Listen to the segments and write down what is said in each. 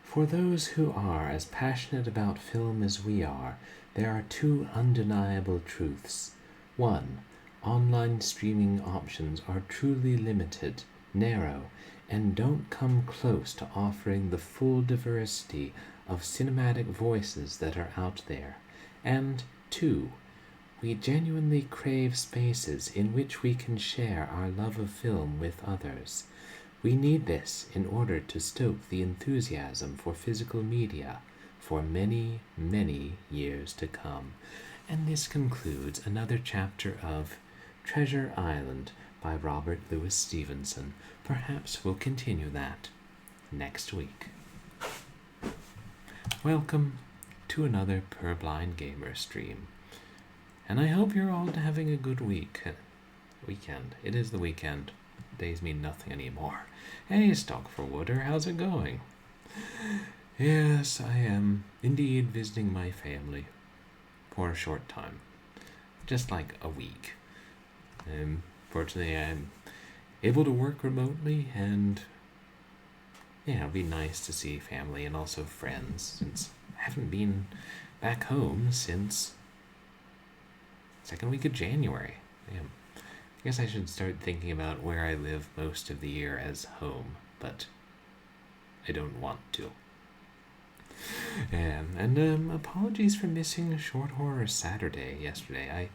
For those who are as passionate about film as we are, there are two undeniable truths. One, online streaming options are truly limited, narrow, and don't come close to offering the full diversity of cinematic voices that are out there. And two, we genuinely crave spaces in which we can share our love of film with others. We need this in order to stoke the enthusiasm for physical media for many, many years to come. And this concludes another chapter of Treasure Island by Robert Louis Stevenson. Perhaps we'll continue that next week. Welcome to another Purblind Gamer stream. And I hope you're all having a good weekend. It is the weekend. Days mean nothing anymore. Hey, Stockforwooder, how's it going? Yes, I am indeed visiting my family for a short time. Just like a week. Fortunately, I'm able to work remotely, and yeah, it'll be nice to see family and also friends, since I haven't been back home since second week of January. Damn. I guess I should start thinking about where I live most of the year as home, but I don't want to. And apologies for missing Short Horror Saturday yesterday. I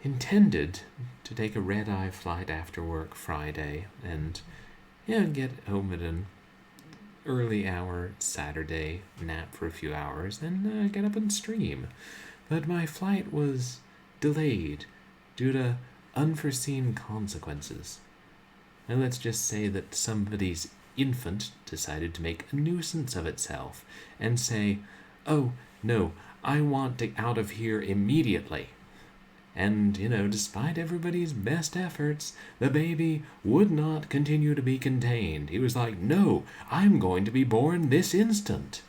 intended to take a red-eye flight after work Friday and get home at an early hour Saturday, nap for a few hours, then get up and stream. But my flight was delayed due to unforeseen consequences. And let's just say that somebody's infant decided to make a nuisance of itself and say, "Oh, no, I want to out of here immediately." And, despite everybody's best efforts, the baby would not continue to be contained. He was like, "No, I'm going to be born this instant."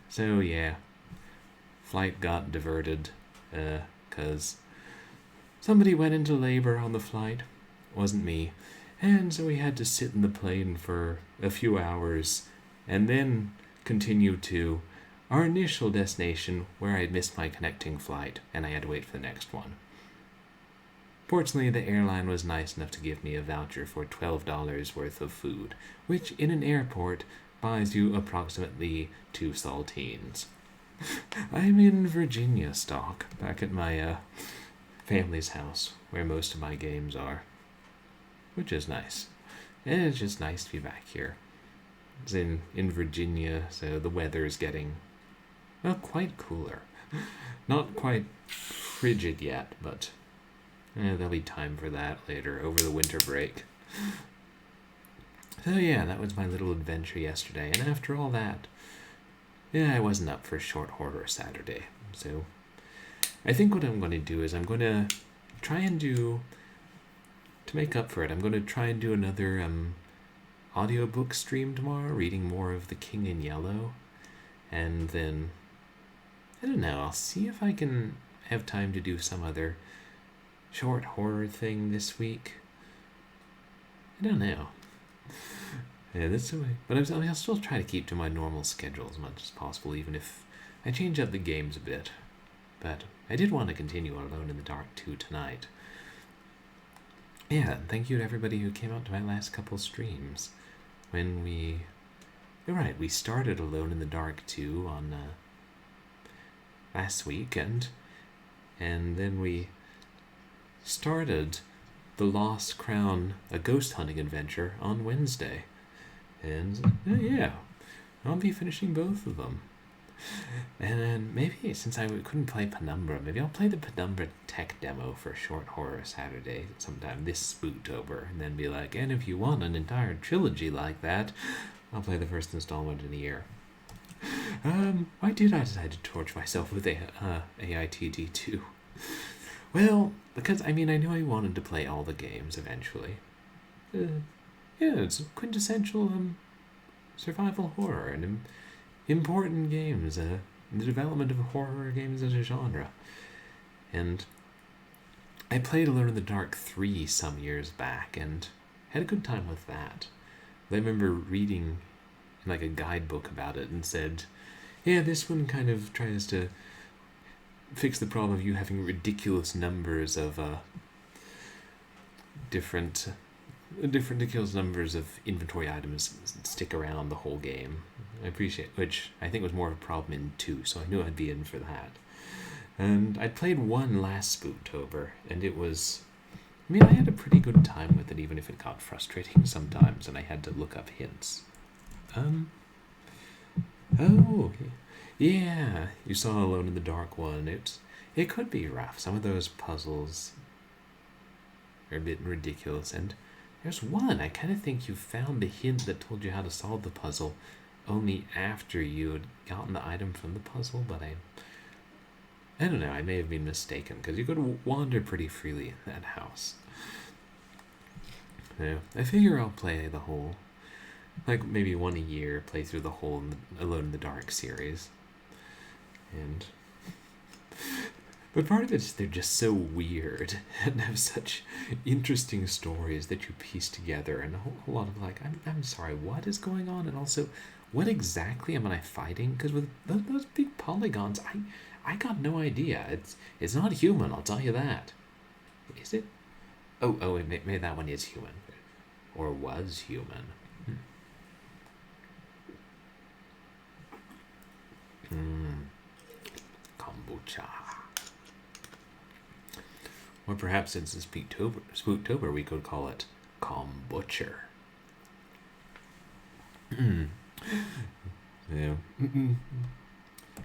So, yeah, flight got diverted, 'cause somebody went into labor on the flight. Wasn't me. And so we had to sit in the plane for a few hours and then continue to our initial destination, where I had missed my connecting flight and I had to wait for the next one. Fortunately, the airline was nice enough to give me a voucher for $12 worth of food, which in an airport buys you approximately 2 saltines. I'm in Virginia stock, back at my family's house, where most of my games are, which is nice. And it's just nice to be back here. It's in Virginia, so the weather is getting, quite cooler. Not quite frigid yet, but there'll be time for that later, over the winter break. So yeah, that was my little adventure yesterday, and after all that, I wasn't up for Short Horror Saturday, so I think what I'm going to do is I'm going to try and to make up for it, I'm going to try and do another audiobook stream tomorrow, reading more of The King in Yellow, and then, I don't know, I'll see if I can have time to do some other short horror thing this week. I don't know. Yeah, that's the way. But I'll still try to keep to my normal schedule as much as possible, even if I change up the games a bit. But I did want to continue Alone in the Dark 2 tonight. Yeah, and thank you to everybody who came out to my last couple streams. When you're right, we started Alone in the Dark 2 on last weekend, and then we started The Lost Crown, a ghost hunting adventure, on Wednesday. And yeah, I'll be finishing both of them. And then maybe, since I couldn't play Penumbra, maybe I'll play the Penumbra tech demo for Short Horror Saturday sometime this Spooktober, and then be like, and if you want an entire trilogy like that, I'll play the first installment in a year. Why did I decide to torch myself with AITD2? Well, because, I knew I wanted to play all the games eventually. It's quintessential survival horror, and important games in the development of horror games as a genre. And I played Alone in the Dark 3 some years back and had a good time with that. I remember reading like a guidebook about it and said, yeah, this one kind of tries to fix the problem of you having ridiculous numbers of different ridiculous numbers of inventory items stick around the whole game. I appreciate, which I think was more of a problem in 2, so I knew I'd be in for that. And I played 1 last Spooktober, and it was, I mean, I had a pretty good time with it, even if it got frustrating sometimes, and I had to look up hints. Oh, yeah, you saw Alone in the Dark one. It could be rough. Some of those puzzles are a bit ridiculous, and there's one, I kind of think you found the hint that told you how to solve the puzzle only after you had gotten the item from the puzzle, but I don't know, I may have been mistaken, because you could wander pretty freely in that house. No, I figure I'll play the whole, like maybe 1 a year, play through the whole Alone in the Dark series. But part of it is they're just so weird and have such interesting stories that you piece together, and a whole lot of like, I'm sorry, what is going on? And also, what exactly am I fighting? Because with those big polygons, I got no idea. It's not human, I'll tell you that. Is it? Oh, maybe that one is human. Or was human. Kombucha. Or perhaps since it's Spooktober, we could call it Kombucher. Yeah.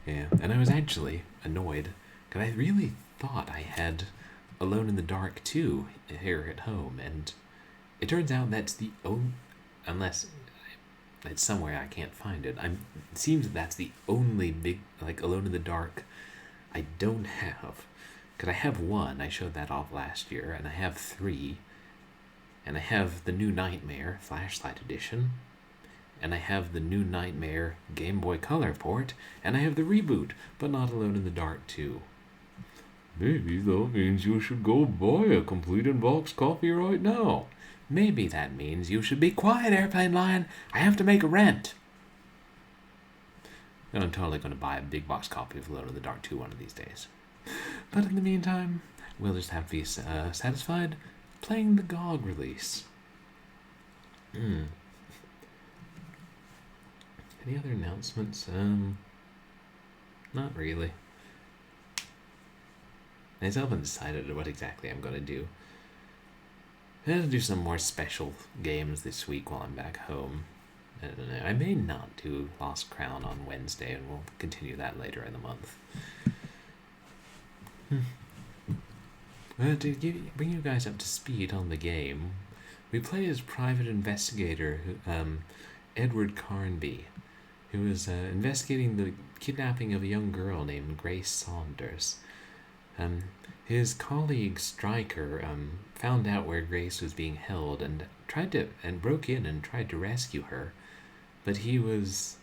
Yeah, and I was actually annoyed, because I really thought I had Alone in the Dark 2 here at home, and it turns out that's the only, unless it's somewhere I can't find it, it seems that's the only big, like, Alone in the Dark I don't have. Because I have 1, I showed that off last year, and I have 3, and I have the New Nightmare Flashlight Edition, and I have the New Nightmare Game Boy Color port, and I have the reboot, but not Alone in the Dark 2. Maybe that means you should go buy a complete in-box copy right now. Maybe that means you should be quiet, Airplane Lion. I have to make a rent. And I'm totally going to buy a big box copy of Alone in the Dark 2 one of these days. But in the meantime, we'll just have to be satisfied playing the GOG release. Any other announcements? Not really. I still haven't decided what exactly I'm going to do. I'm going to do some more special games this week while I'm back home. I don't know. I may not do Lost Crown on Wednesday, and we'll continue that later in the month. To bring you guys up to speed on the game, we play as private investigator Edward Carnby, who is investigating the kidnapping of a young girl named Grace Saunders. His colleague Stryker found out where Grace was being held and broke in and tried to rescue her, but he was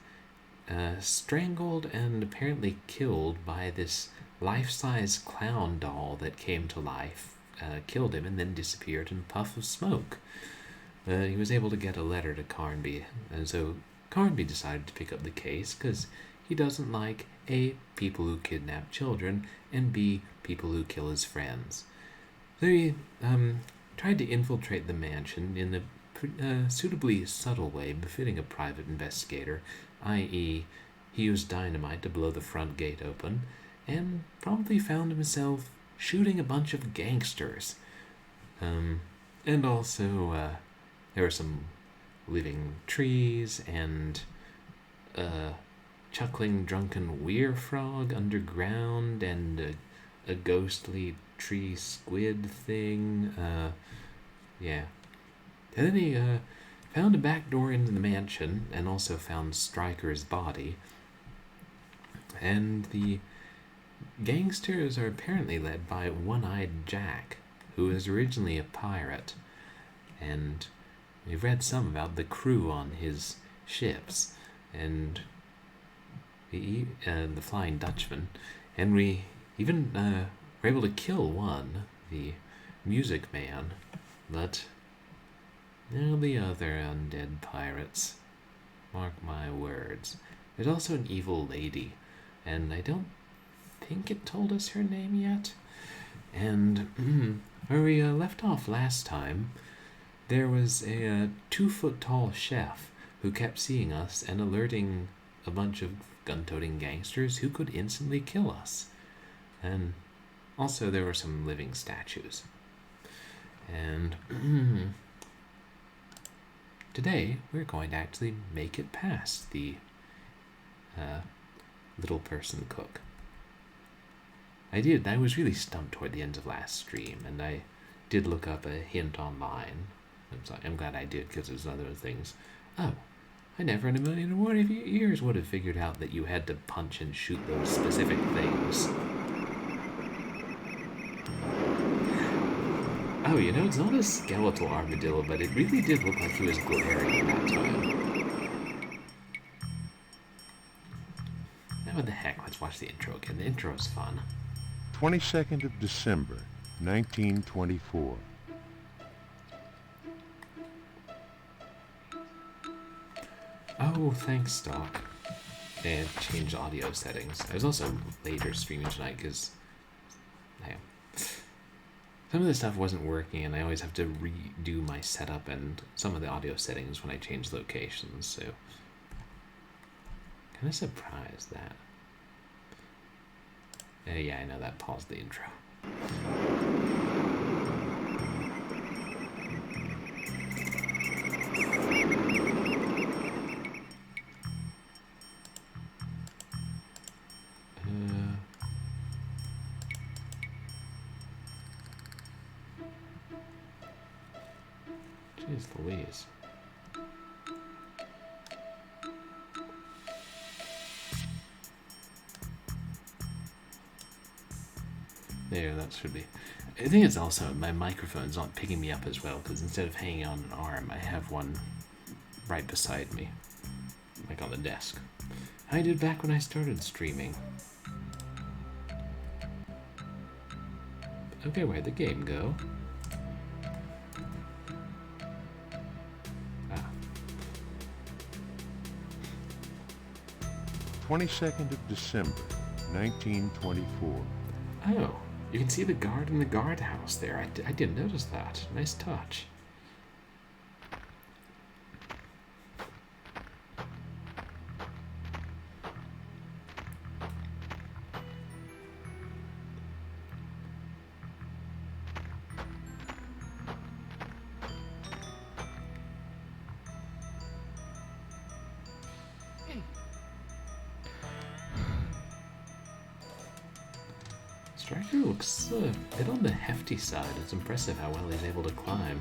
strangled and apparently killed by this life-size clown doll that came to life, killed him, and then disappeared in a puff of smoke. He was able to get a letter to Carnby, and so Carnby decided to pick up the case because he doesn't like A, people who kidnap children, and B, people who kill his friends. So he tried to infiltrate the mansion in a suitably subtle way befitting a private investigator, i.e., he used dynamite to blow the front gate open, and promptly found himself shooting a bunch of gangsters. And also, there were some living trees and chuckling drunken wehre frog underground and a ghostly tree squid thing. Yeah. And then he found a back door into the mansion and also found Stryker's body. And the gangsters are apparently led by One-Eyed Jack, who was originally a pirate. And we've read some about the crew on his ships, and the Flying Dutchman, and we even were able to kill one, the Music Man, but There'll be other undead pirates. Mark my words. There's also an evil lady, and I don't think it told us her name yet. And where we left off last time, there was a 2-foot-tall chef who kept seeing us and alerting a bunch of gun-toting gangsters who could instantly kill us. And also there were some living statues. And today we're going to actually make it past the little person cook. I was really stumped toward the end of last stream, and I did look up a hint online. I'm glad I did, because there's other things. Oh, I never in a million and one years would have figured out that you had to punch and shoot those specific things. Oh, you know, it's not a skeletal armadillo, but it really did look like he was glaring at that time. Now what the heck, let's watch the intro again. The intro's fun. 22nd of December, 1924. Oh, thanks, Doc. And change audio settings. I was also later streaming tonight because some of the stuff wasn't working, and I always have to redo my setup and some of the audio settings when I change locations, so kind of surprised that. Yeah, I know that paused the intro. Jeez Louise. There, that should be. I think it's also my microphone's not picking me up as well, because instead of hanging on an arm, I have one right beside me, like on the desk. I did back when I started streaming. Okay, where'd the game go? 22nd of December, 1924. Oh, you can see the guard in the guardhouse there. I didn't notice that. Nice touch. Striker looks a bit on the hefty side. It's impressive how well he's able to climb.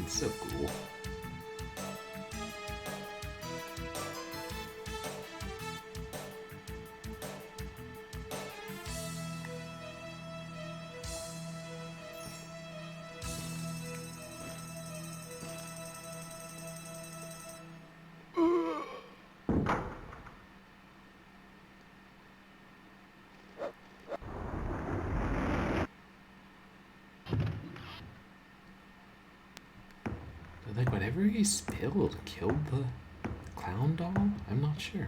It's so cool. Like, whatever he spilled killed the clown doll? I'm not sure.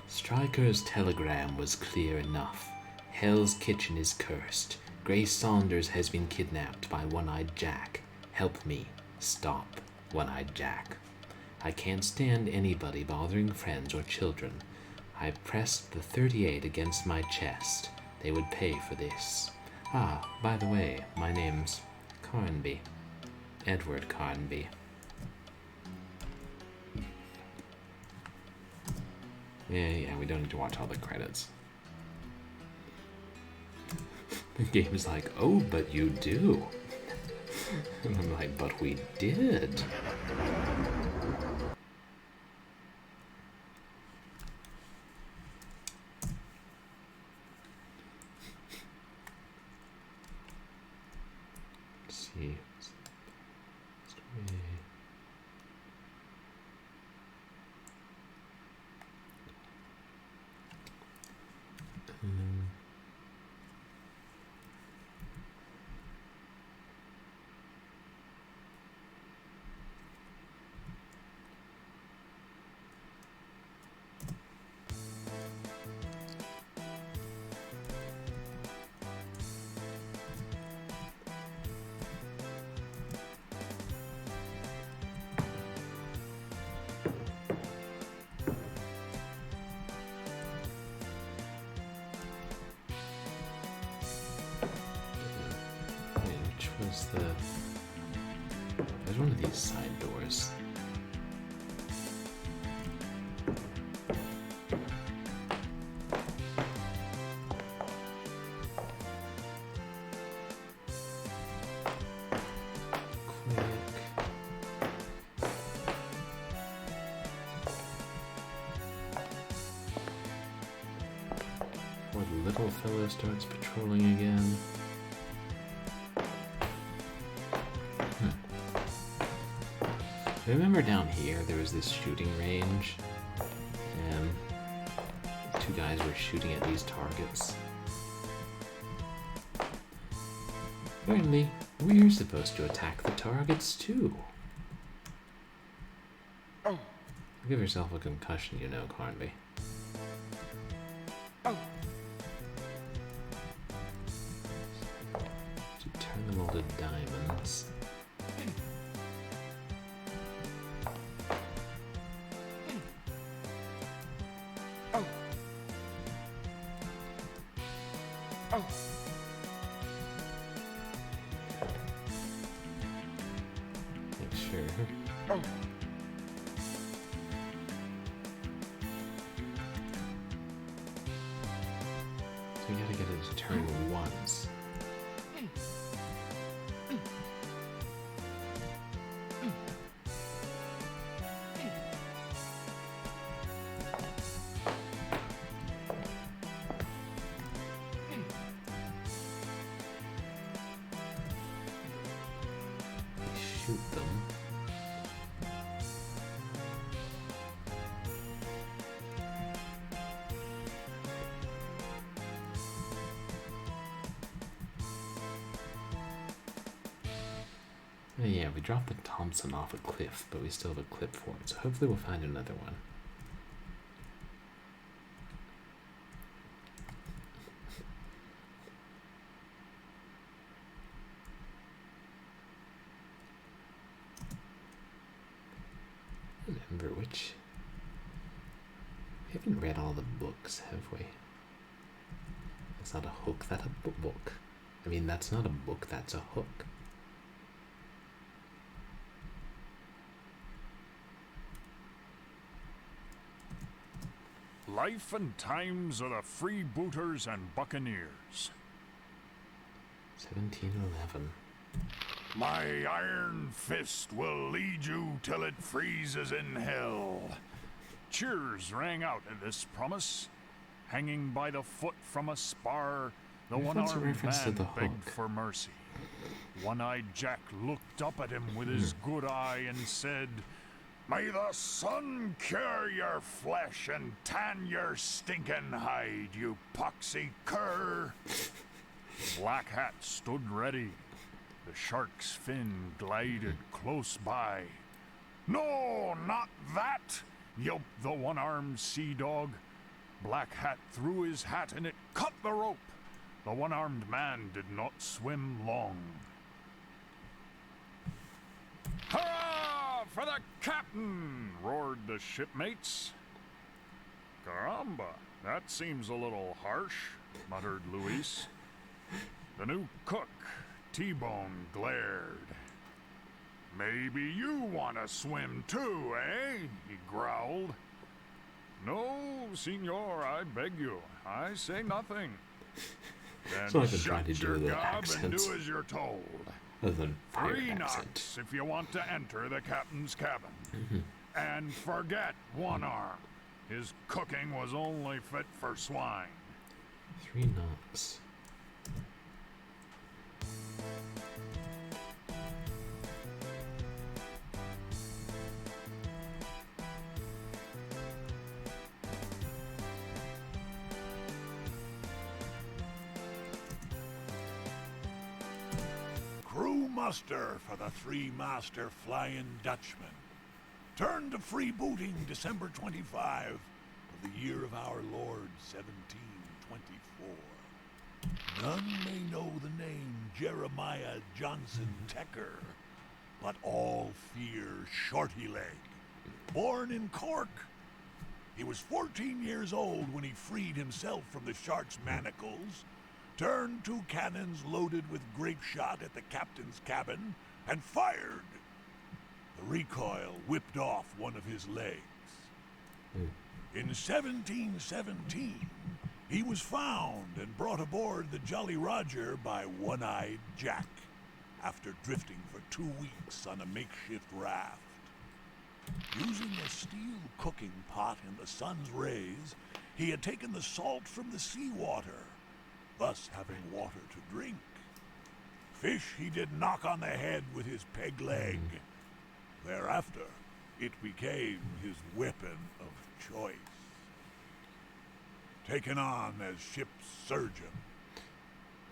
Stryker's telegram was clear enough. Hell's Kitchen is cursed. Grace Saunders has been kidnapped by One-Eyed Jack. Help me stop One-Eyed Jack. I can't stand anybody bothering friends or children. I pressed the 38 against my chest. They would pay for this. Ah, by the way, my name's Carnby. Edward Carnby. Yeah, we don't need to watch all the credits. The game's like, oh, but you do. And I'm like, but we did. Let's see. There's one of these side doors. Before the little fellow starts patrolling again. I remember down here there was this shooting range, and two guys were shooting at these targets. Apparently, we're supposed to attack the targets too. Give yourself a concussion, you know, Carnby. To turn them all to diamonds. We gotta get it to turn once. Shoot them. Yeah, we dropped the Thompson off a cliff, but we still have a clip for it, so hopefully we'll find another one. Remember which... We haven't read all the books, have we? That's not a hook, that's a book. I mean, that's not a book, that's a hook. Life and Times of the Freebooters and Buccaneers. 1711. My iron fist will lead you till it freezes in hell. Cheers rang out at this promise. Hanging by the foot from a spar, the one-armed man begged for mercy. One-Eyed Jack looked up at him with his good eye and said, "May the sun cure your flesh and tan your stinking hide, you poxy cur." Black Hat stood ready. The shark's fin glided close by. "No, not that," yelped the one-armed sea dog. Black Hat threw his hat and it cut the rope. The one-armed man did not swim long. captain, roared the shipmates. Caramba, that seems a little harsh, muttered Luis. The new cook, T-Bone, glared. Maybe you want to swim too, eh? He growled. No, senor, I beg you. I say nothing. Then So I've been trying to shut do your the gob and accents. do as you're told. Other than 3 pirate knocks accent. if you want to enter the captain's cabin. And forget one arm. His cooking was only fit for swine. 3 knocks. Crew muster for the three-master Flying Dutchman. Turn to freebooting December 25 of the year of our Lord 1724. None may know the name Jeremiah Johnson Tecker, but all fear Shorty Leg. Born in Cork, he was 14 years old when he freed himself from the shark's manacles, turned 2 cannons loaded with grape shot at the captain's cabin, and fired. The recoil whipped off one of his legs. In 1717, he was found and brought aboard the Jolly Roger by One-Eyed Jack, after drifting for 2 weeks on a makeshift raft. Using a steel cooking pot in the sun's rays, he had taken the salt from the seawater, thus having water to drink. Fish he did knock on the head with his peg leg. Thereafter, it became his weapon of choice. Taken on as ship's surgeon.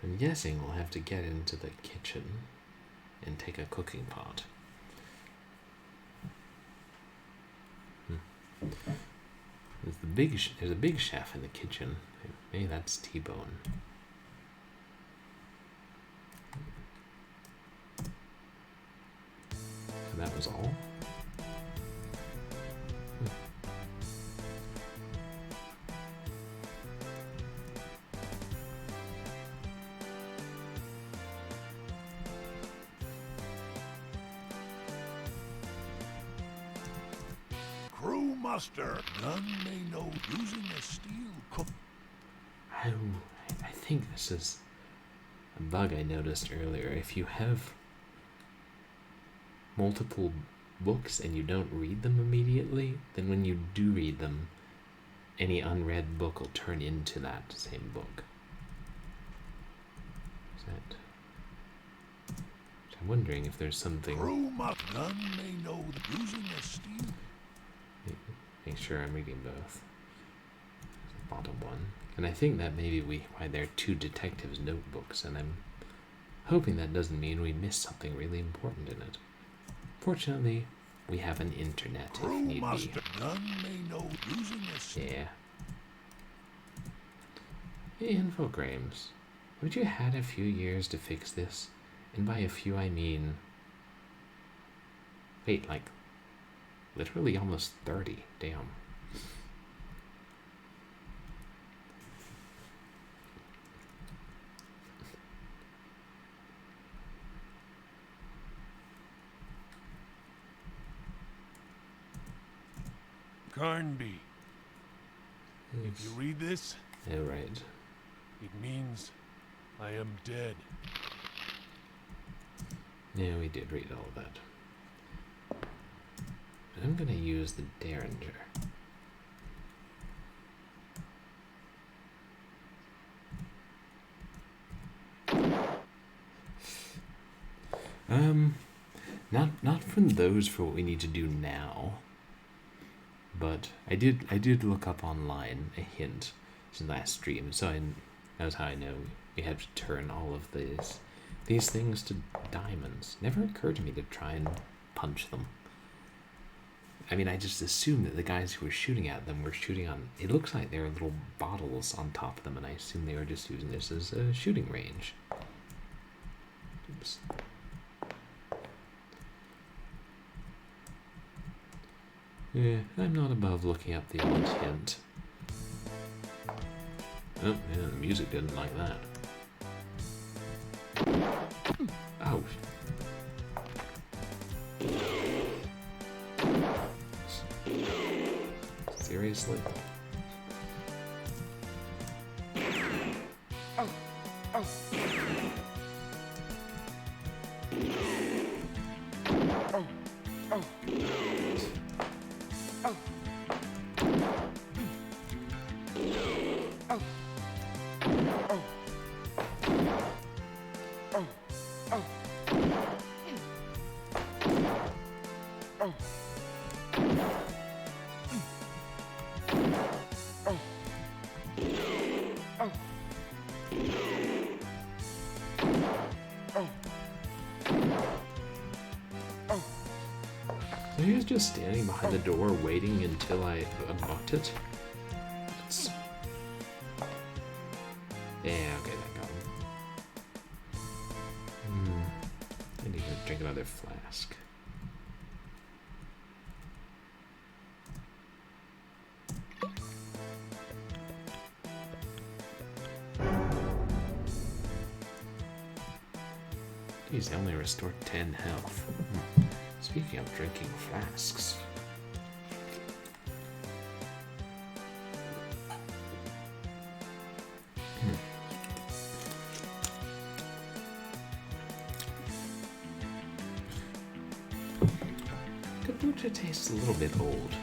I'm guessing we'll have to get into the kitchen and take a cooking pot. There's a big chef in the kitchen. Maybe that's T-Bone. So that was all? Crew muster, none may know using a steel cook. Oh, I think this is a bug I noticed earlier. If you have multiple books and you don't read them immediately, then when you do read them, any unread book will turn into that same book. Is that? I'm wondering if there's something. Crew muster, none may know that using a steel. Make sure I'm reading both. The bottom one. And I think that maybe why there are 2 detectives' notebooks, and I'm hoping that doesn't mean we missed something really important in it. Fortunately, we have an internet if Crew need be. muster, none may know using a steel. Yeah. Hey, Infogrames. Haven't you had a few years to fix this? And by a few, I mean... Wait, like... literally almost 30. Damn. Carnby. If you read this, Yeah, right. it means I am dead. Yeah, we did read all of that. But I'm gonna use the Derringer. Not from those for what we need to do now. But I did look up online a hint in last stream, so that was how I know we had to turn all of these things to diamonds. Never occurred to me to try and punch them. I mean, I just assumed that the guys who were shooting at them were shooting on... It looks like there are little bottles on top of them, and I assumed they were just using this as a shooting range. Oops. Yeah, I'm not above looking up the odd hint. Oh, yeah, the music didn't like that. Oh. Seriously? So he was just standing behind the door waiting until I unlocked it? It's... Yeah, okay, that got him. I need to drink another flask. Geez, I only restored 10 health. Speaking of drinking flasks. Kombucha tastes a little bit old.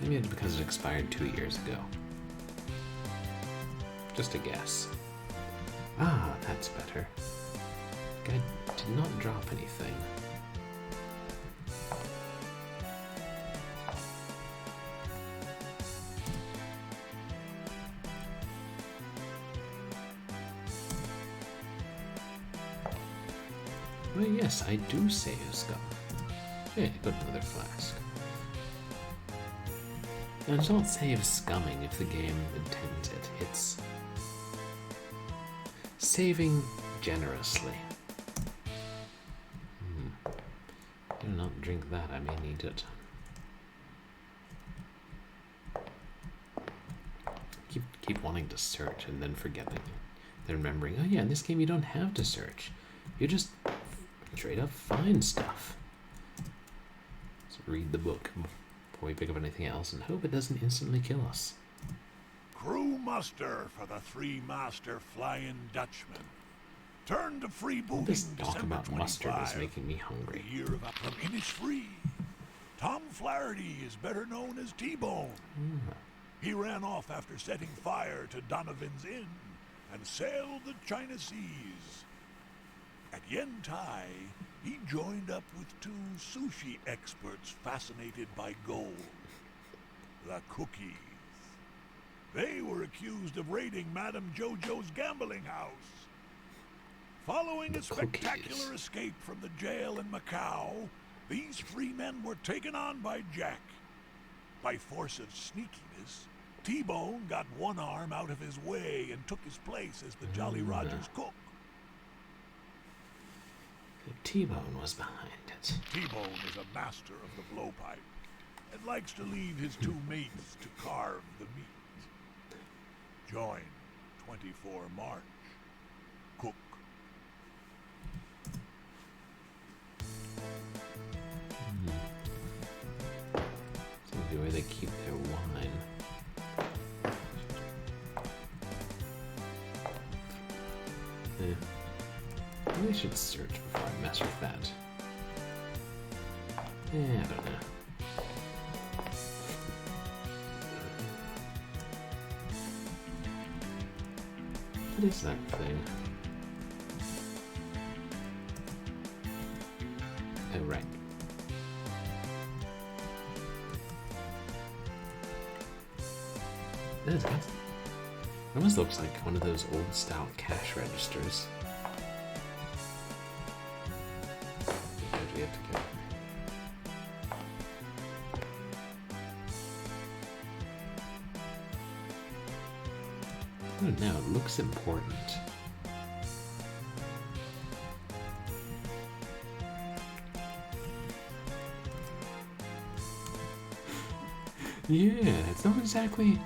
Maybe it's because it expired 2 years ago. Just a guess. Ah, that's better. I did not drop anything. Well, yes, I do save scum. Hey, got another flask. Now, it's not save scumming if the game intends it. It's saving generously. Do not drink that, I may need it. Keep wanting to search and then forgetting. Then remembering, oh yeah, in this game you don't have to search. You just straight up find stuff. So read the book before we pick up anything else and hope it doesn't instantly kill us. Crew muster for the three master Flying Dutchman. Turn to freebooting This talk December about mustard is 25, making me hungry. the year of from Innisfree. Tom Flaherty is better known as T-Bone. He ran off after setting fire to Donovan's Inn and sailed the China Seas. At Yentai, he joined up with two sushi experts fascinated by gold, the Cookies. They were accused of raiding Madame Jojo's gambling house. Following a spectacular escape from the jail in Macau, these three men were taken on by Jack. By force of sneakiness, T-Bone got one arm out of his way and took his place as the Jolly Roger's cook. T-Bone was behind it. T-Bone is a master of the blowpipe and likes to leave his two mates to carve the meat. Join 24 March. Cook. Seems the way they keep their wine. Maybe I should search before I mess with that. I don't know. What is that thing? Oh, right. It almost looks like one of those old style cash registers. We have to go. Oh, now it looks important. Yeah, it's not exactly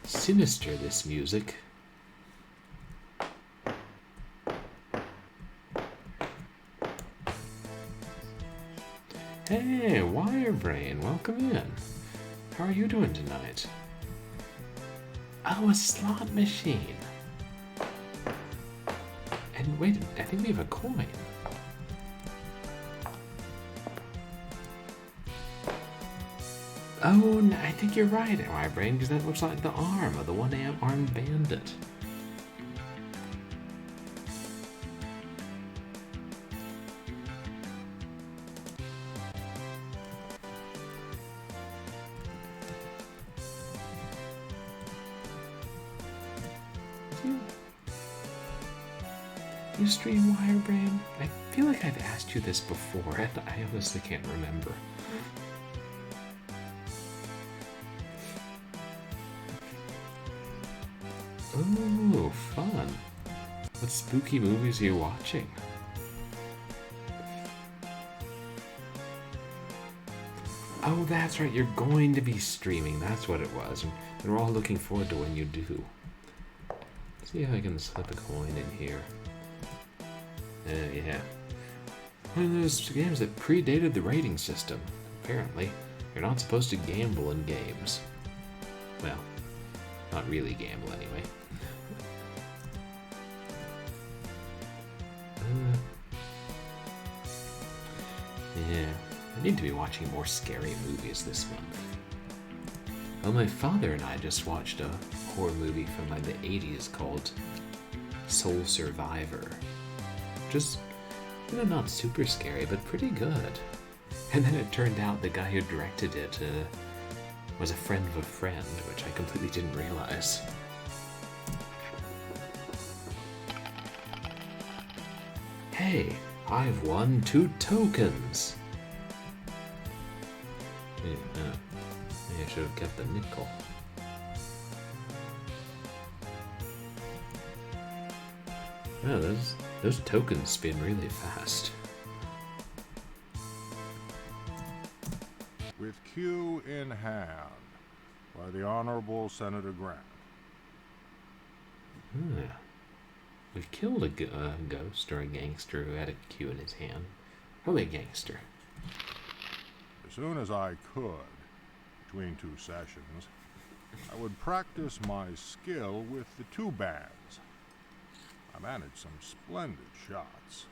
sinister, this music. Hey, Wirebrain, welcome in. How are you doing tonight? Oh, a slot machine. And wait, I think we have a coin. Oh, no, I think you're right, Wirebrain, because that looks like the arm of the one-armed bandit. You stream Wirebrain? I feel like I've asked you this before, and I honestly can't remember. Ooh, fun. What spooky movies are you watching? Oh, that's right, you're going to be streaming. That's what it was. And we're all looking forward to when you do. Let's see if I can slip a coin in here. Yeah. One of those games that predated the rating system. Apparently, you're not supposed to gamble in games. Well, not really gamble anyway. Yeah, I need to be watching more scary movies this month. Well, my father and I just watched a horror movie from like the 80s called Soul Survivor. Just, not super scary, but pretty good. And then it turned out the guy who directed it was a friend of a friend, which I completely didn't realize. Hey, I've won 2 tokens! Maybe I should have kept the nickel. Oh, those tokens spin really fast. With Q in hand, by the Honorable Senator Grant. We've killed a ghost or a gangster who had a cue in his hand. Probably a gangster. As soon as I could, between 2 sessions, I would practice my skill with the 2 bands. I managed some splendid shots.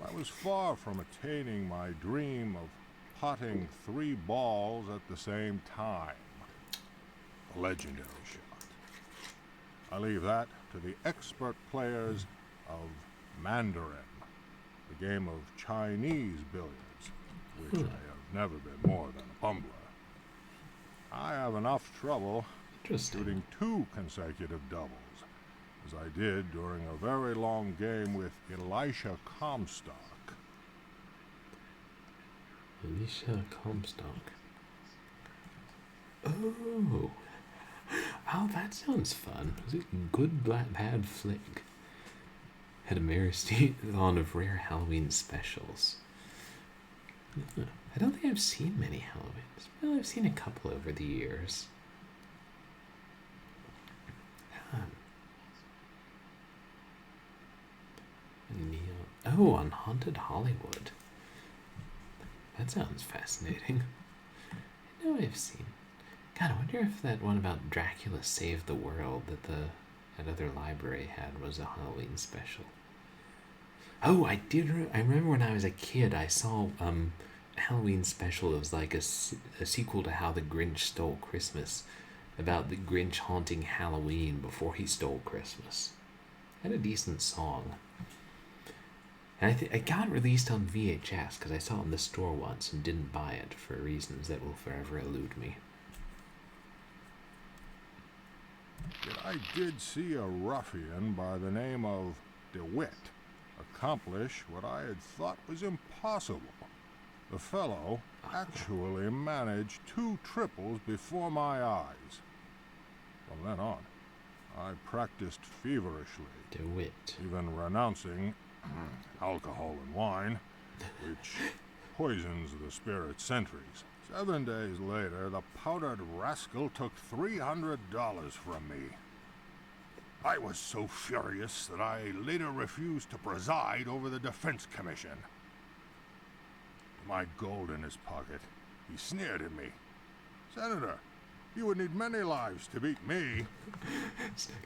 I was far from attaining my dream of potting 3 balls at the same time. A legendary shot. I leave that to the expert players of Mandarin, the game of Chinese billiards, which I have never been more than a bumbler. I have enough trouble shooting 2 consecutive doubles, as I did during a very long game with Elisha Comstock. Elisha Comstock. Oh, that sounds fun. Was it Good Black Bad Flick? Had a marathon of rare Halloween specials. I don't think I've seen many Halloweens. Well, I've seen a couple over the years. Oh, on Haunted Hollywood. That sounds fascinating. I know I've seen. God, I wonder if that one about Dracula Saved the World that that other library had was a Halloween special. Oh, I remember when I was a kid, I saw a Halloween special. It was like a sequel to How the Grinch Stole Christmas, about the Grinch haunting Halloween before he stole Christmas. Had a decent song. And it got released on VHS because I saw it in the store once and didn't buy it for reasons that will forever elude me. Yet I did see a ruffian by the name of DeWitt accomplish what I had thought was impossible. The fellow actually managed 2 triples before my eyes. From then on, I practiced feverishly, DeWitt. even renouncing alcohol and wine, which poisons the spirit sentries, 7 days later, the powdered rascal took $300 from me. I was so furious that I later refused to preside over the Defense Commission. With my gold in his pocket, he sneered at me. "Senator, you would need many lives to beat me."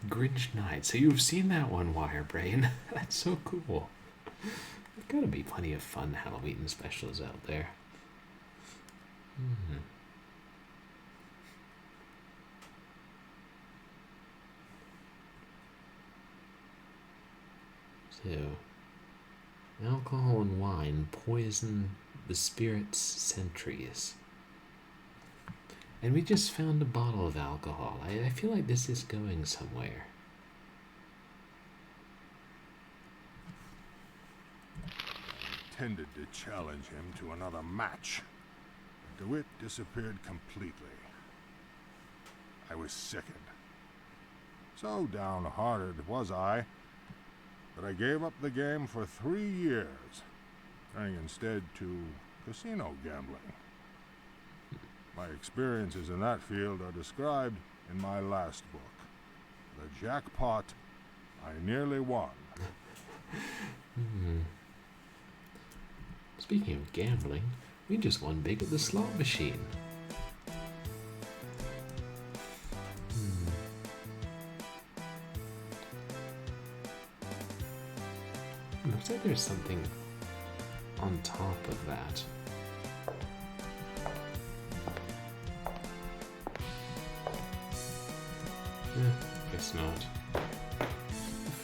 Grinch Night. So you've seen that one, Wirebrain. That's so cool. There's gotta be plenty of fun Halloween specials out there. So, alcohol and wine poison the spirit's sentries. And we just found a bottle of alcohol. I feel like this is going somewhere. Intended to challenge him to another match. DeWitt disappeared completely. I was sickened. So downhearted was I that I gave up the game for 3 years, turning instead to casino gambling. My experiences in that field are described in my last book, The Jackpot I Nearly Won. Speaking of gambling, we just won big at the slot machine. Looks like there's something on top of that. Guess not.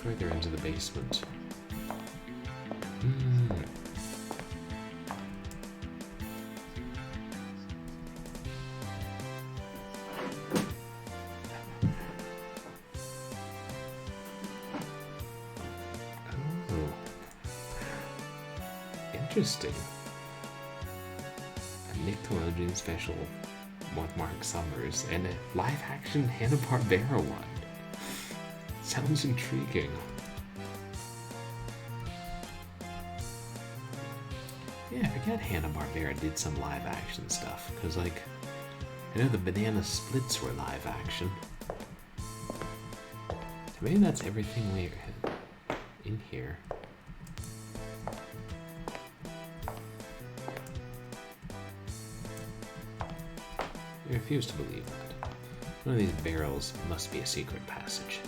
Further into the basement. Interesting. A Nickelodeon special with Mark Summers and a live-action Hanna-Barbera one. Sounds intriguing. Yeah, I forget Hanna-Barbera did some live-action stuff, because, like, I know the Banana Splits were live-action. So maybe that's everything we in here. I refuse to believe that. One of these barrels must be a secret passage.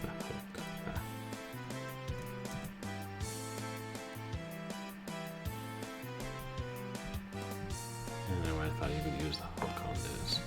The hook. I don't know why I thought you could use the hook on this.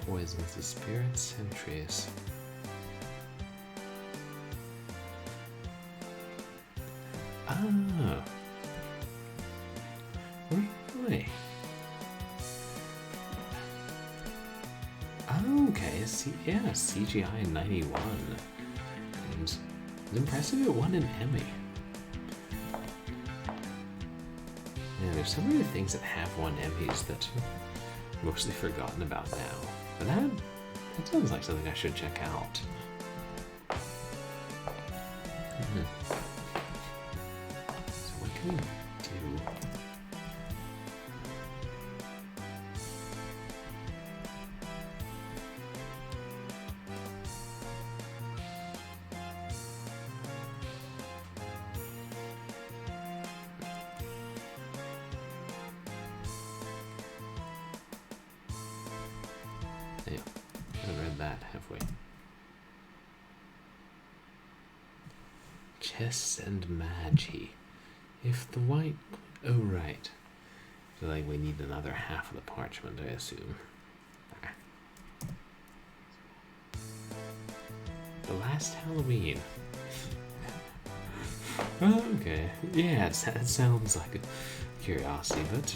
Poisons the spirit's sentries. Ah. Really? Oh, okay. Yeah, CGI 91. And it's impressive it won an Emmy. Yeah, there's so many things that have won Emmys that I'm mostly forgotten about now. But that sounds like something I should check out. So what can we do? haven't read that, have we? Chess and Magi. If the white... Oh, right. So, like, we need another half of the parchment, I assume. Ah. The Last Halloween. Okay. Yeah, it sounds like a curiosity, but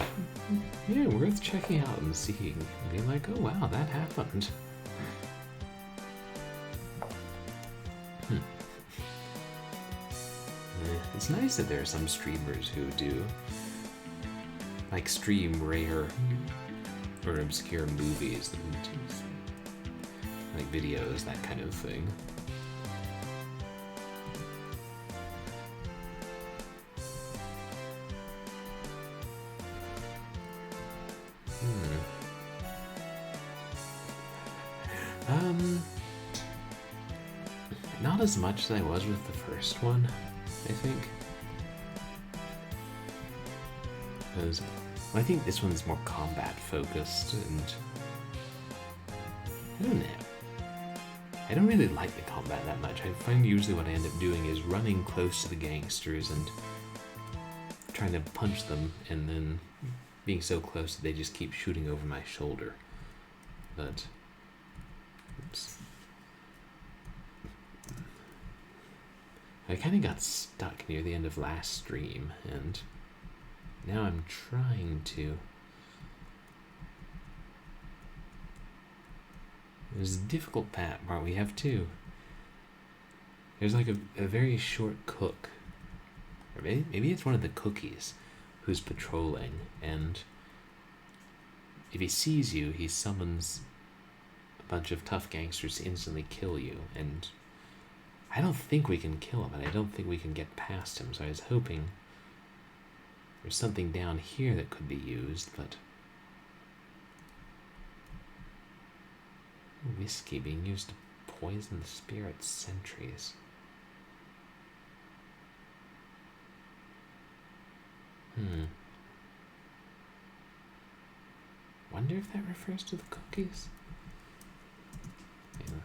yeah, worth checking out and seeing. Being like, oh wow, that happened. It's nice that there are some streamers who do like stream rare or obscure movies and like videos, that kind of thing. Not as much as I was with the first one, I think. Because I think this one's more combat focused, and I don't know. I don't really like the combat that much. I find usually what I end up doing is running close to the gangsters and trying to punch them, and then being so close that they just keep shooting over my shoulder. But, oops. I kind of got stuck near the end of last stream, and now I'm trying to... There's a difficult part. We have two. There's like a very short cook, or maybe it's one of the cookies, who's patrolling, and if he sees you, he summons a bunch of tough gangsters to instantly kill you, and I don't think we can kill him, and I don't think we can get past him, so I was hoping there's something down here that could be used, but... Whiskey being used to poison the spirit sentries. Wonder if that refers to the cookies? Yeah.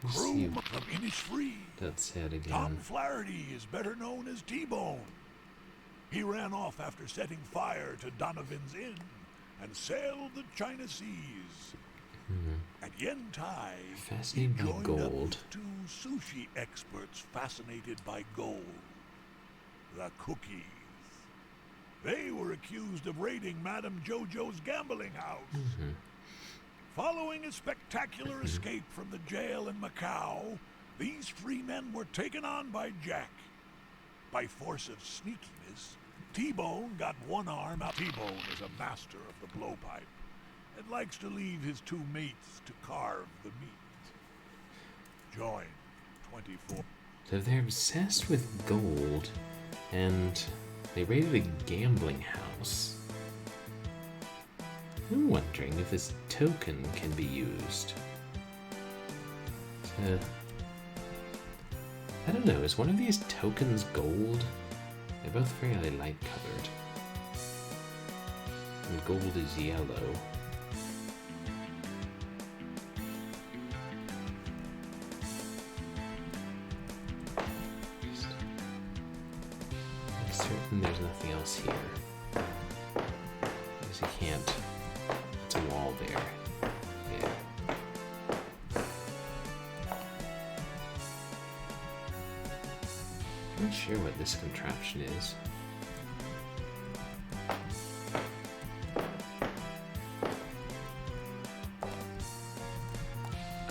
Crew of Innisfree. That's said again. Tom Flaherty is better known as T-Bone. He ran off after setting fire to Donovan's Inn and sailed the China Seas. At Yentai, he Fascinated by joined gold. up with two sushi experts fascinated by gold. The Cookies. They were accused of raiding Madame Jojo's gambling house. Following a spectacular escape from the jail in Macau, these three men were taken on by Jack. By force of sneakiness, T-Bone got one arm out. T-Bone is a master of the blowpipe and likes to leave his two mates to carve the meat. Join 24. So they're obsessed with gold, and they raided a gambling house. I'm wondering if this token can be used. I don't know, is one of these tokens gold? They're both fairly light colored. And gold is yellow. I'm certain there's nothing else here. Because you can't. It's a wall there. Yeah. I'm not sure what this contraption is.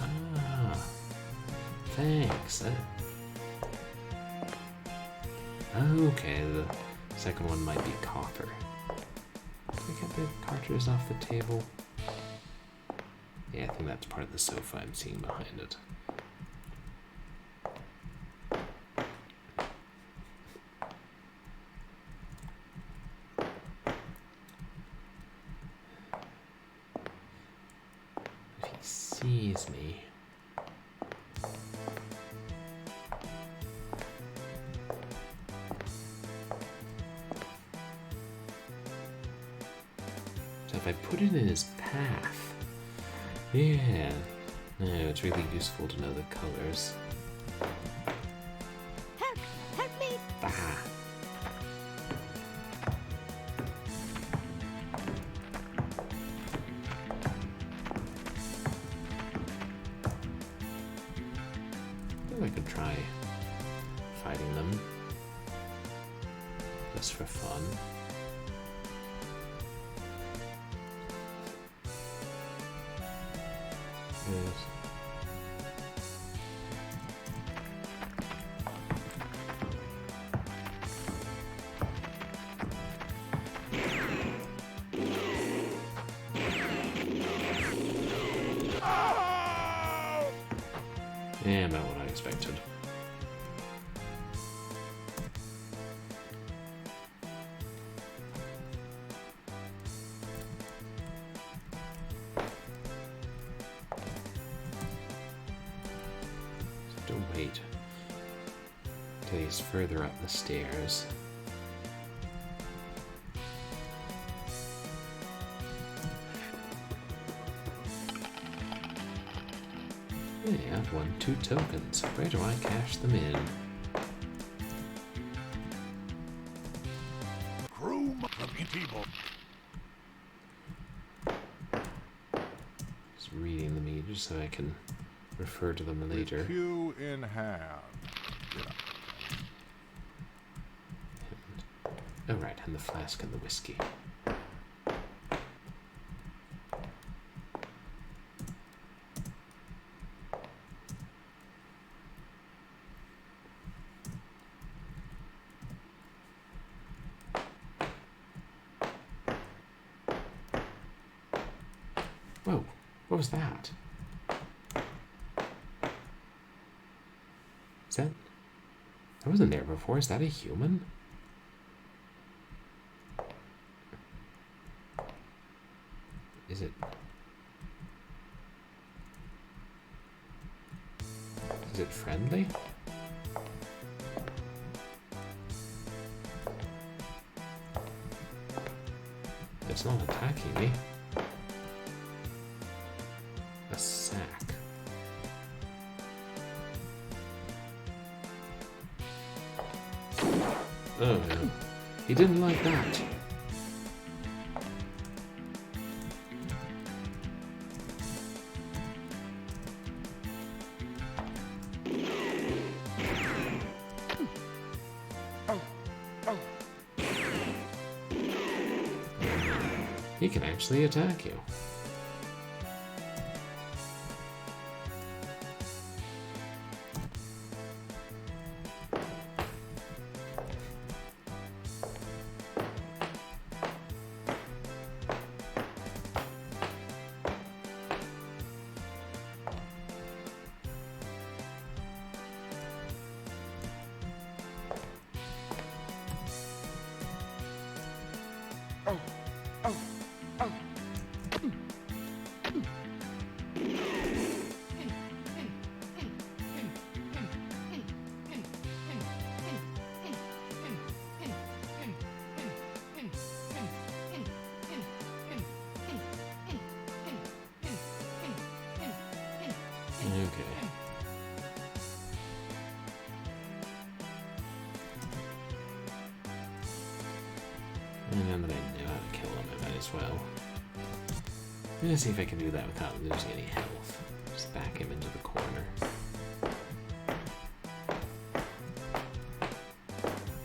Ah, thanks. Okay, the second one might be copper. Can I get the cartridges off the table? Yeah, I think that's part of the sofa I'm seeing behind it. If he sees me... So if I put it in his path... Yeah. No, it's really useful to know the colors. Help! Help me! Ah! I could try fighting them, just for fun. Yes. Yeah, about what I expected. So don't wait till he's further up the stairs. Yeah, I've won 2 tokens. Where do I cash them in? Crew reputable. Just reading them just so I can refer to them later. Cue in hand. Oh right, and the flask and the whiskey. Whoa, what was that? Is that... That wasn't there before. Is that a human? Is it... Is it friendly? It's not attacking me. A sack. Oh no. He didn't like that. He can actually attack you. Okay. And now that I know how to kill him, I might as well. I'm gonna see if I can do that without losing any health. Just back him into the corner.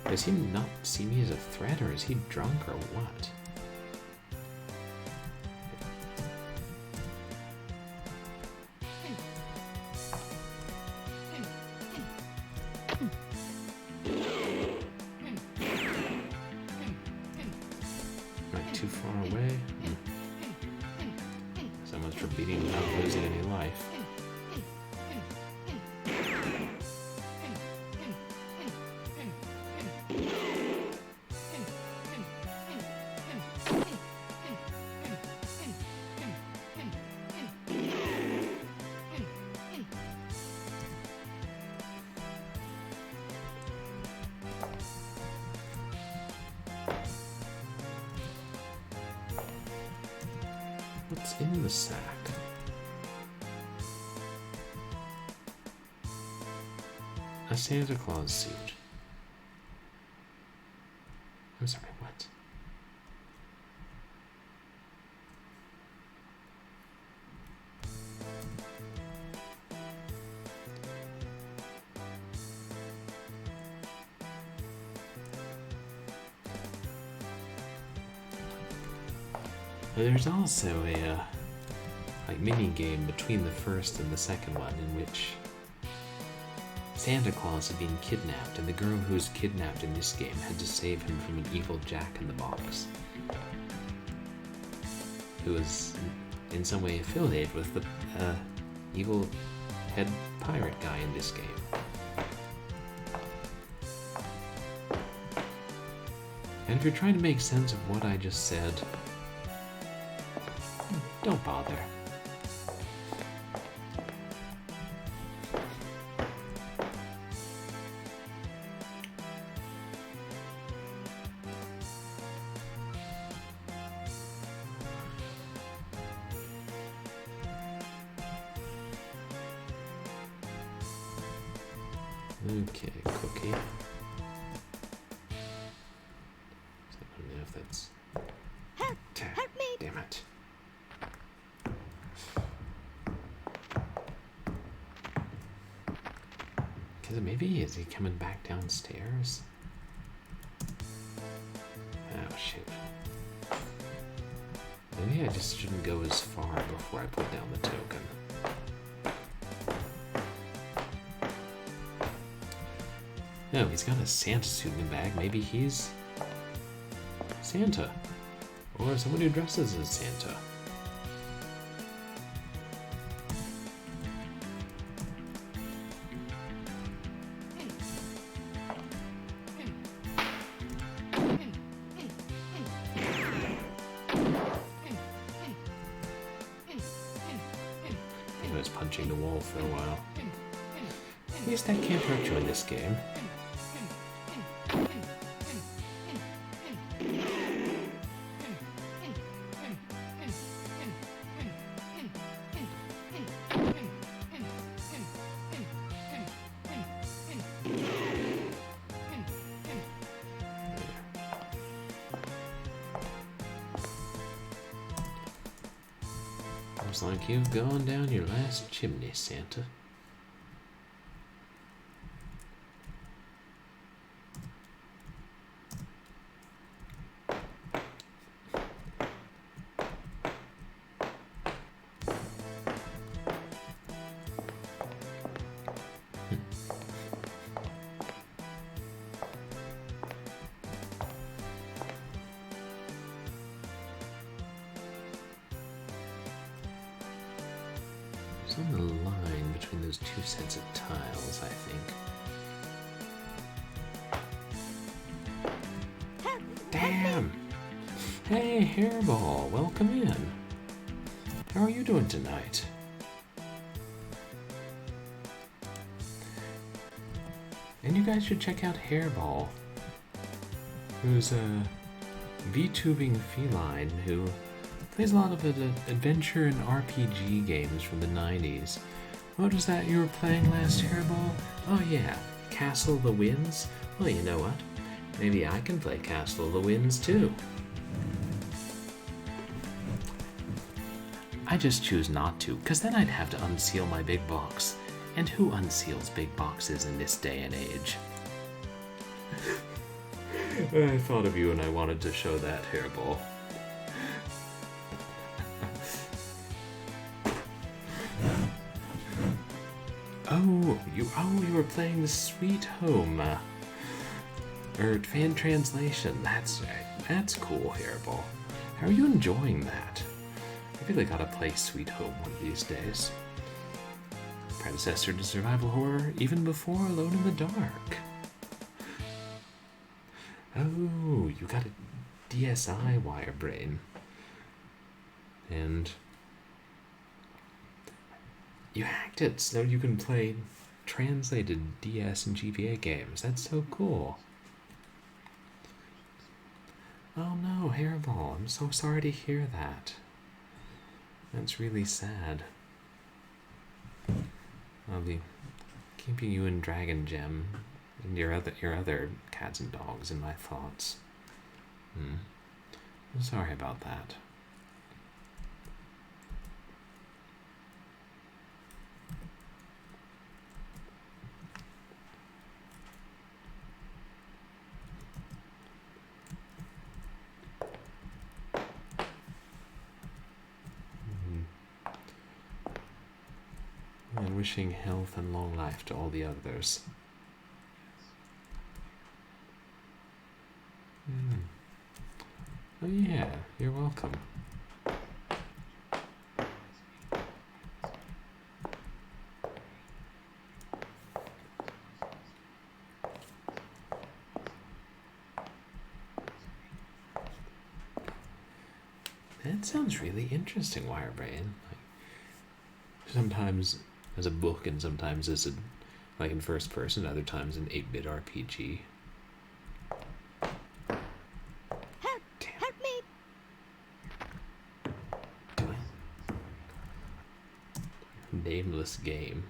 Does he not see me as a threat, or is he drunk, or what? Am I too far away? So much for beating without losing any life. What's in the sack? a Santa Claus suit. I'm sorry, what? There's also a mini game between the first and the second one in which Santa Claus had been kidnapped, and the girl who was kidnapped in this game had to save him from an evil Jack-in-the-Box, who was in some way affiliated with the evil head pirate guy in this game. And if you're trying to make sense of what I just said, don't bother. Okay, cookie. I don't know if that's... Help me! Damn it. Because maybe is he coming back downstairs? Oh, shoot. Maybe I just shouldn't go as far before I put down the token. No, he's got a Santa suit in the bag. Maybe he's Santa. Or someone who dresses as Santa. I was punching the wall for a while. At least that can't hurt you in this game. Looks like you've gone down your last chimney, Santa. There's on the line between those two sets of tiles, I think. Damn! Hey, Hairball, welcome in. How are you doing tonight? And you guys should check out Hairball, who's a VTubing feline who plays a lot of adventure and RPG games from the 90s. What was that you were playing last, Hairball? Oh yeah, Castle of the Winds? Well, you know what? Maybe I can play Castle of the Winds too. I just choose not to, because then I'd have to unseal my big box. And who unseals big boxes in this day and age? I thought of you and I wanted to show that, Hairball. You were playing the Sweet Home, or fan translation. That's right. That's cool, Hairball. How are you enjoying that? I really gotta play Sweet Home one of these days. Predecessor to survival horror, even before Alone in the Dark. Oh, you got a DSi wire brain. And you hacked it so you can play translated DS and GBA games. That's so cool. Oh no, Hairball, I'm so sorry to hear that. That's really sad. I'll be keeping you and Dragon Gem and your other cats and dogs in my thoughts. I'm sorry about that. And wishing health and long life to all the others. Oh yeah, you're welcome. That sounds really interesting, Wirebrain. Sometimes as a book and sometimes as a, like in first person, other times an 8-bit RPG. Help me! Nameless game.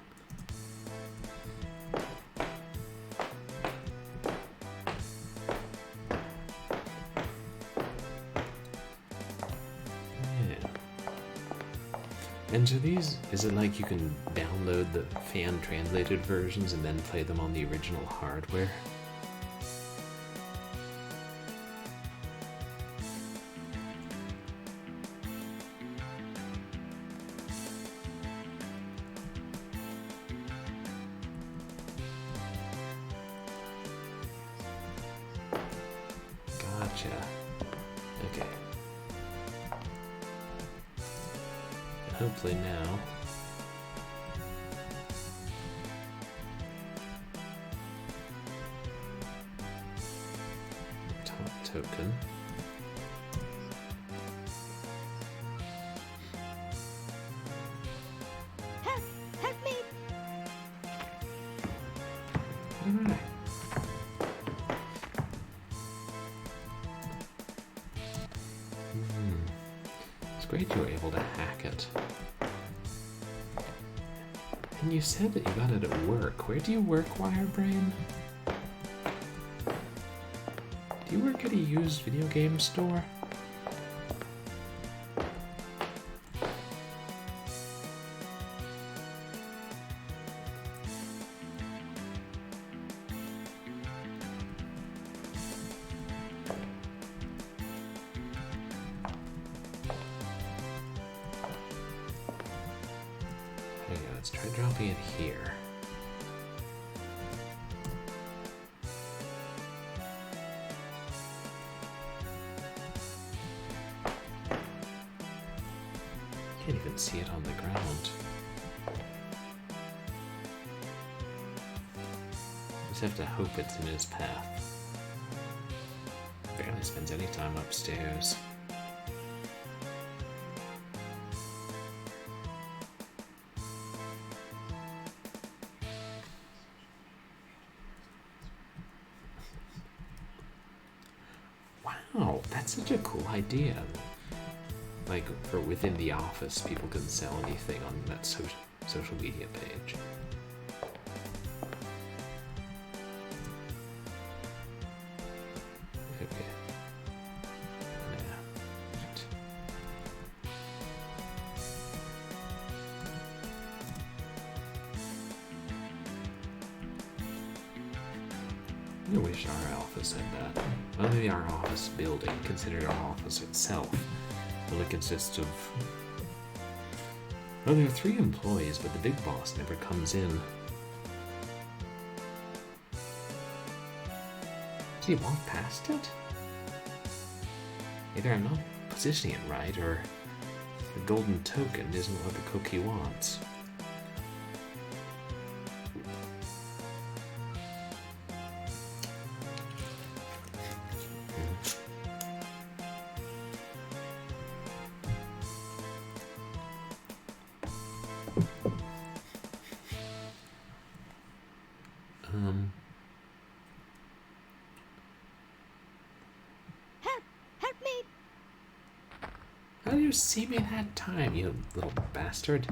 And so these, is it like you can download the fan-translated versions and then play them on the original hardware? Gotcha. Okay. Hopefully now. Top token. Help me! Alright. It's great you were able to hack it. And you said that you got it at work. Where do you work, Wirebrain? Do you work at a used video game store? Okay, let's try dropping it here. Can't even see it on the ground. Just have to hope it's in his path. Barely spends any time upstairs. Wow, that's such a cool idea. Like, for within the office, people can sell anything on that social media page. Okay. I wish our office had that. Well, maybe our office building, consider our office itself, only consists of... Well, there are 3 employees, but the big boss never comes in. Did he walk past it? Either I'm not positioning it right, or the golden token isn't what the cookie wants. Help me! How did you see me that time, you little bastard?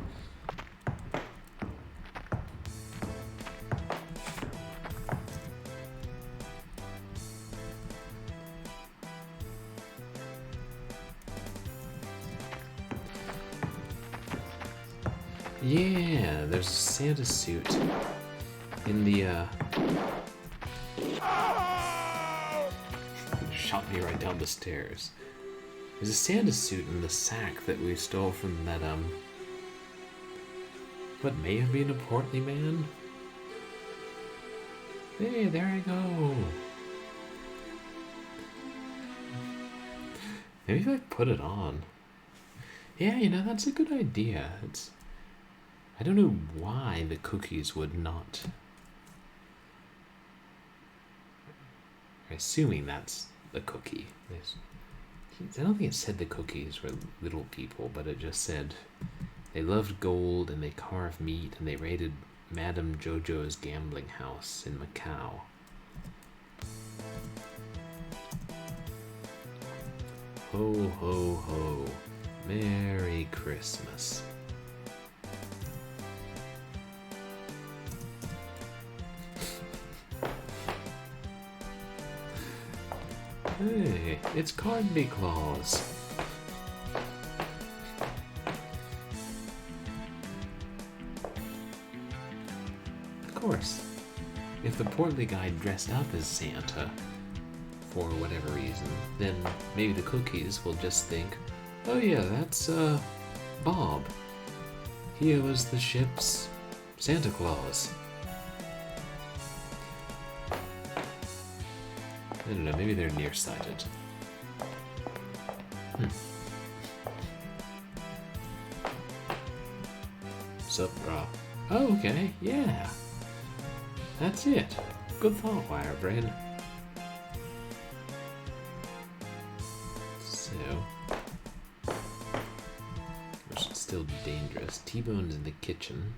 Yeah, there's a Santa suit in the, shot me right down the stairs. There's a Santa suit in the sack that we stole from that, what may have been a portly man? Hey, there I go. Maybe if I put it on. Yeah, you know, that's a good idea. I don't know why the cookies would not. Assuming that's the cookie. I don't think it said the cookies were little people, but it just said they loved gold and they carved meat and they raided Madame Jojo's gambling house in Macau. Ho, ho, ho. Merry Christmas. Hey, it's Carnby Claus. Of course, if the portly guy dressed up as Santa, for whatever reason, then maybe the cookies will just think, oh yeah, that's, Bob. He was the ship's Santa Claus. I don't know, maybe they're nearsighted. Sup, bro? Oh, okay, yeah. That's it. Good thought, Wirebrain. So, which is still dangerous. T-Bone's in the kitchen.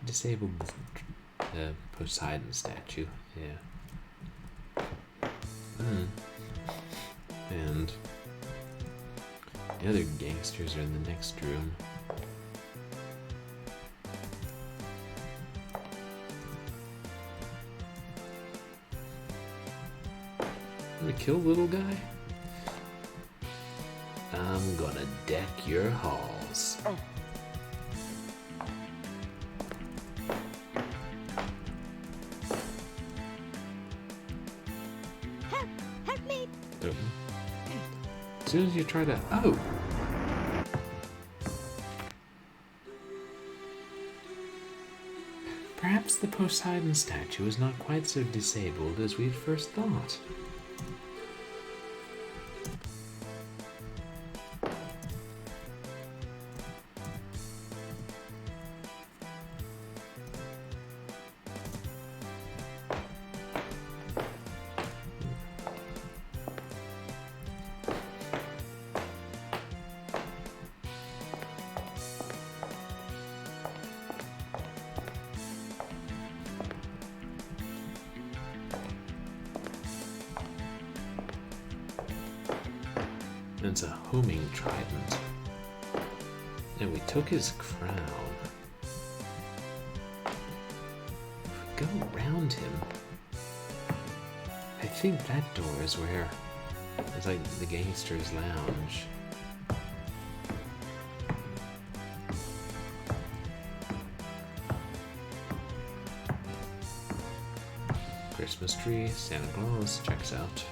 Disabled the Poseidon statue, yeah. And the other gangsters are in the next room. Gonna kill the little guy? I'm gonna deck your halls. Oh. Help me! As soon as you try to... Oh! Perhaps the Poseidon statue is not quite so disabled as we'd first thought. It's a homing trident. And we took his crown. Go around him. I think that door is where it's like the gangsters' lounge. Christmas tree, Santa Claus checks out.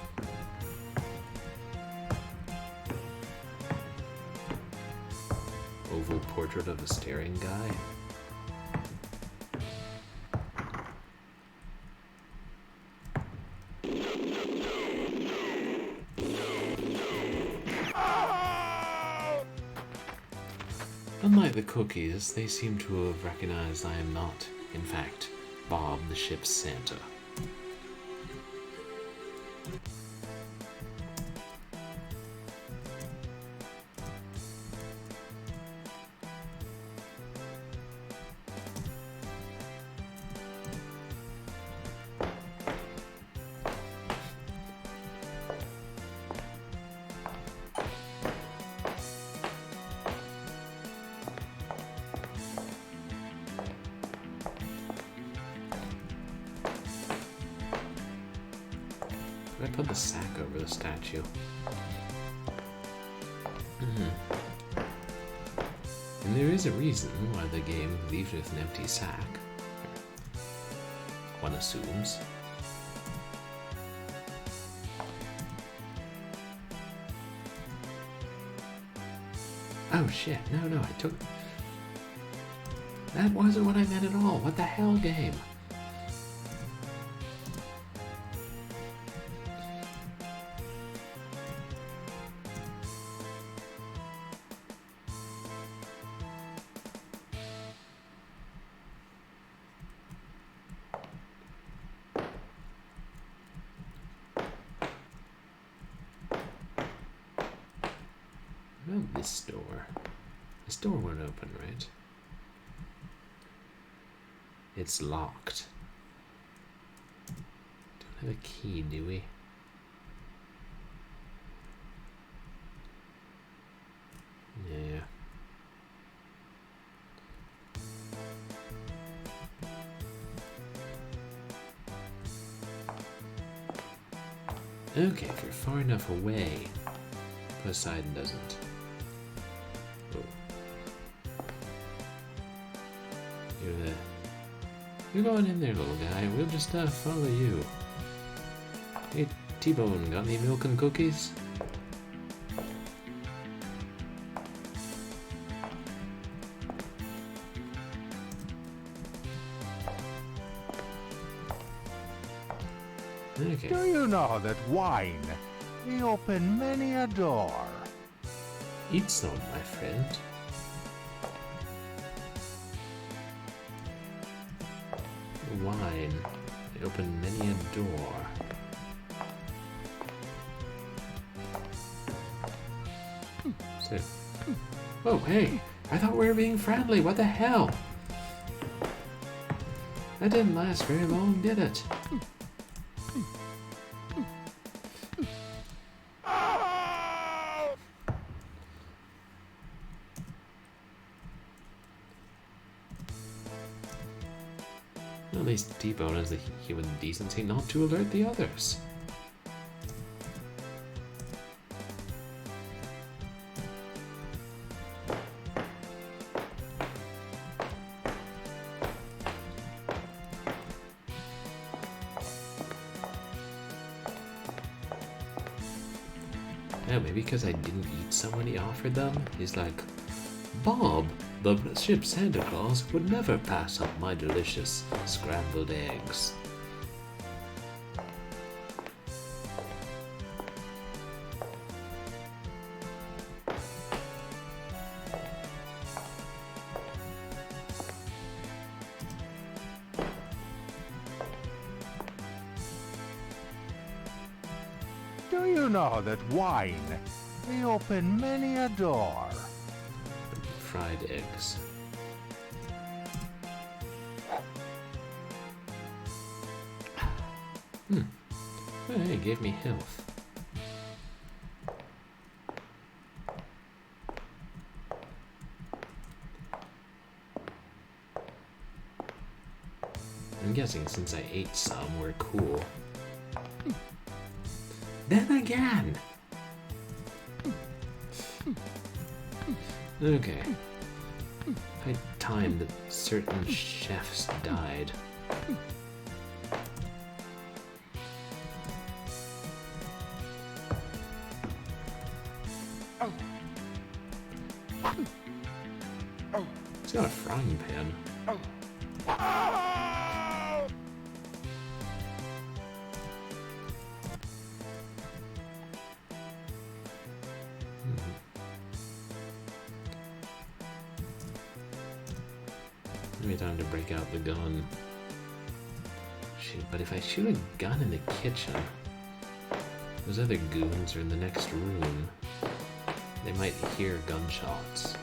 Oval portrait of a staring guy. Unlike the cookies, they seem to have recognized I am not, in fact, Bob the ship's Santa. I put the sack over the statue. And there is a reason why the game leaves with an empty sack. One assumes. Oh shit, no, I took... That wasn't what I meant at all. What the hell, game? About this door. This door won't open, right? It's locked. Don't have a key, do we? Yeah. Okay, if you're far enough away, Poseidon doesn't. Oh. You're going in there, little guy. We'll just follow you. Hey, T-Bone, got any milk and cookies? Okay. Do you know that wine may open many a door? Eat some, my friend. Wine may open many a door. So, oh, hey! I thought we were being friendly. What the hell? That didn't last very long, did it? At least T-Bone has the human decency not to alert the others. Yeah, maybe because I didn't eat someone he offered them. He's like, Bob, the ship's Santa Claus would never pass up my delicious scrambled eggs. Do you know that wine may open many a door? Fried eggs. Oh, hey, it gave me health. I'm guessing since I ate some, we're cool. Then again! Okay. I timed that certain chefs died. It's got a frying pan. Maybe time to break out the gun. Shoot, but if I shoot a gun in the kitchen, those other goons are in the next room. They might hear gunshots.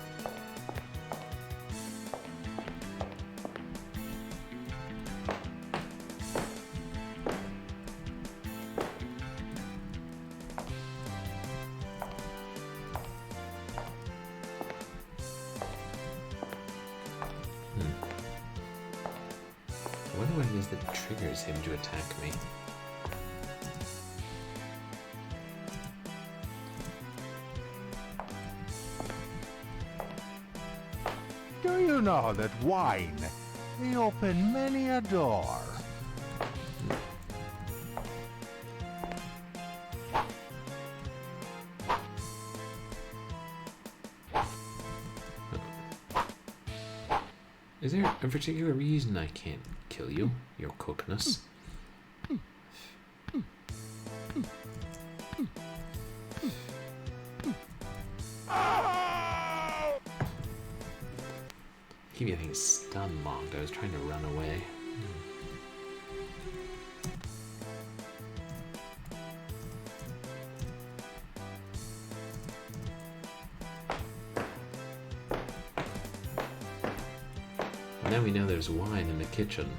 I wonder what it is that triggers him to attack me. Do you know that wine may open many a door? Is there a particular reason I can't kill you? Your cookness? Keep getting stun locked. I was trying to run away. Now we know there's wine in the kitchen.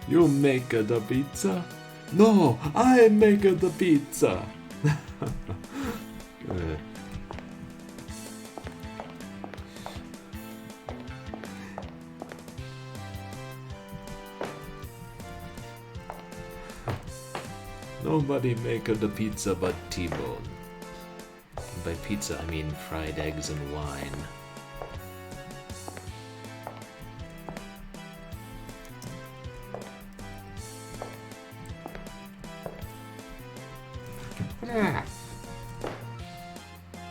You make the pizza? No, I make the pizza. Nobody make the pizza but T-Bone. By pizza, I mean fried eggs and wine.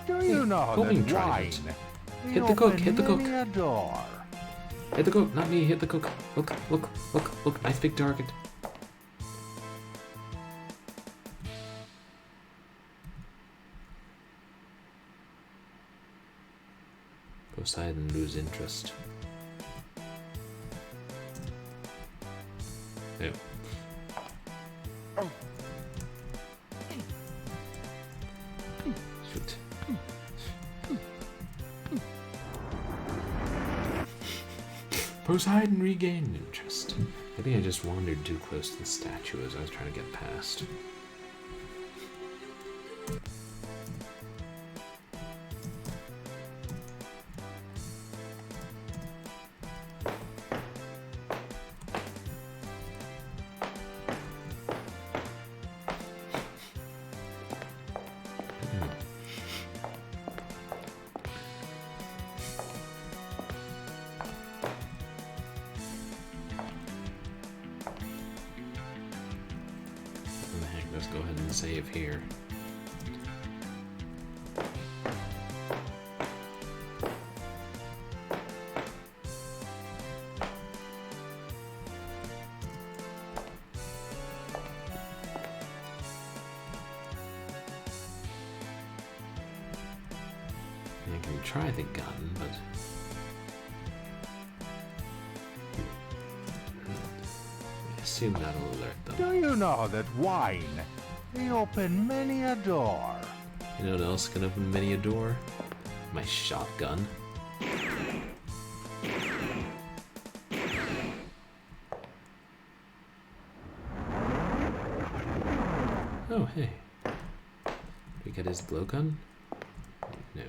Do you know Homing that wine trident. may Hit the cook, open hit the cook. many a door? Hit the cook, not me, hit the cook. Look, look, look, look, nice big target. Poseidon lose interest. Yep. Shoot. Poseidon regained interest. I think I just wandered too close to the statue as I was trying to get past. Let's go ahead and save here. I can try the gun, but I assume that'll alert them. Do you know that wine may open many a door? You know what else can open many a door? My shotgun. Oh, hey. Did we get his blowgun? No.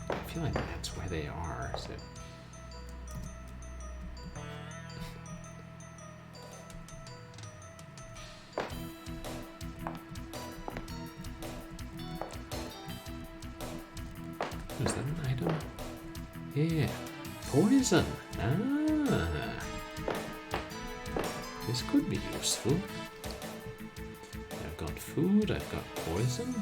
I feel like that's where they are, so... Is that an item? Yeah. Poison! Ah! This could be useful. I've got food, I've got poison.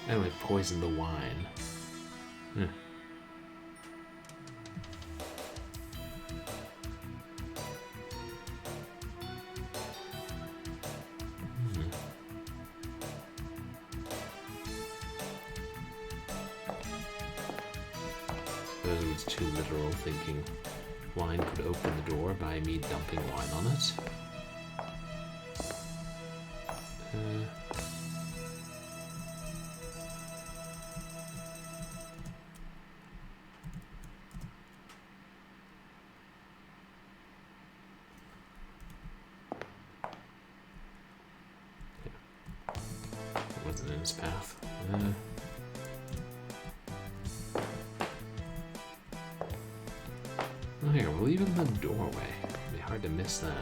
I would poison the wine. Hmm. suppose it was too literal, thinking wine could open the door by me dumping wine on it. It wasn't in his path. Oh, here, we'll leave it in the doorway. It'll be hard to miss that.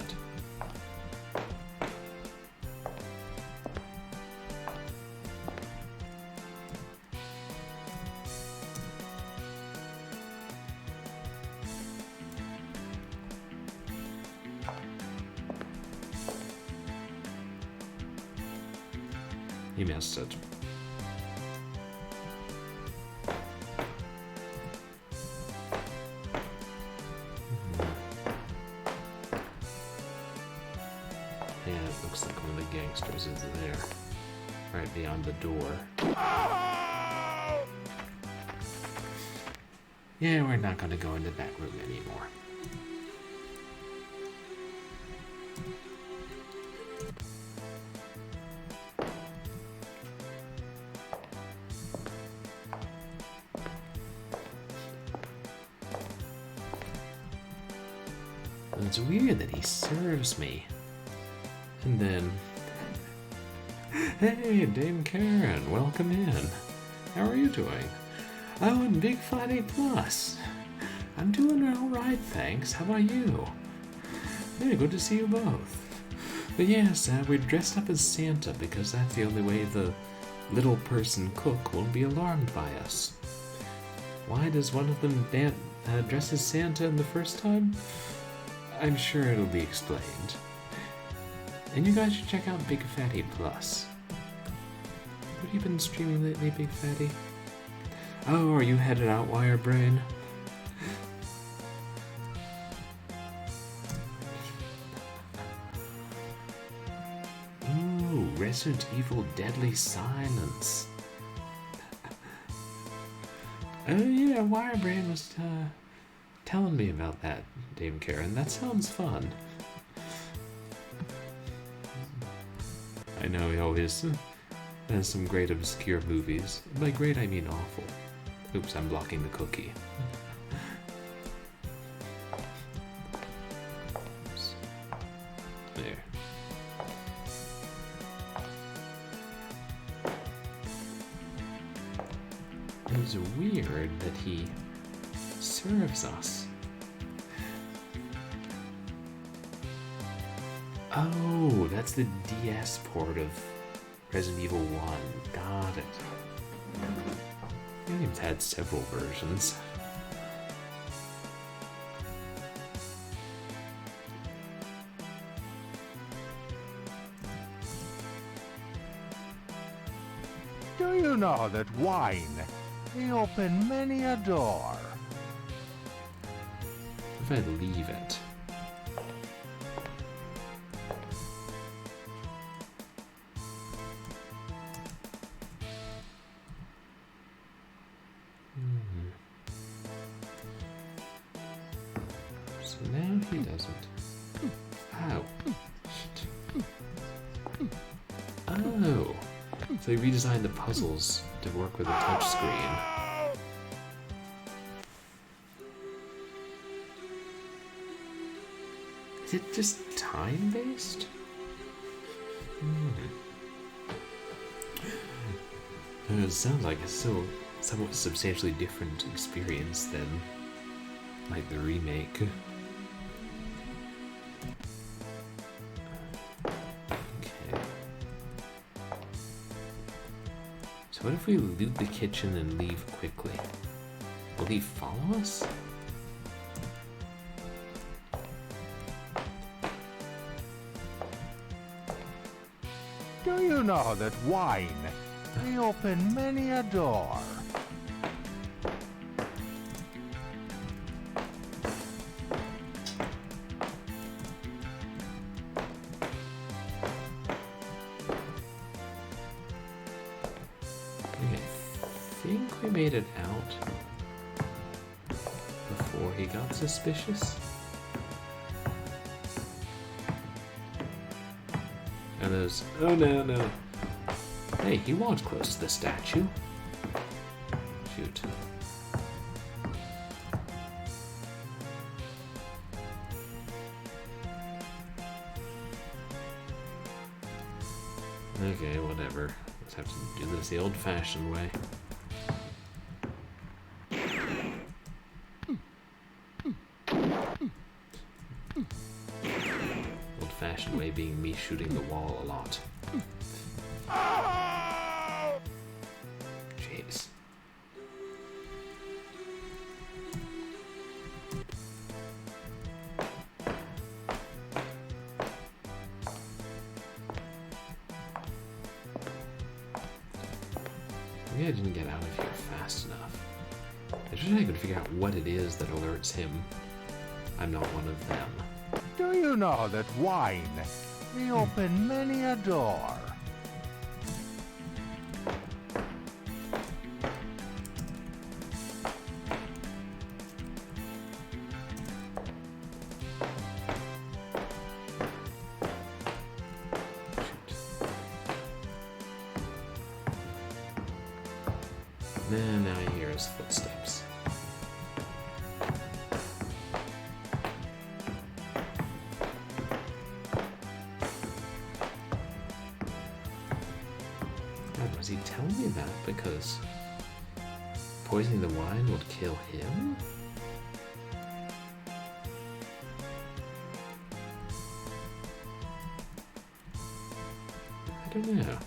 He missed it. Yeah, it looks like one of the gangsters is there. Right beyond the door. Yeah, we're not going to go into that room anymore. It's weird that he serves me. And then... Hey, Dame Karen, welcome in. How are you doing? Oh, and Big Friday Plus. I'm doing alright, thanks. How about you? Yeah, good to see you both. But yes, we're dressed up as Santa because that's the only way the little person cook won't be alarmed by us. Why does one of them dress as Santa in the first time? I'm sure it'll be explained. And you guys should check out Big Fatty Plus. What have you been streaming lately, Big Fatty? Oh, are you headed out, Wirebrain? Ooh, Resident Evil Deadly Silence. Oh yeah, Wirebrain was telling me about that, Dame Karen. That sounds fun. I know he always has some great obscure movies. By great, I mean awful. Oops, I'm blocking the cookie. Oops. There. It was weird that he serves us. Oh, that's the DS port of Resident Evil 1. Got it. The game's had several versions. Do you know that wine may open many a door? If I leave it. So now he doesn't. Ow. Shit. Oh. So they redesigned the puzzles to work with a touchscreen. Is it just time-based? It sounds like it's still a somewhat substantially different experience than, like, the remake. Okay. So what if we loot the kitchen and leave quickly? Will he follow us? Do you know that wine may open many a door? Okay, I think we made it out. he got suspicious. And there's... Oh, no, no. Hey, he walked close to the statue. Shoot. Okay, whatever. Let's have to do this the old-fashioned way. Old-fashioned way being me shooting the wall a lot. Jeez. Maybe I didn't get out of here fast enough. I wish I could figure out what it is that alerts him I'm not one of them. Do you know that wine may open many a door? Now he hears footsteps. God, was he telling me that because poisoning the wine would kill him? I don't know.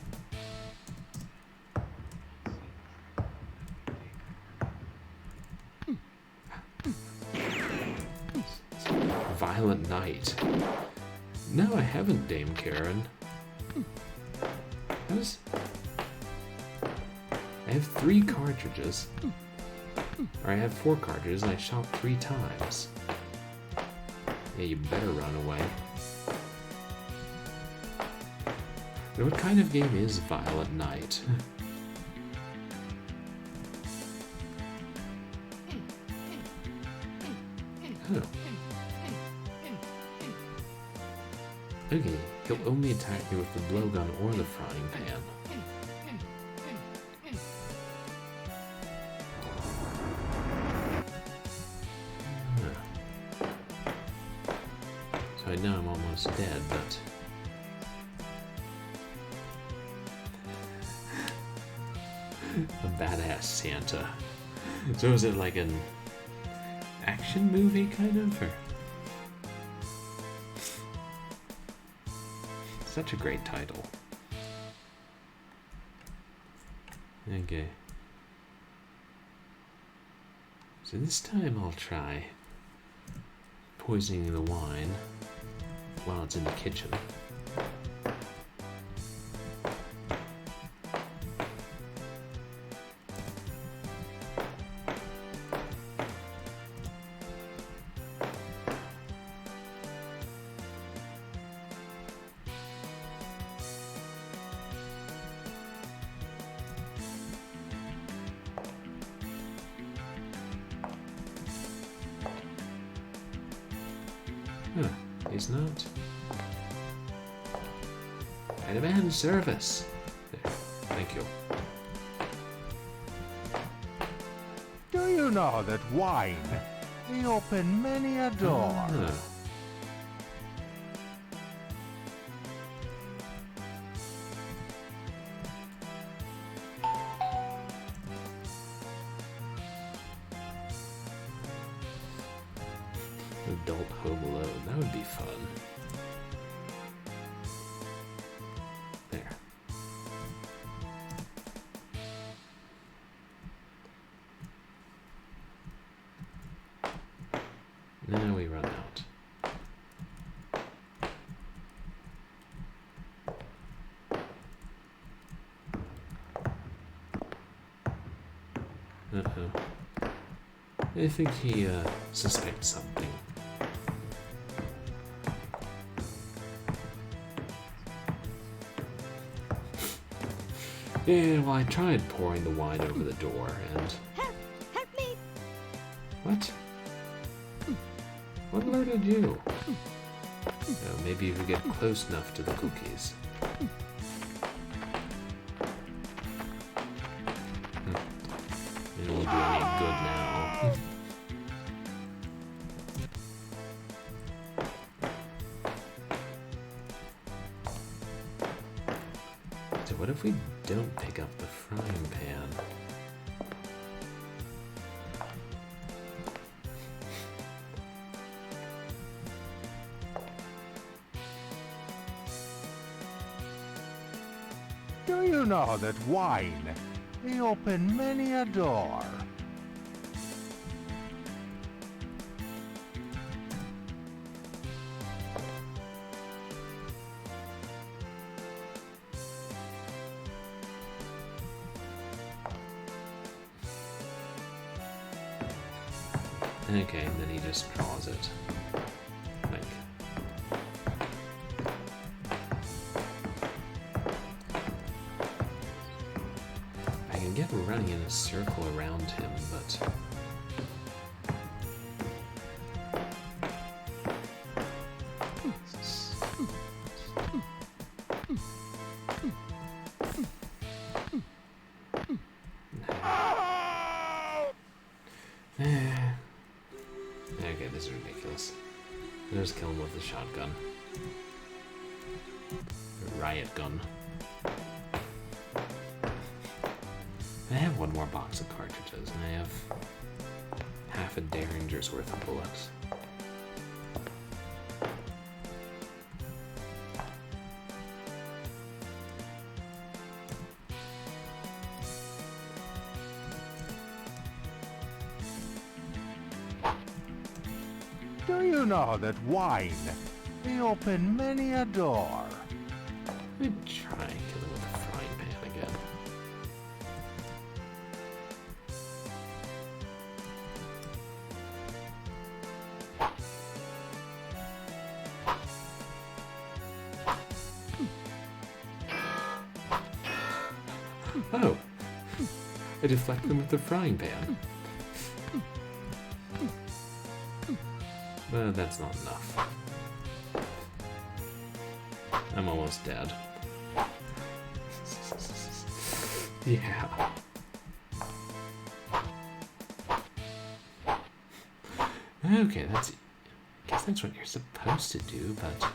Violent night. No, I haven't, Dame Karen. I have 3 cartridges. Or I have 4 cartridges and I shot 3 times. Yeah, you better run away. But what kind of game is Violent Night? Oh. Okay, he'll only attack me with the blowgun or the frying pan. So I know I'm almost dead, but... a badass Santa. So is it like an action movie, kind of? Or... Such a great title. Okay. So this time I'll try poisoning the wine while it's in the kitchen. Huh, he's not. I demand service. There, thank you. Do you know that wine may open many a door? Ah. Adult Home Alone, that would be fun. There. Now we run out. Uh-oh. I think he, suspects something. Yeah, well, I tried pouring the wine over the door, and... Help me! What? What alerted you? Oh, maybe if we get close enough to the cookies. It won't do any good now. So what if we don't pick up the frying pan? Do you know that wine may open many a door? Okay, and then he just draws it. Like. I can get running in a circle around him, but... Okay, this is ridiculous. I'll just kill him with the shotgun. The riot gun. I have one more box of cartridges, and I have half a Derringer's worth of bullets. Do you know that wine may open many a door? Let me try and kill him with a frying pan again. Oh! I deflect them with the frying pan. But that's not enough. I'm almost dead. Yeah. Okay, I guess that's what you're supposed to do, but...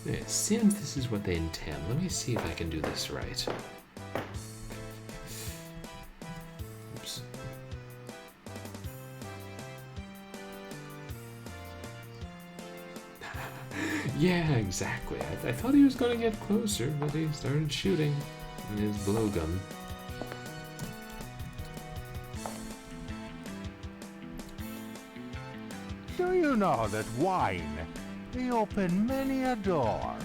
It seems this is what they intend. Let me see if I can do this right. Oops. Yeah, exactly. I thought he was going to get closer, but he started shooting in his blowgun. Do you know that wine may open many a door?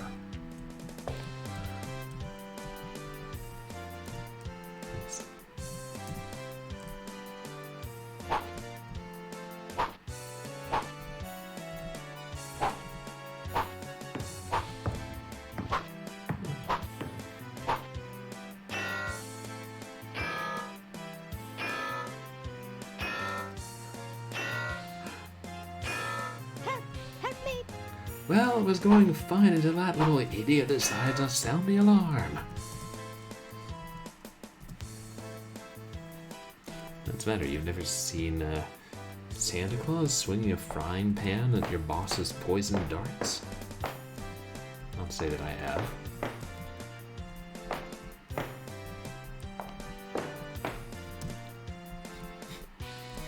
Help me! Well, it was going fine until that little idiot decided to sound the alarm. That's better. You've never seen Santa Claus swinging a frying pan at your boss's poison darts? I'll say that I have.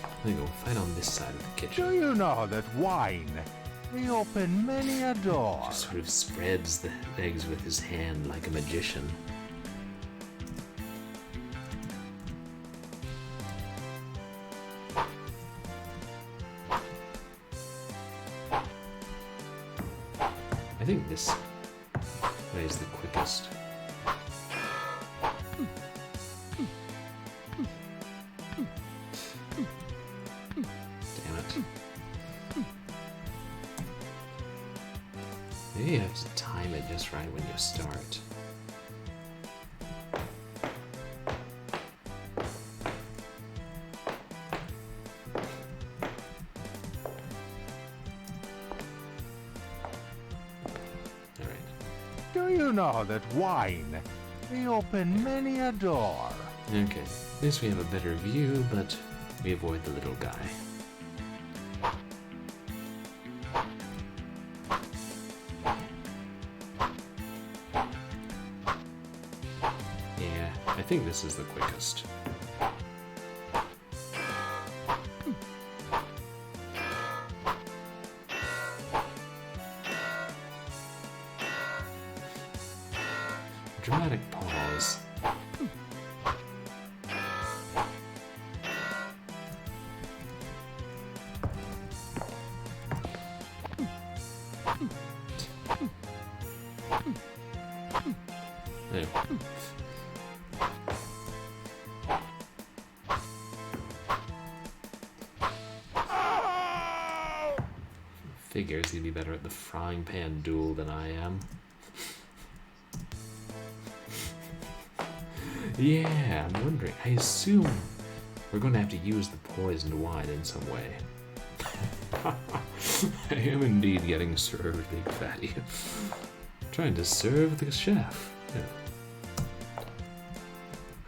I'm gonna go fight on this side of the kitchen. Do you know that wine may open many a door? Just sort of spreads the eggs with his hand like a magician. I think this way is the quickest. Damn it. Maybe you have to time it just right when you start. Do you know that wine may open many a door? Okay, at least we have a better view, but we avoid the little guy. Yeah, I think this is the quickest. Dramatic pause. There. Figures he'd be better at the frying pan duel than I am. Yeah, I'm wondering. I assume we're going to have to use the poisoned wine in some way. I am indeed getting served, Big Fatty. Trying to serve the chef. Yeah.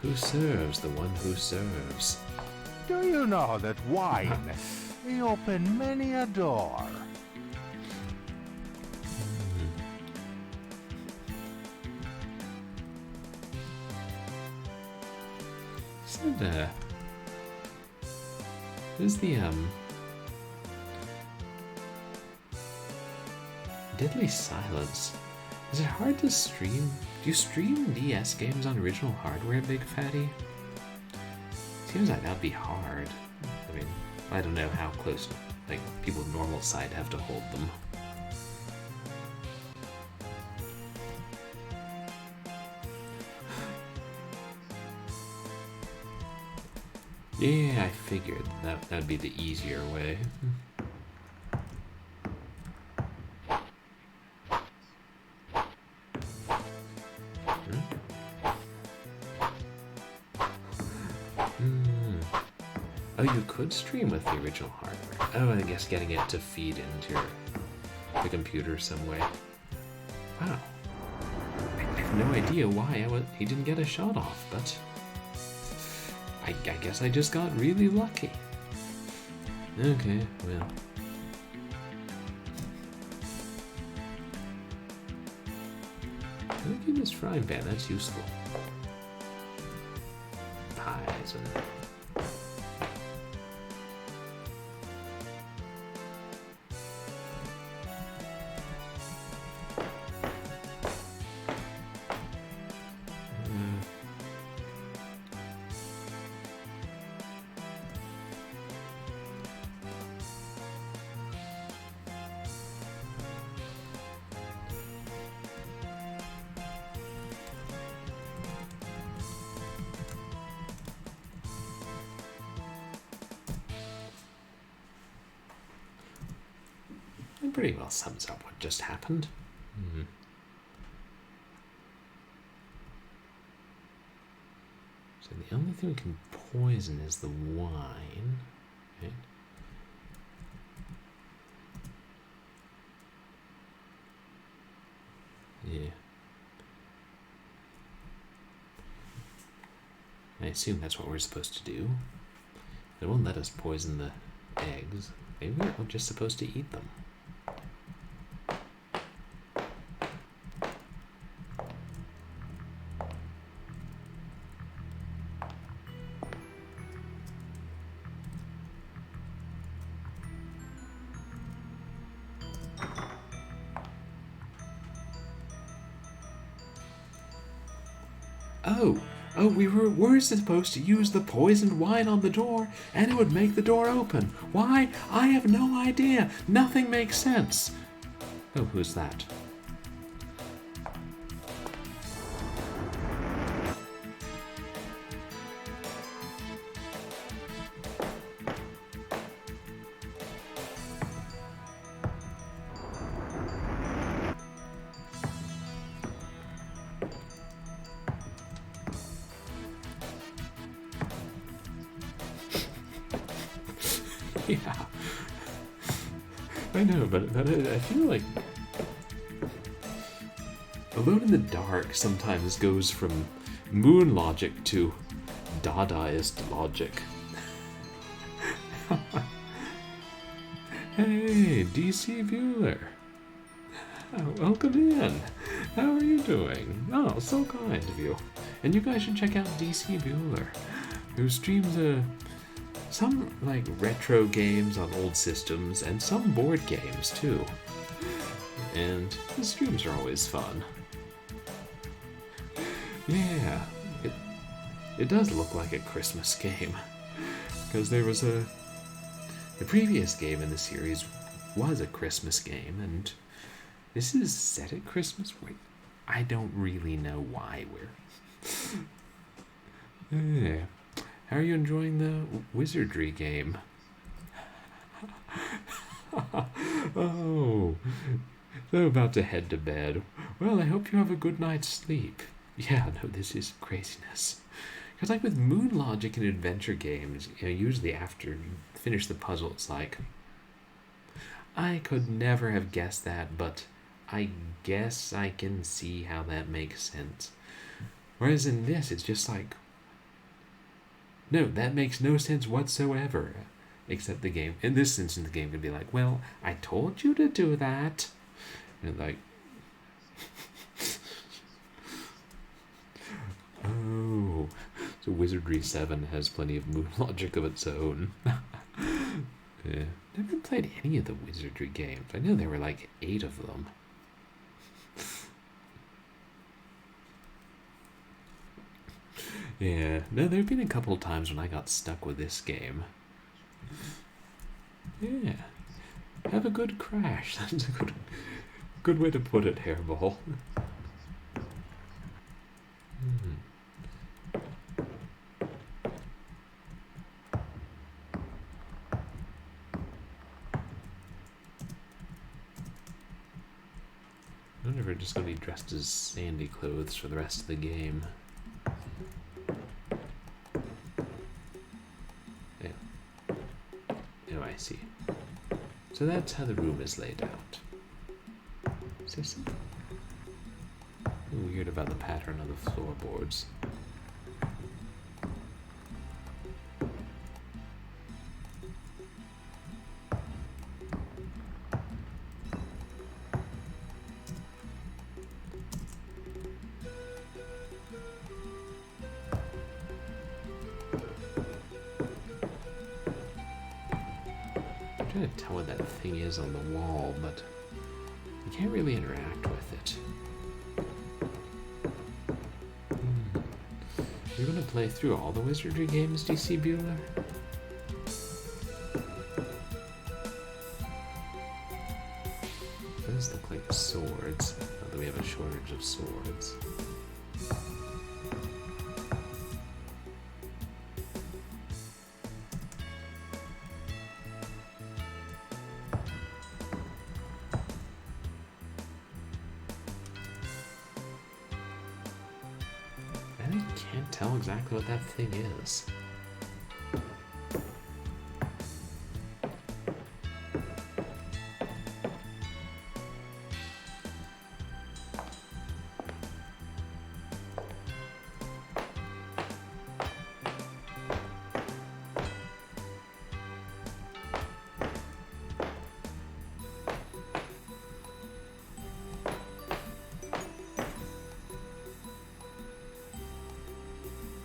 Who serves the one who serves? Do you know that wine may open many a door? Who's the Deadly Silence? Is it hard to stream? Do you stream DS games on original hardware, Big Fatty? Seems like that'd be hard. I mean, I don't know how close like people with normal sight have to hold them. Yeah, I figured that'd be the easier way. Oh, you could stream with the original hardware. Oh, I guess getting it to feed into the computer some way. Wow. I have no idea why he didn't get a shot off, but I guess I just got really lucky. Okay, well. Look at this frying pan, that's useful. Pies and... It pretty well sums up what just happened. So the only thing we can poison is the wine. Right? Yeah. I assume that's what we're supposed to do. It won't let us poison the eggs. Maybe we're just supposed to eat them. Oh, we were supposed to use the poisoned wine on the door, and it would make the door open. Why? I have no idea. Nothing makes sense. Oh, who's that? Yeah, I know, but I feel like Alone in the Dark sometimes goes from moon logic to Dadaist logic. Hey, DC Bueller. Welcome in. How are you doing? Oh, so kind of you. And you guys should check out DC Bueller, who streams some like retro games on old systems and some board games too. And the streams are always fun. Yeah, it does look like a Christmas game, because there was the previous game in the series was a Christmas game, and this is set at Christmas. Wait, I don't really know why we're. Yeah. How are you enjoying the wizardry game? Oh, so about to head to bed. Well, I hope you have a good night's sleep. Yeah, no, this is craziness. Because like with moon logic and adventure games, usually after you finish the puzzle, it's like, I could never have guessed that, but I guess I can see how that makes sense. Whereas in this, it's just like, no, that makes no sense whatsoever. Except the game, in this instance, the game could be like, well, I told you to do that. And like, oh, so Wizardry 7 has plenty of moon logic of its own. Yeah. Never played any of the Wizardry games. I know there were like 8 of them. Yeah, no, there have been a couple of times when I got stuck with this game. Yeah. Have a good crash. That's a good way to put it, Hairball. I wonder if we're just going to be dressed as Sandy clothes for the rest of the game. Yeah. Oh, I see. So that's how the room is laid out. Is weird about the pattern of the floorboards. I'm trying to tell what that thing is on the wall, but you can't really interact with it. You're gonna play through all the Wizardry games, DC Bueller? Those look like swords, not that we have a shortage of swords. Tell exactly what that thing is.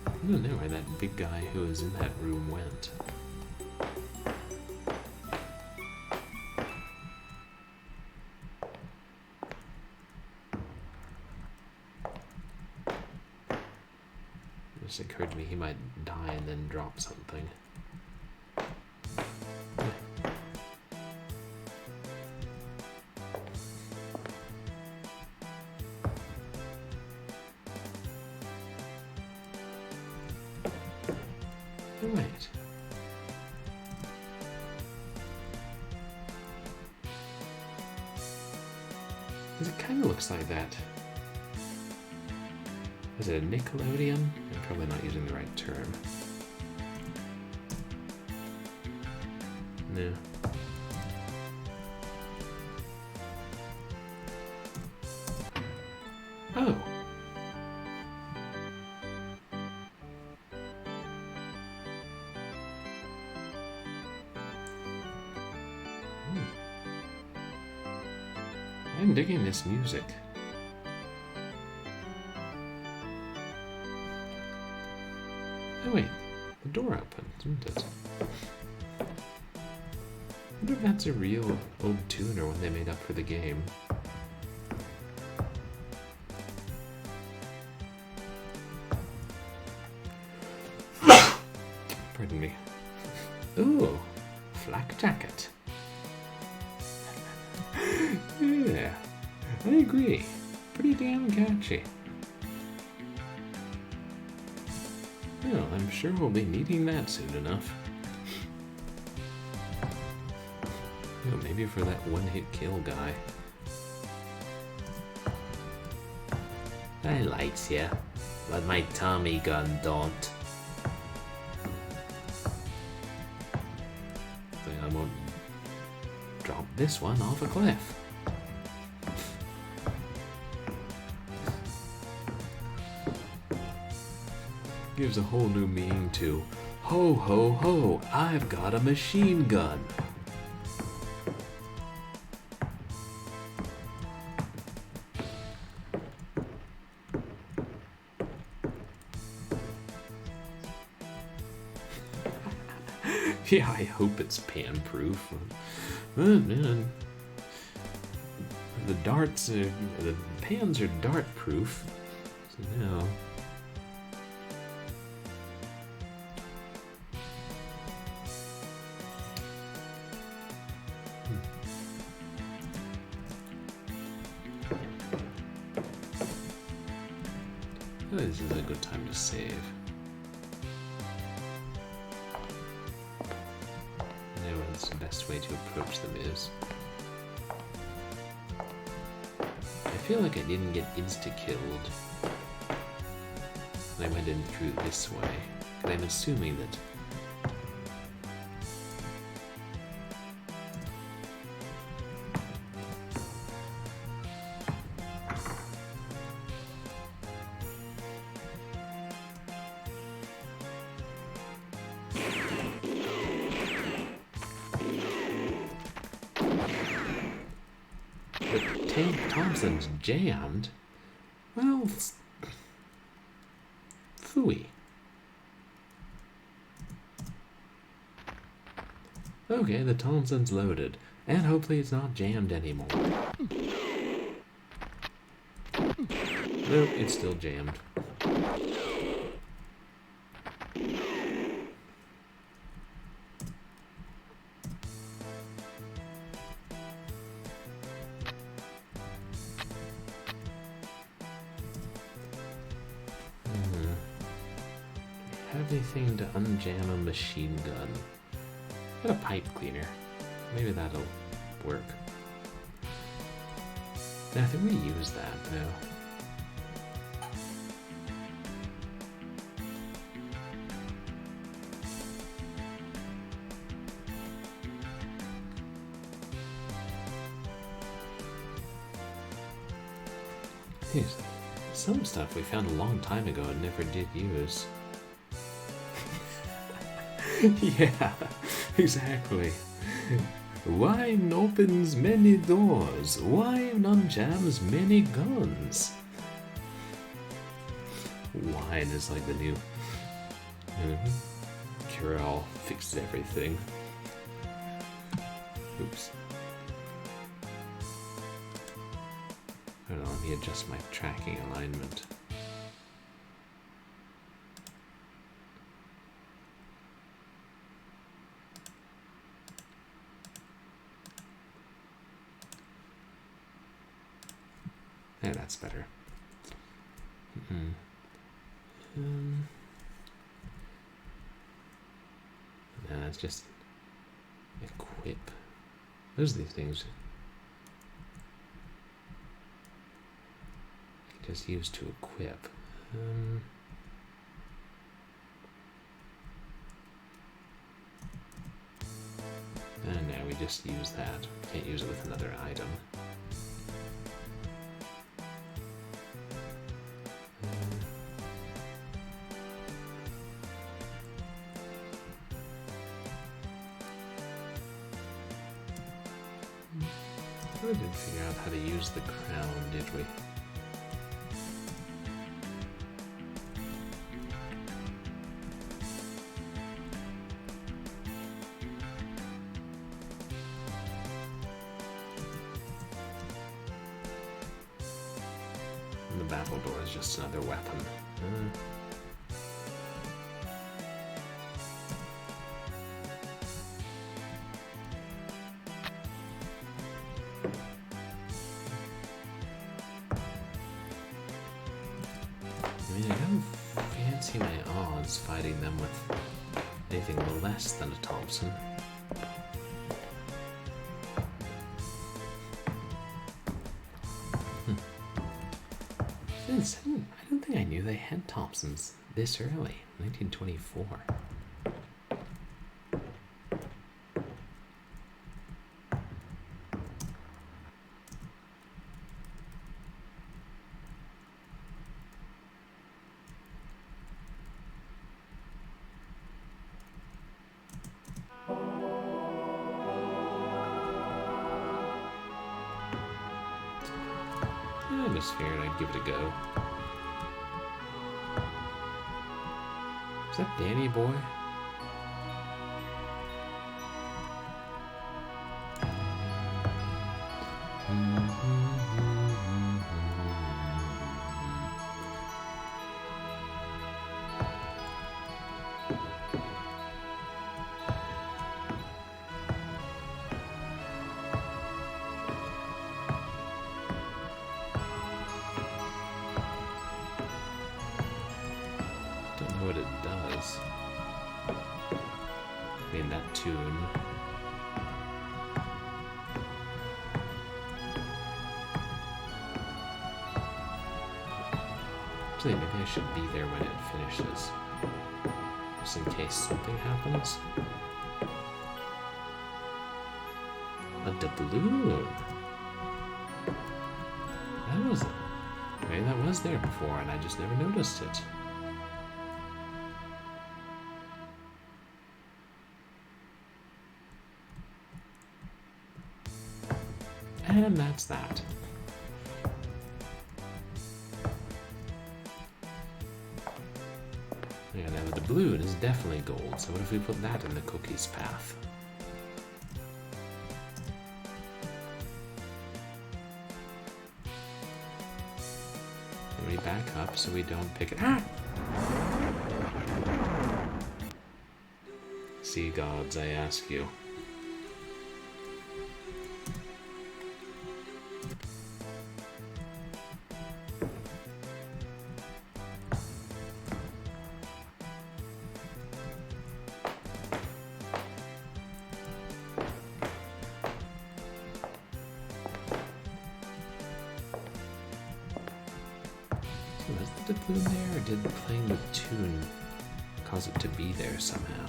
I don't know where that big guy who was in that room went. It just occurred to me he might die and then drop something. Wait. It kind of looks like that. Is it a Nickelodeon? I'm probably not using the right term. No. I'm digging this music. Oh wait, the door opened, isn't it? I wonder if that's a real old tune or one they made up for the game. Pardon me. Ooh, flak jacket. Yeah, I agree. Pretty damn catchy. Well, I'm sure we'll be needing that soon enough. Well, maybe for that one-hit kill guy. I likes ya, but my Tommy gun don't. Then I won't drop this one off a cliff. Gives a whole new meaning to ho ho ho, I've got a machine gun. Yeah, I hope it's pan-proof. Man, the darts, the pans are dart-proof. So now. This is a good time to save. Now what's the best way to approach them is. I feel like I didn't get insta-killed. I went in through this way. And I'm assuming that Thompson's jammed? Well, phooey. Okay, the Thompson's loaded, and hopefully it's not jammed anymore. Nope, it's still jammed. Anything to unjam a machine gun? Got a pipe cleaner. Maybe that'll work. I think we use that though. Here's some stuff we found a long time ago and never did use. Yeah, exactly. Wine opens many doors. Wine unjams many guns. Wine is like the new cure-all, fixes everything. Oops. Hold on, let me adjust my tracking alignment. Yeah, that's better. Nah, it's just equip. Those are these things you just use to equip. And now we just use that. Can't use it with another item. We didn't figure out how to use the crown, did we? And the battledore is just another weapon. I mean, I don't fancy my odds fighting them with anything less than a Thompson. I don't think I knew they had Thompsons this early, 1924. I just figured I'd give it a go. Is that Danny Boy? Don't know what it does. I mean, that tune. Actually, maybe I should be there when it finishes. Just in case something happens. A doubloon. That was it. Maybe that was there before and I just never noticed it. And that's that. Yeah, now the doubloon is definitely gold, so what if we put that in the cookie's path? Can we back up so we don't pick it? Ah! Sea gods, I ask you. Was the doubloon there, or did playing the tune cause it to be there somehow?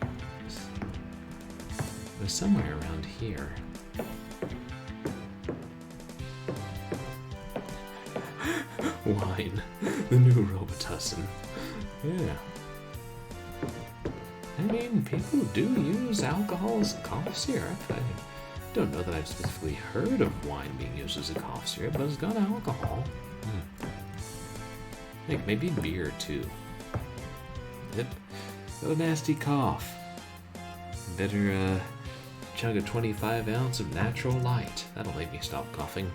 It was somewhere around here. Wine, the new Robitussin. Yeah. I mean, people do use alcohol as a cough syrup. I don't know that I've specifically heard of wine being used as a cough syrup, but it's got alcohol. I think maybe beer too. Yep. Got a nasty cough. Better chug a 25 ounce of natural light. That'll make me stop coughing.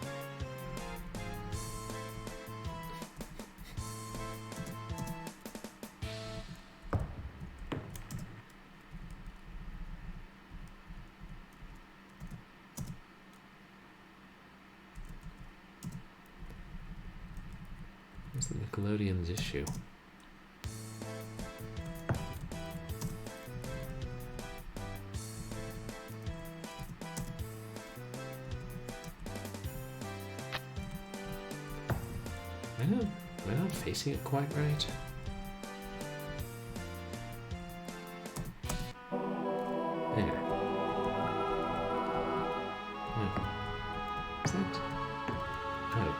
What's the Nickelodeon's issue? Am I not facing it quite right? There. Is that? Oh.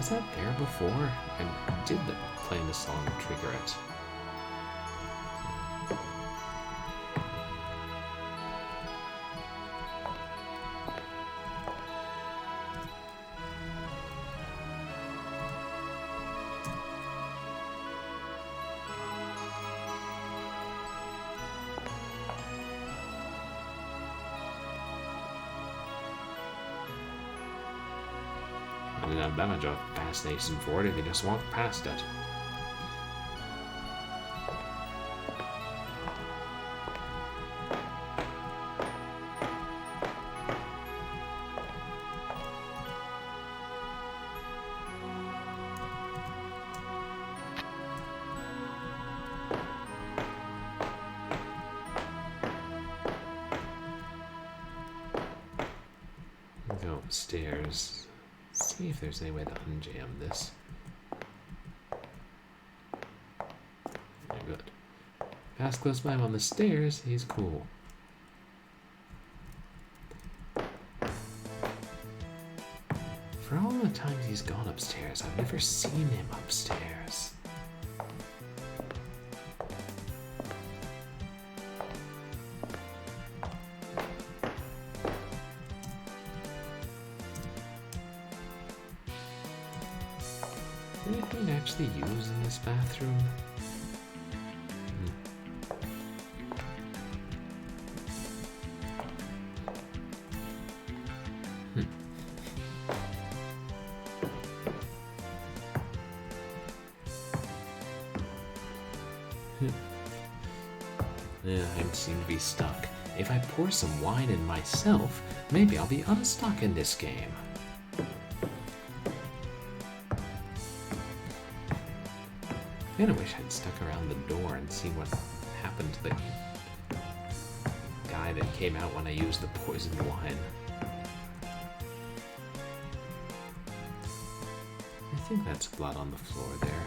Was that there before? And did playing the song trigger it? And not that much of a fascination for it if you just walk past it. Go upstairs. See if there's any way to unjam this. Yeah, good. Pass close by him on the stairs, he's cool. For all the times he's gone upstairs, I've never seen him upstairs. Anything to actually use in this bathroom? Yeah, I seem to be stuck. If I pour some wine in myself, maybe I'll be unstuck in this game. I kinda wish I'd stuck around the door and seen what happened to the guy that came out when I used the poisoned wine. I think that's blood on the floor there.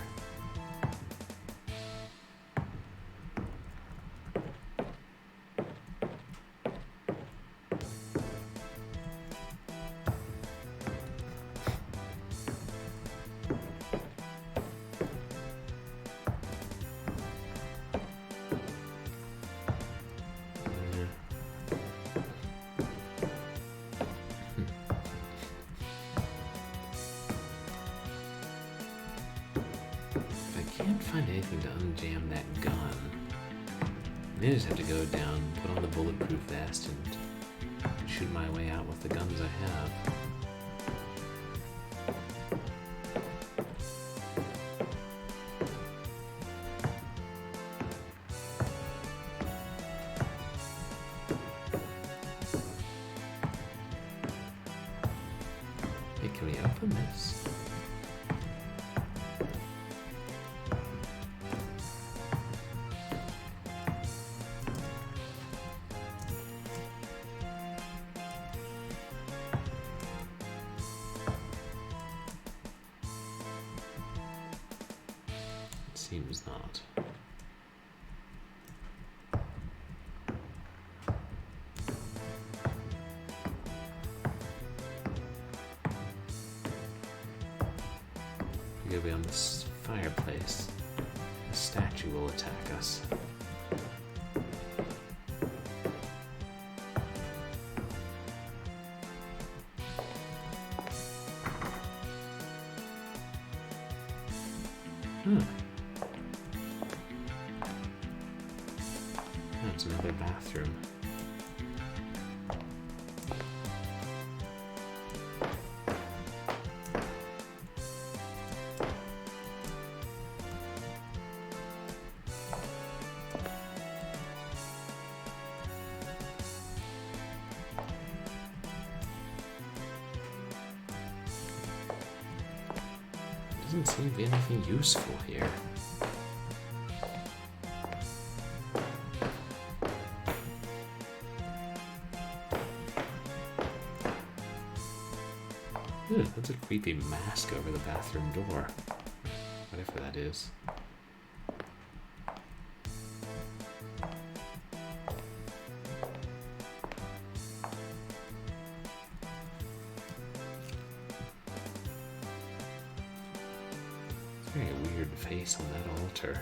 Can't find anything to unjam that gun. I just have to go down, put on the bulletproof vest, and shoot my way out with the guns I have. Hey, can we open this? Seems not. We gotta be on this fireplace. The statue will attack us. That's another bathroom. Doesn't seem to be anything useful here. That's a creepy mask over the bathroom door. Whatever that is. Very weird face on that altar.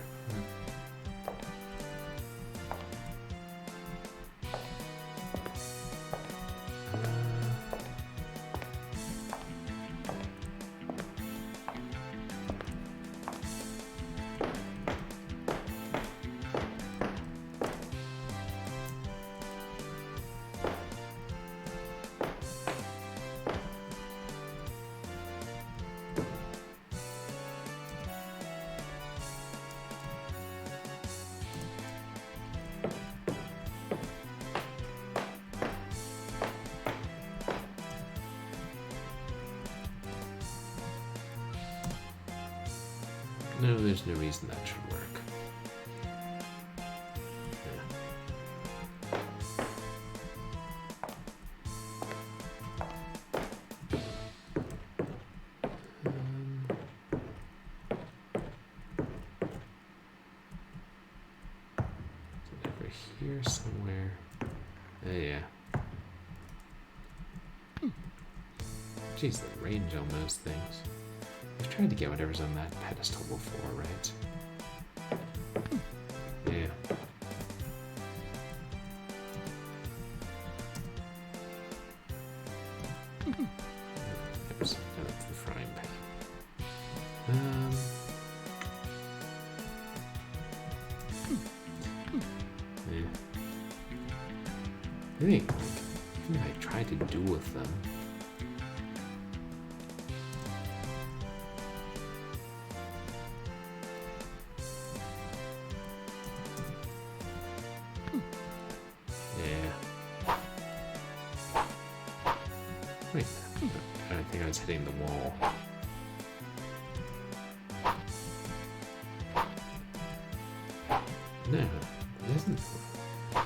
No, there's no reason that should work. Over here somewhere. Yeah. Jeez, the range on those things. I've tried to get whatever's on that pedestal before, right? Yeah. Oops, that's the frying pan. Yeah. I think, even if I tried to duel with them, wait, I think I was hitting the wall. No, it doesn't.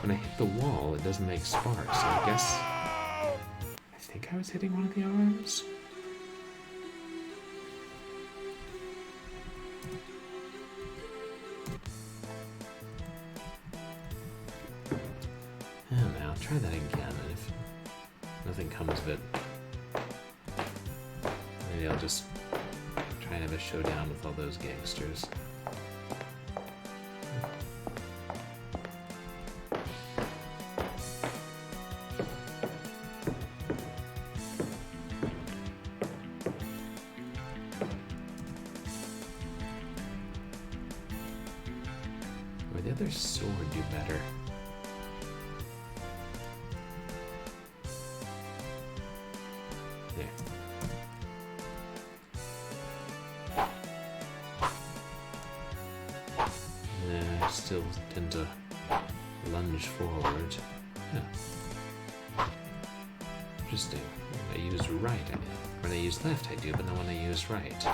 When I hit the wall, it doesn't make sparks, so I guess... I think I was hitting one of the arms? I don't know, I'll try that again, and if nothing comes of it, maybe I'll just try and have a showdown with all those gangsters. Would the other sword do better? There. I still tend to lunge forward. Yeah. Interesting. When I use right, when I use left I do, but not when I use right.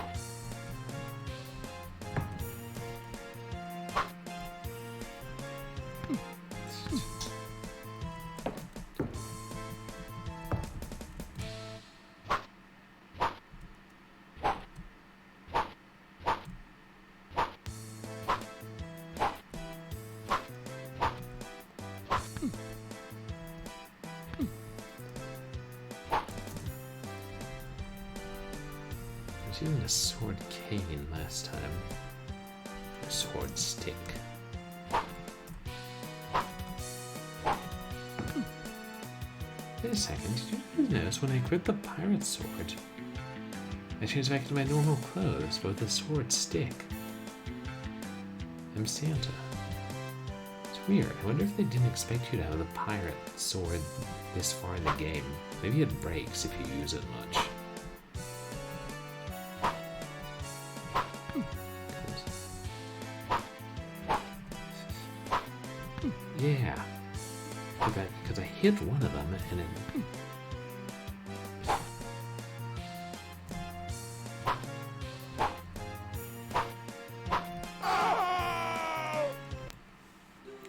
I was using a sword cane last time. A sword stick. Wait a second, did you notice when I equipped the pirate sword, I changed back to my normal clothes, but with a sword stick? I'm Santa. It's weird. I wonder if they didn't expect you to have the pirate sword this far in the game. Maybe it breaks if you use it much. Yeah, because I hit one of them and it...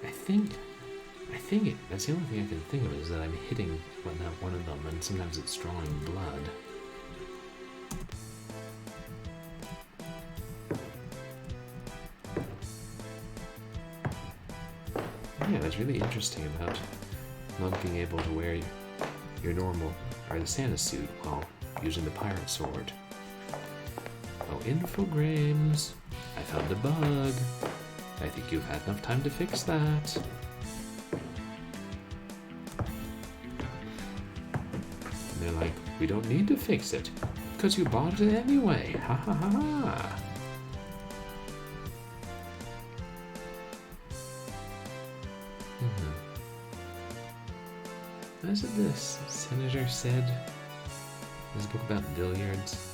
I think that's the only thing I can think of is that I'm hitting one of them and sometimes it's drawing blood. Yeah, that's really interesting about not being able to wear your normal, or the Santa suit while using the pirate sword. Oh, infogrames. I found a bug. I think you've had enough time to fix that. And they're like, we don't need to fix it, because you bought it anyway. Ha ha ha ha. As it this senator said, there's a book about billiards.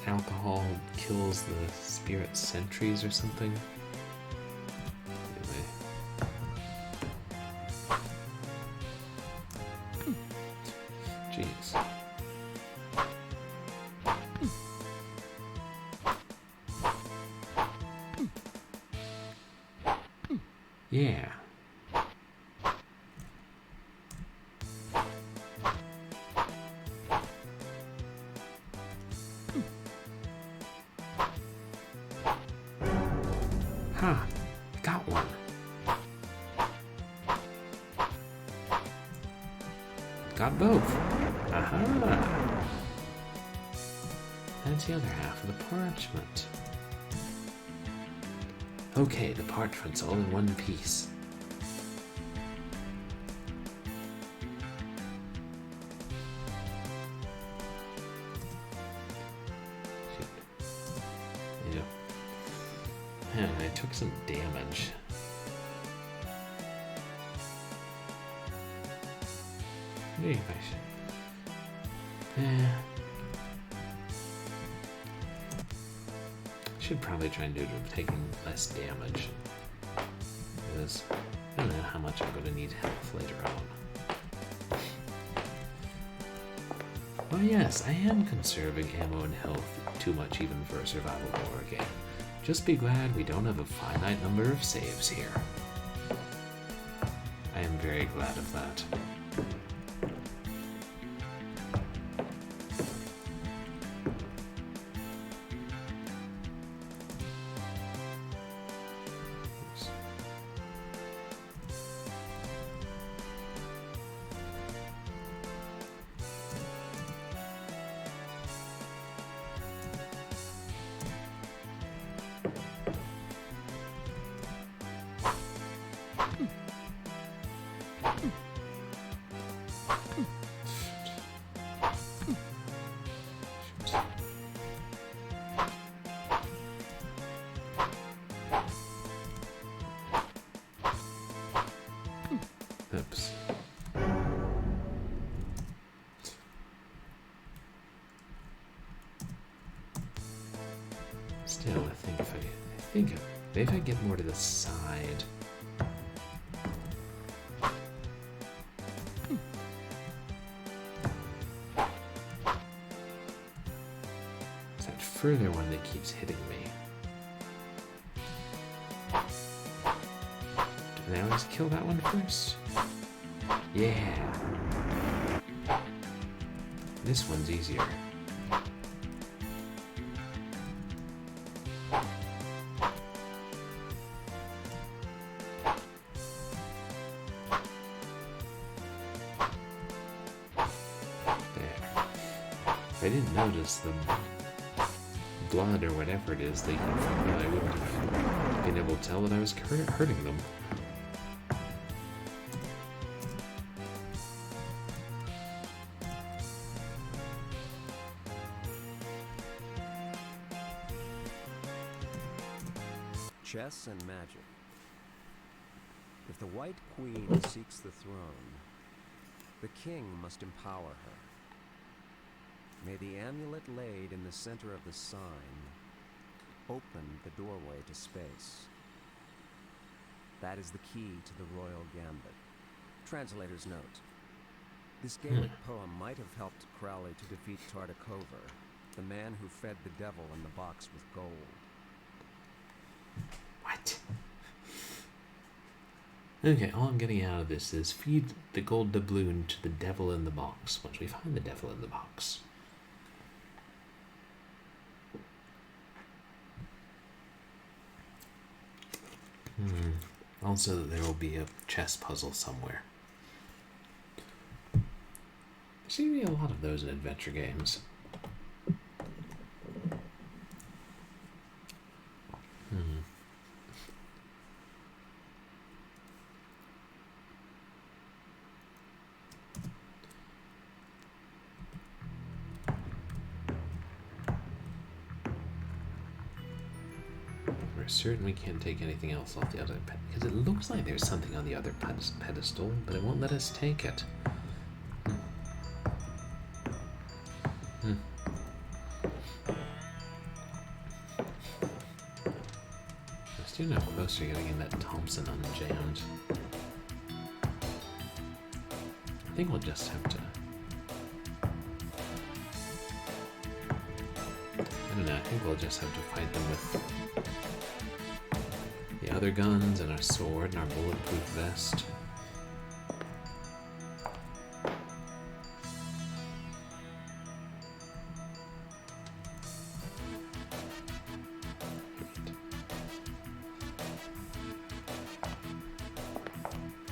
Alcohol kills the spirit sentries or something. Anyway. Jeez. Yeah. Huh, got one. Got both. Aha! That's the other half of the parchment. Okay, the parchment's all in one piece. Man, I took some damage. Maybe I should probably try and do it with taking less damage. Because I don't know how much I'm going to need health later on. Well, yes, I am conserving ammo and health too much even for a survival horror game. Just be glad we don't have a finite number of saves here. I am very glad of that. Oops. Oops. Still, maybe if I get more to the side. It's that further one that keeps hitting me. Did I always kill that one first? Yeah. This one's easier. If I didn't notice the blood or whatever it is leaking from them, I wouldn't have been able to tell that I was hurting them. Chess and magic. If the White Queen seeks the throne, the king must empower her. May the amulet laid in the center of the sign open the doorway to space. That is the key to the royal gambit. Translator's note. This Gaelic poem might have helped Crowley to defeat Tartakover, the man who fed the devil in the box with gold. What? Okay, all I'm getting out of this is feed the gold doubloon to the devil in the box once we find the devil in the box. Also, there will be a chess puzzle somewhere. seem to be a lot of those in adventure games. We're certain we can't take anything else off the other because it looks like there's something on the other pedestal, but it won't let us take it. I still know how close you're getting that Thompson unjammed. I think we'll just have to. I don't know, I think we'll just have to fight them with the other guns and our sword and our bulletproof vest.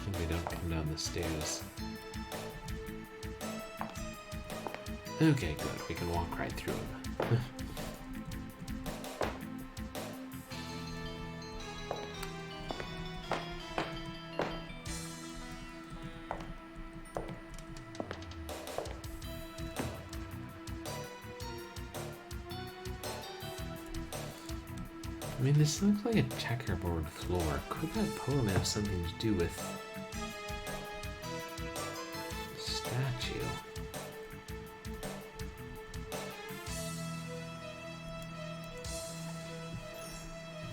And we don't come down the stairs. Okay, good. We can walk right through them. I mean, this looks like a checkerboard floor. Could that poem have something to do with the statue?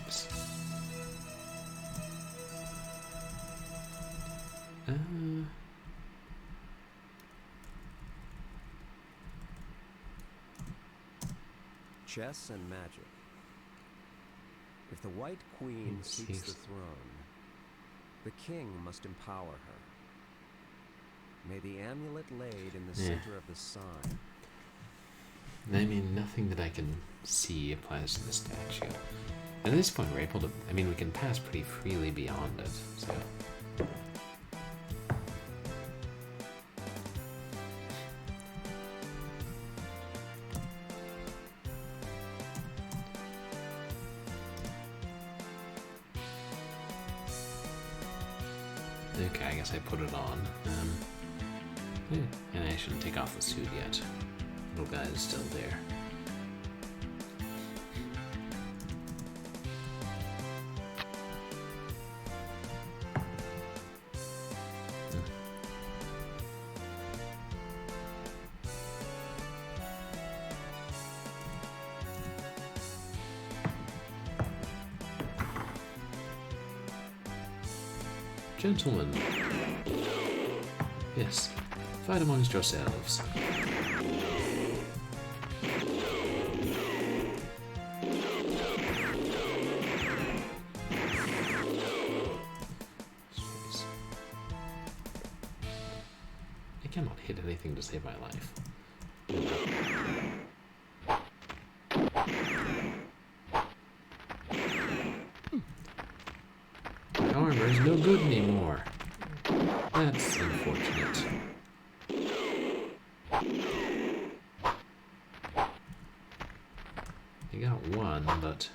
Oops. Chess and magic. If the White Queen seeks the throne, the king must empower her. May the amulet laid in the center of the sign. I mean, nothing that I can see applies to the statue. And at this point, we're able to. I mean, we can pass pretty freely beyond it, so. Okay, I guess I put it on. And I shouldn't take off the suit yet. Little guy is still there. Gentlemen. Yes, fight amongst yourselves. Jeez. I cannot hit anything to save my life. My armor is no good anymore. That's unfortunate. I got one, but...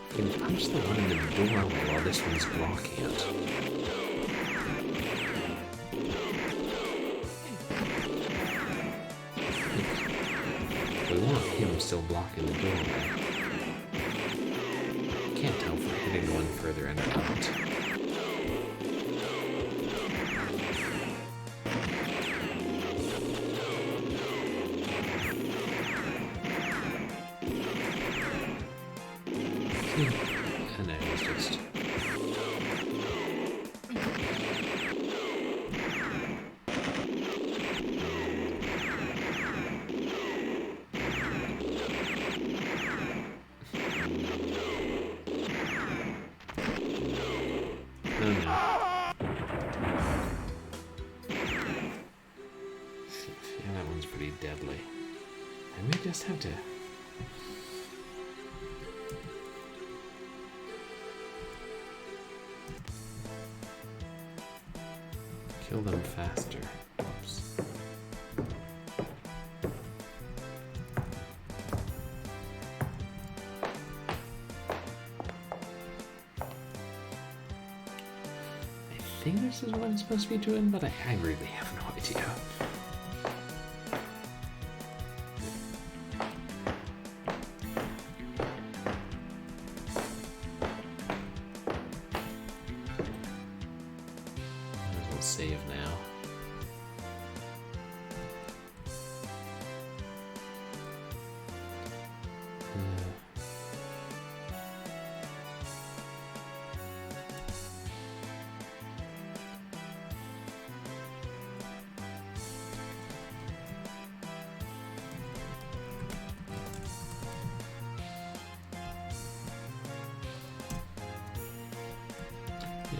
I can punch the one in the doorway while this one's blocking it. We want him still blocking the doorway. Can't tell if we're hitting one further in or not. And I was just... just have to... kill them faster. Oops. I think this is what I'm supposed to be doing, but I really have no idea. Might as well save now.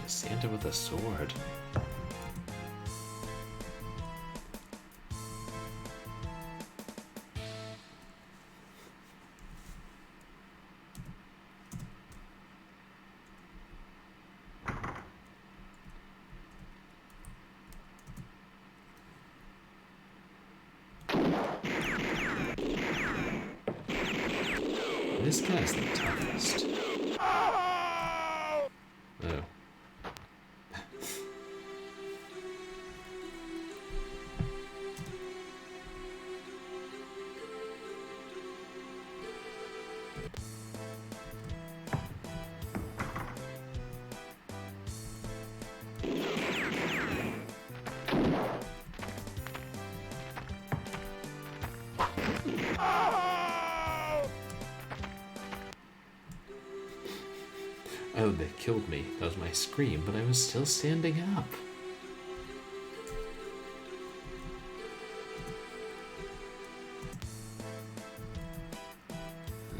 Santa with a sword. This guy's the toughest. Oh. Oh, they killed me. That was my scream, but I was still standing up.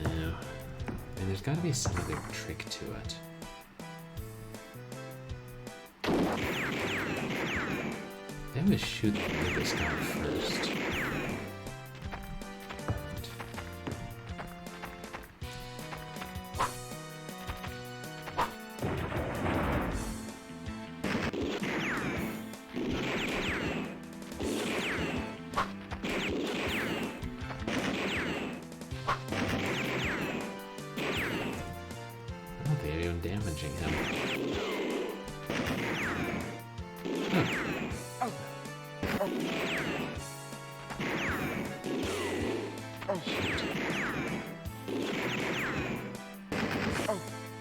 No. I mean, there's gotta be some other trick to it. I was shooting this guy first. Damaging him.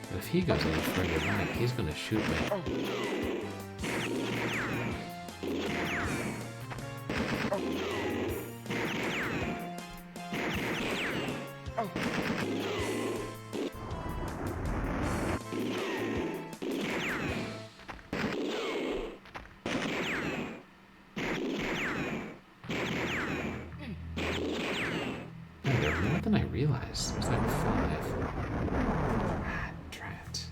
But if he goes any further back, he's gonna shoot me. More than I realized. There's like 5. Ah, drat.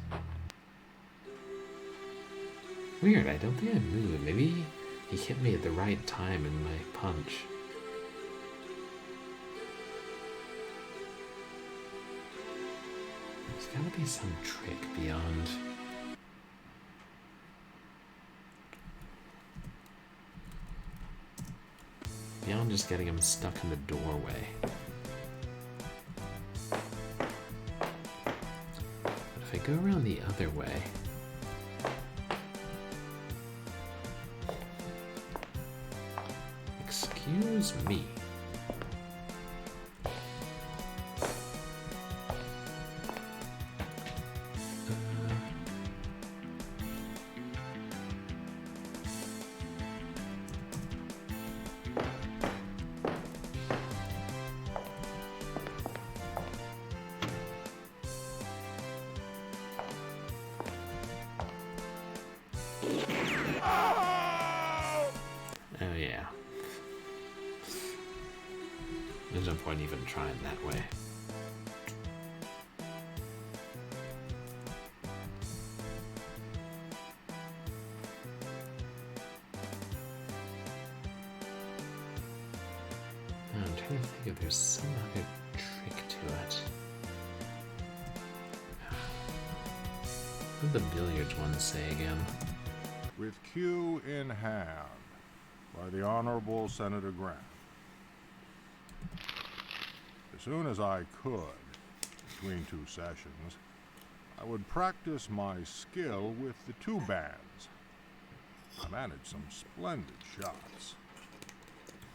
Weird, I don't think I moved. Maybe he hit me at the right time in my punch. There's gotta be some trick beyond... beyond just getting him stuck in the doorway. If I go around the other way... Excuse me. Oh yeah. There's no point even trying that way. trying to think if there's some other trick to it. What did the billiards one say again? With cue in hand, by the Honorable Senator Grant. As soon as I could, between two sessions, I would practice my skill with the two bands. I managed some splendid shots.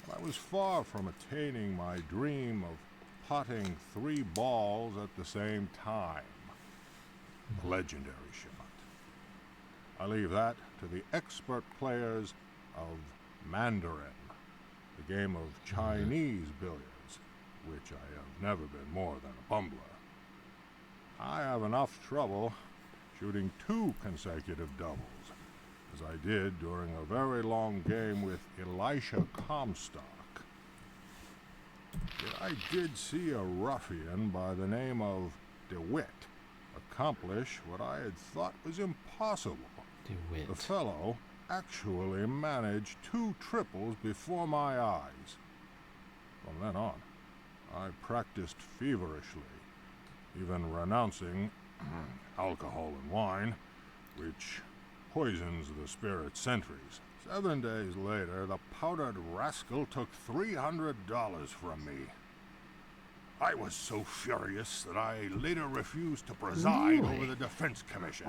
But I was far from attaining my dream of potting 3 balls at the same time. A legendary shot. I leave that to the expert players of Mandarin, the game of Chinese billiards, which I have never been more than a bumbler. I have enough trouble shooting 2 consecutive doubles, as I did during a very long game with Elisha Comstock. Yet I did see a ruffian by the name of DeWitt accomplish what I had thought was impossible. DeWitt. The fellow actually managed 2 triples before my eyes. From then on, I practiced feverishly, even renouncing alcohol and wine, which poisons the spirit centuries. 7 days later, the powdered rascal took $300 from me. I was so furious that I later refused to preside over the Defense Commission.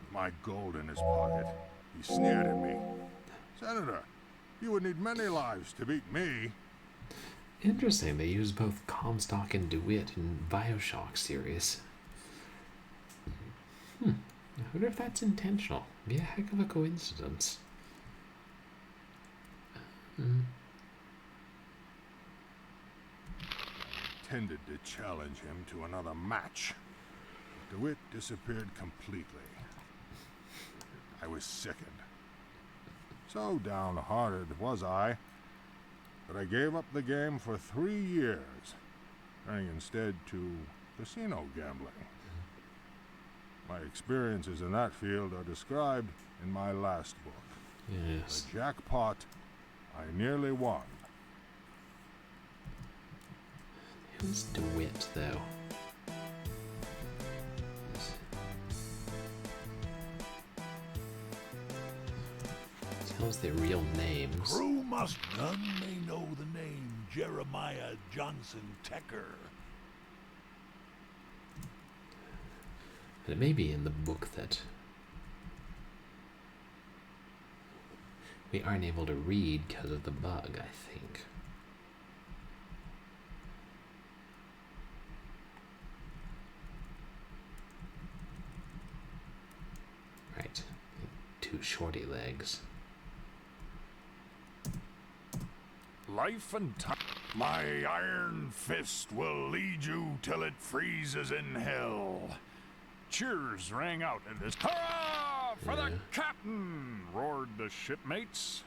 With my gold in his pocket, he sneered at me. Senator, you would need many lives to beat me. Interesting, they use both Comstock and DeWitt in Bioshock series. I wonder if that's intentional. Be a heck of a coincidence. Intended to challenge him to another match. But DeWitt disappeared completely. I was sickened. So downhearted was I that I gave up the game for 3 years, turning instead to casino gambling. My experiences in that field are described in my last book. Yes. The jackpot I nearly won. Who's DeWitt, though? Tells their real names. Crew must none may know the name Jeremiah Johnson Tecker. But it may be in the book that we aren't able to read because of the bug, I think. Right. 2 shorty legs. Life and time. My iron fist will lead you till it freezes in hell. Cheers rang out in this. Hurrah for the captain! Roared the shipmates.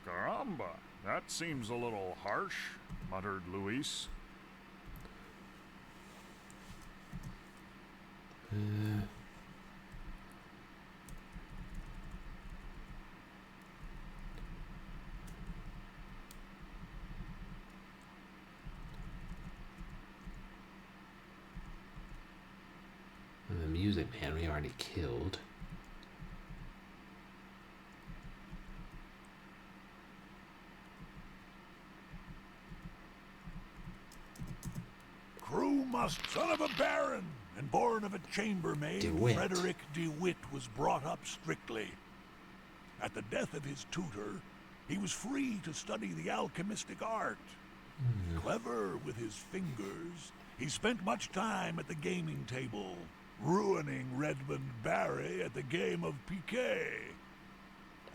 Caramba, that seems a little harsh, muttered Luis. And the music man we already killed. Crew must, son of a baron, and born of a chambermaid, DeWitt. Frederick DeWitt was brought up strictly. At the death of his tutor, he was free to study the alchemistic art. Clever with his fingers, he spent much time at the gaming table, ruining Redmond Barry at the game of piquet.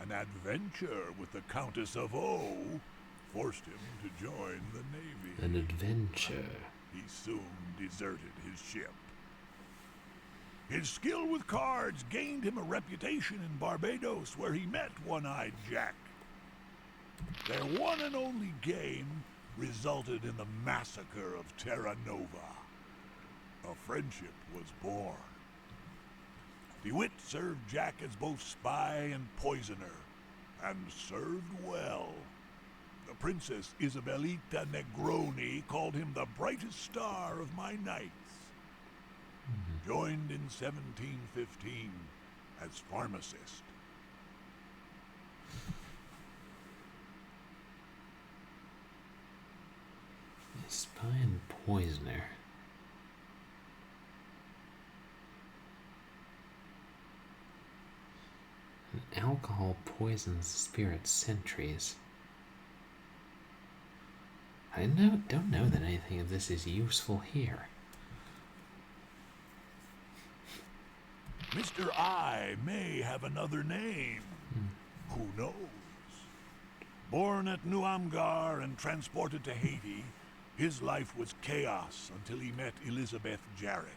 An adventure with the Countess of O forced him to join the Navy. An adventure. He soon deserted his ship. His skill with cards gained him a reputation in Barbados, where he met One-Eyed Jack. Their one and only game resulted in the massacre of Terra Nova. A friendship was born. DeWitt served Jack as both spy and poisoner, and served well. The Princess Isabelita Negroni called him the brightest star of my nights. Joined in 1715 as pharmacist. Spy and poisoner. Alcohol poisons spirit sentries. I don't know that anything of this is useful here. Mr. I may have another name. Who knows? Born at New Amgar and transported to Haiti, his life was chaos until he met Elizabeth Jarrett.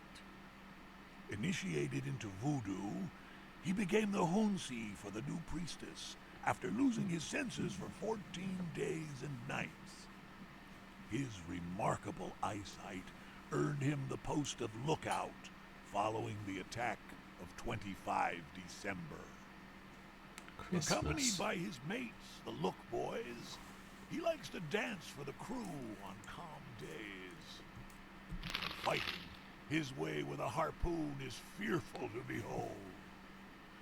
Initiated into voodoo, he became the Hunsi for the new priestess after losing his senses for 14 days and nights. His remarkable eyesight earned him the post of lookout following the attack of 25 December. Christmas. Accompanied by his mates, the Look Boys, he likes to dance for the crew on calm days. Fighting his way with a harpoon is fearful to behold.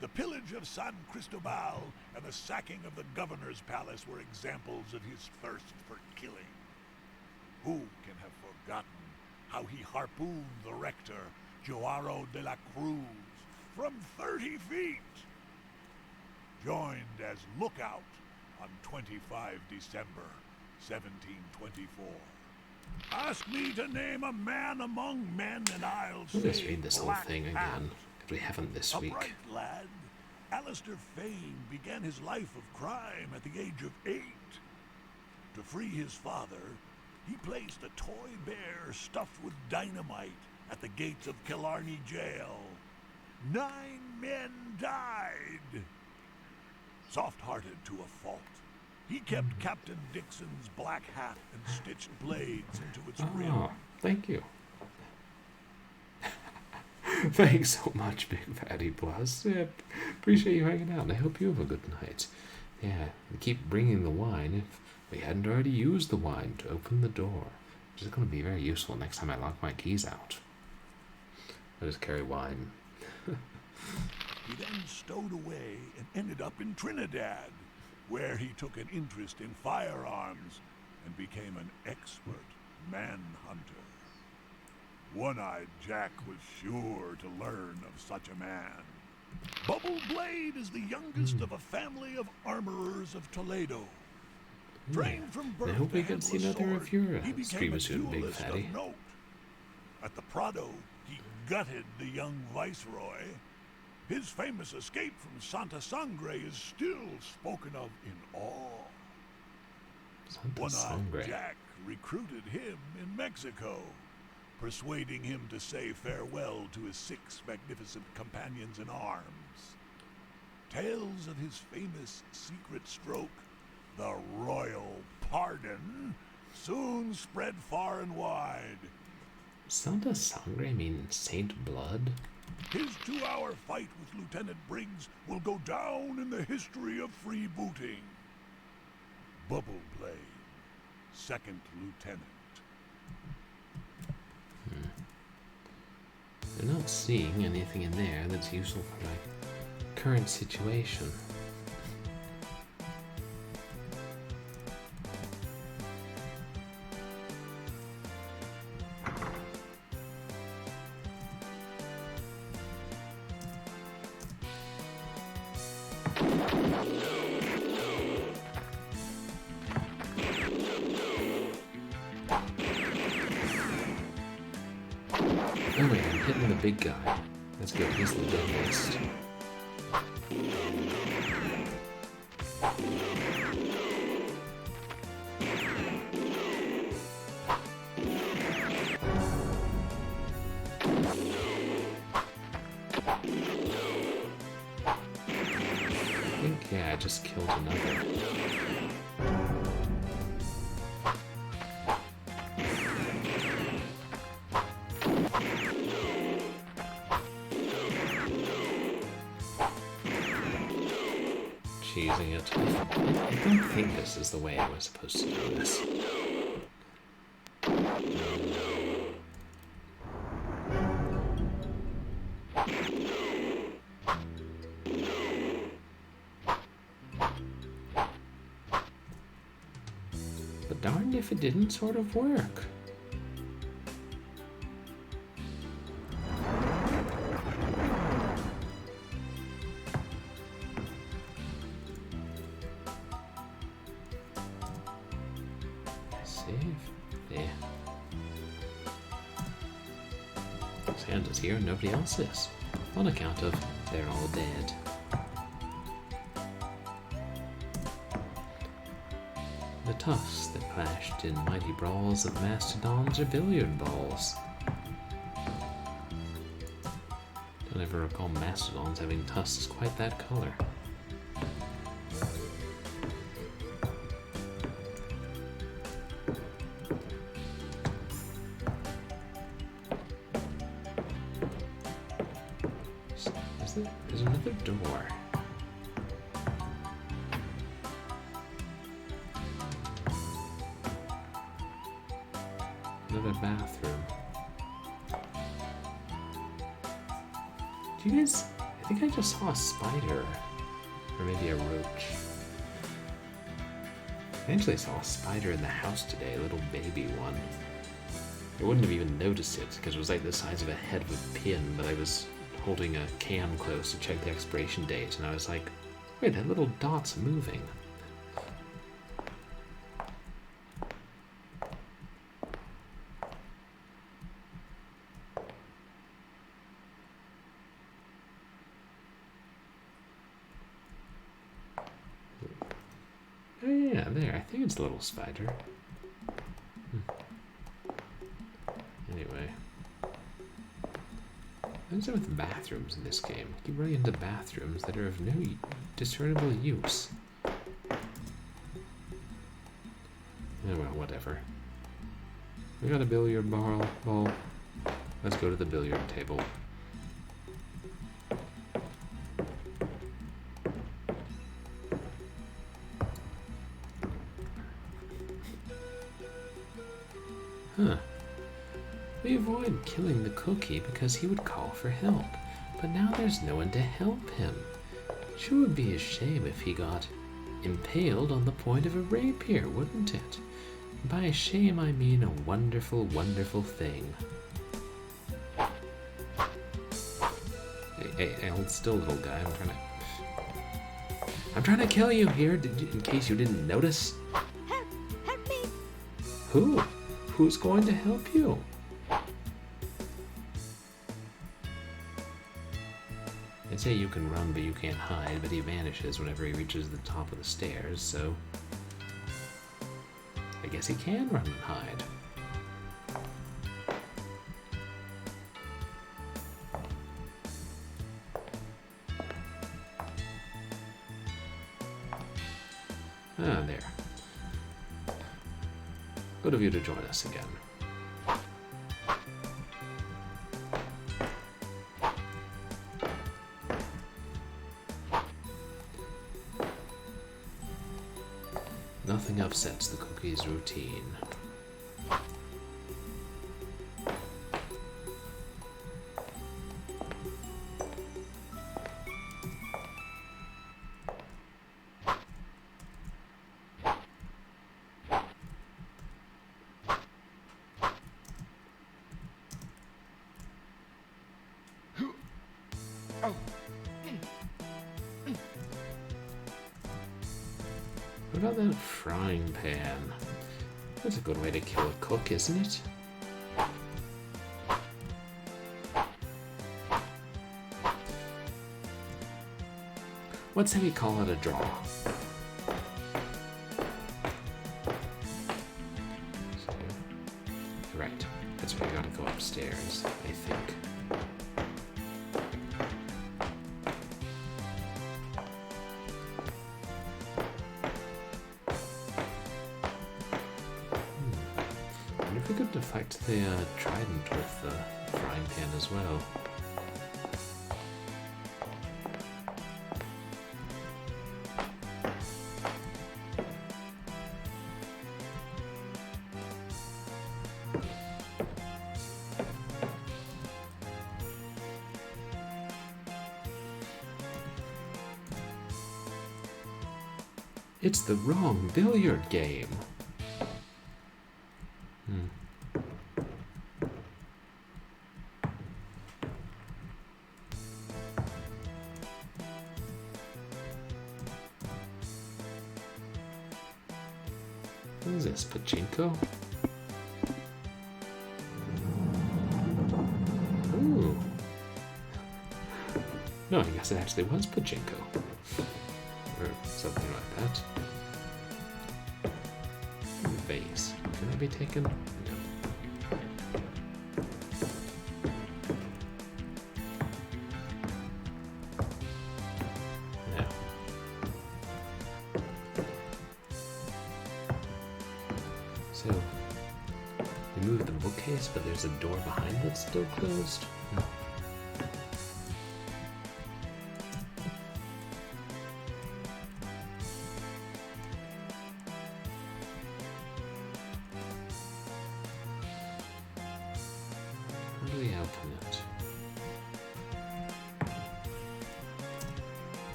The pillage of San Cristobal and the sacking of the governor's palace were examples of his thirst for killing. Who can have forgotten how he harpooned the rector, Joaro de la Cruz, from 30 feet? Joined as lookout on 25 December, 1724. Ask me to name a man among men, and I'll say Let's read this whole Black thing Hat. again, because we haven't this A week. bright lad, Alistair Fane began his life of crime at the age of 8. To free his father, he placed a toy bear stuffed with dynamite at the gates of Killarney Jail. 9 men died. Soft-hearted to a fault, he kept Captain Dixon's black hat and stitched blades into its rim. Oh, thank you. Thanks so much, Big Fatty Plus. Yeah, appreciate you hanging out, and I hope you have a good night. Yeah, keep bringing the wine if we hadn't already used the wine to open the door, which is going to be very useful next time I lock my keys out. I just carry wine. He then stowed away and ended up in Trinidad, where he took an interest in firearms and became an expert manhunter. One-Eyed Jack was sure to learn of such a man. Bubble Blade is the youngest of a family of armorers of Toledo. Trained from birth I hope to we get to see handle a another of sword, your he became streamers a soon, Big duelist Fatty. of note. At the Prado, he gutted the young viceroy. His famous escape from Santa Sangre is still spoken of in awe. Santa One-Eyed Sangre. Jack recruited him in Mexico, persuading him to say farewell to his 6 magnificent companions in arms. Tales of his famous secret stroke, the Royal Pardon, soon spread far and wide. Santa Sangre mean Saint Blood? His 2-hour fight with Lieutenant Briggs will go down in the history of freebooting. Bubble Blade, 2nd Lieutenant. I'm not seeing anything in there that's useful for my current situation. Oh wait, I'm hitting the big guy. That's good, he's the deadliest. I think, yeah, I just killed another. using it. I don't think this is the way I was supposed to do this. But darned if it didn't sort of work. Santa's here and nobody else is, on account of they're all dead. The tusks that clashed in mighty brawls of mastodons or billiard balls. Don't ever recall mastodons having tusks quite that color. There's another door. Another bathroom. Do you guys... I think I just saw a spider. Or maybe a roach. I actually saw a spider in the house today, a little baby one. I wouldn't have even noticed it, because it was like the size of a head of a pin, but I was holding a cam close to check the expiration date, and I was like, wait, that little dot's moving. Oh yeah, there, I think it's a little spider. Anyway. What's up with the bathrooms in this game? I keep running into bathrooms that are of no discernible use. Oh well, whatever. We got a billiard ball. Let's go to the billiard table. Huh. We avoid killing the cookie because he would call for help, but now there's no one to help him. Sure would be a shame if he got impaled on the point of a rapier, wouldn't it? By a shame, I mean a wonderful, wonderful thing. Hey, hold still, little guy. I'm trying to kill you here, in case you didn't notice. Help me! Who? Who's going to help you? They say you can run, but you can't hide, but he vanishes whenever he reaches the top of the stairs, so... I guess he can run and hide. Ah, there. Good of you to join us again. Nothing upsets the cookie's routine. What about that frying pan? That's a good way to kill a cook, isn't it? Let's say we call it a draw. So, right, that's where you gotta go upstairs, I think. If we could deflect the trident with the frying pan as well. It's the wrong billiard game. What is this, pachinko? Ooh. No, I guess it actually was pachinko. Or something like that. Vase. Can that be taken? No. No. So, you move the bookcase, but there's a door behind that's still closed? How do we open it?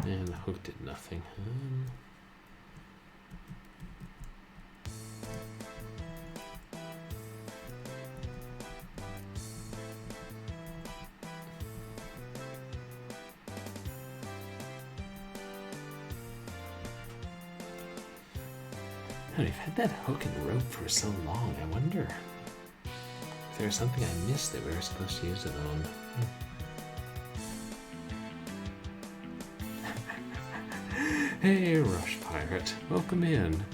And the hook did nothing. And we've had that hook and rope for so long. I wonder if there's something I missed that we were supposed to use it on. Hey, Rush Pirate. Welcome in.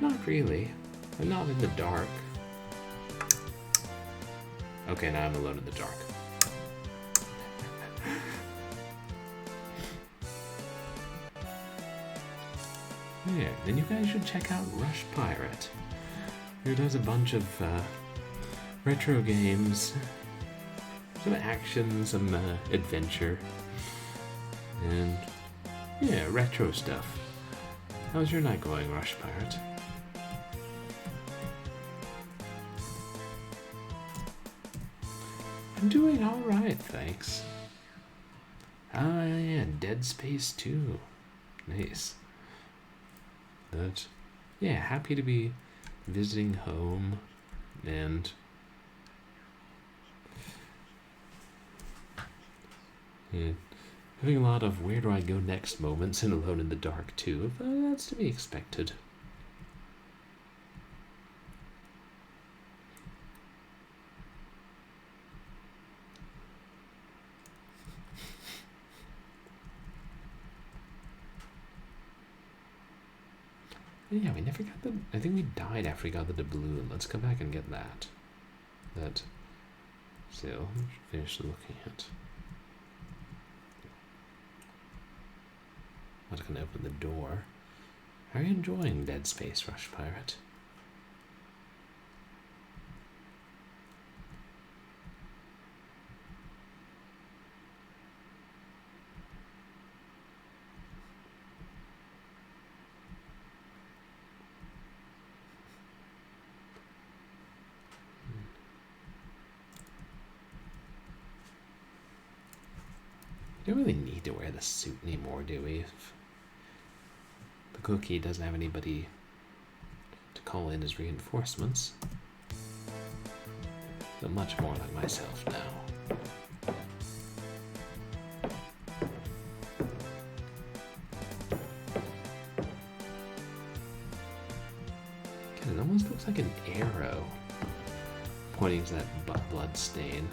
Not really. I'm not in the dark. Okay, now I'm alone in the dark. Yeah, then you guys should check out Rush Pirate. He does a bunch of retro games, some action, some adventure, and yeah, retro stuff. How's your night going, Rush Pirate? I'm doing alright, thanks. Ah, yeah, Dead Space 2. Nice. But, yeah, happy to be visiting home and having a lot of where do I go next moments in Alone in the Dark too, but that's to be expected. Yeah, we never got the... I think we died after we got the doubloon. Let's go back and get that. So, finish looking at... I'm not gonna open the door. How are you enjoying Dead Space, Rush Pirate? We don't really need to wear the suit anymore, do we? If the cookie doesn't have anybody to call in as reinforcements. So much more like myself now. God, it almost looks like an arrow pointing to that blood stain.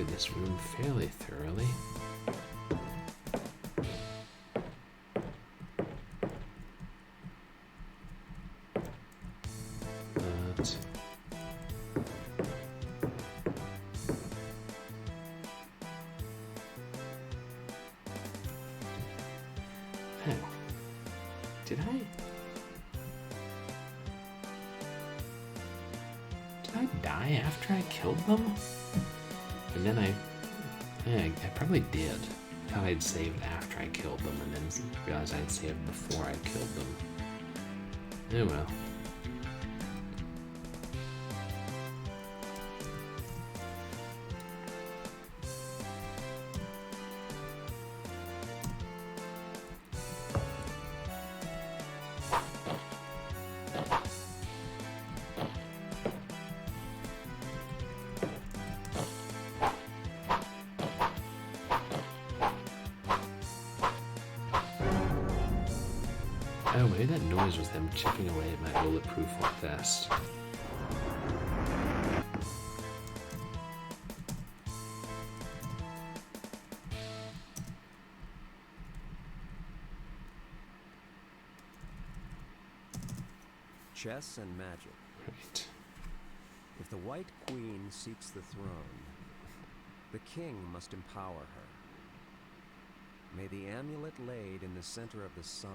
through this room fairly thoroughly. But oh, did I die after I killed them? And then I probably did. I thought I'd saved after I killed them, and then realized I'd saved before I killed them. Oh well. Oh, maybe that noise was them chipping away at my bulletproof vest. Chess and magic. Right. If the White Queen seeks the throne, the king must empower her. May the amulet laid in the center of the sign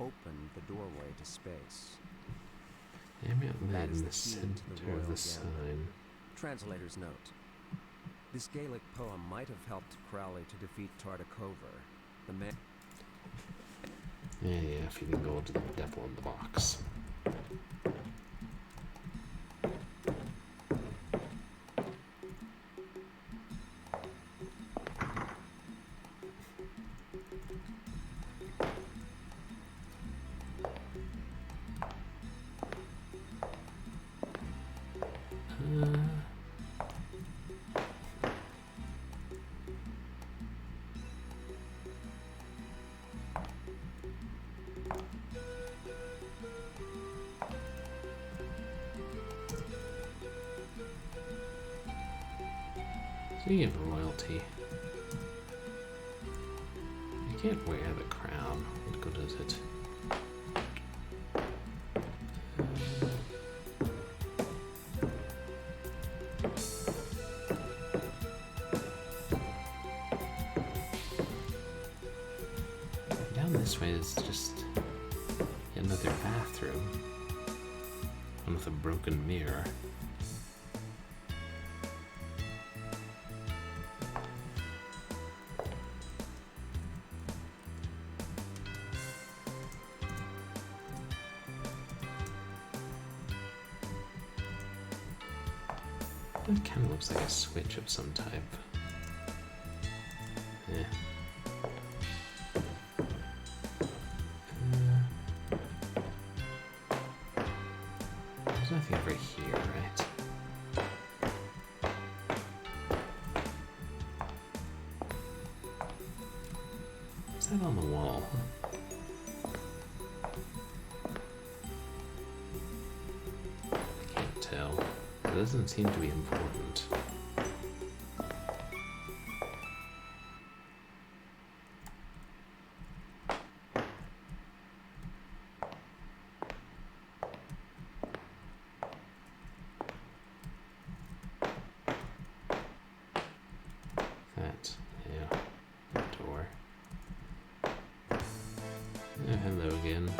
open the doorway to space. Amulet That laid is in the the key to the center of royal the gambit. sign. Translator's note. This Gaelic poem might have helped Crowley to defeat Tartakover, the man. Yeah, feeding gold to the devil in the box. Speaking of royalty, you can't wear the crown. What good is it? Down this way is just another bathroom. One with a broken mirror. That kind of looks like a switch of some type. Yeah. There's nothing over here, right? What's that on the wall? I can't tell. It doesn't seem to be important. That, yeah, that door. Oh, hello again.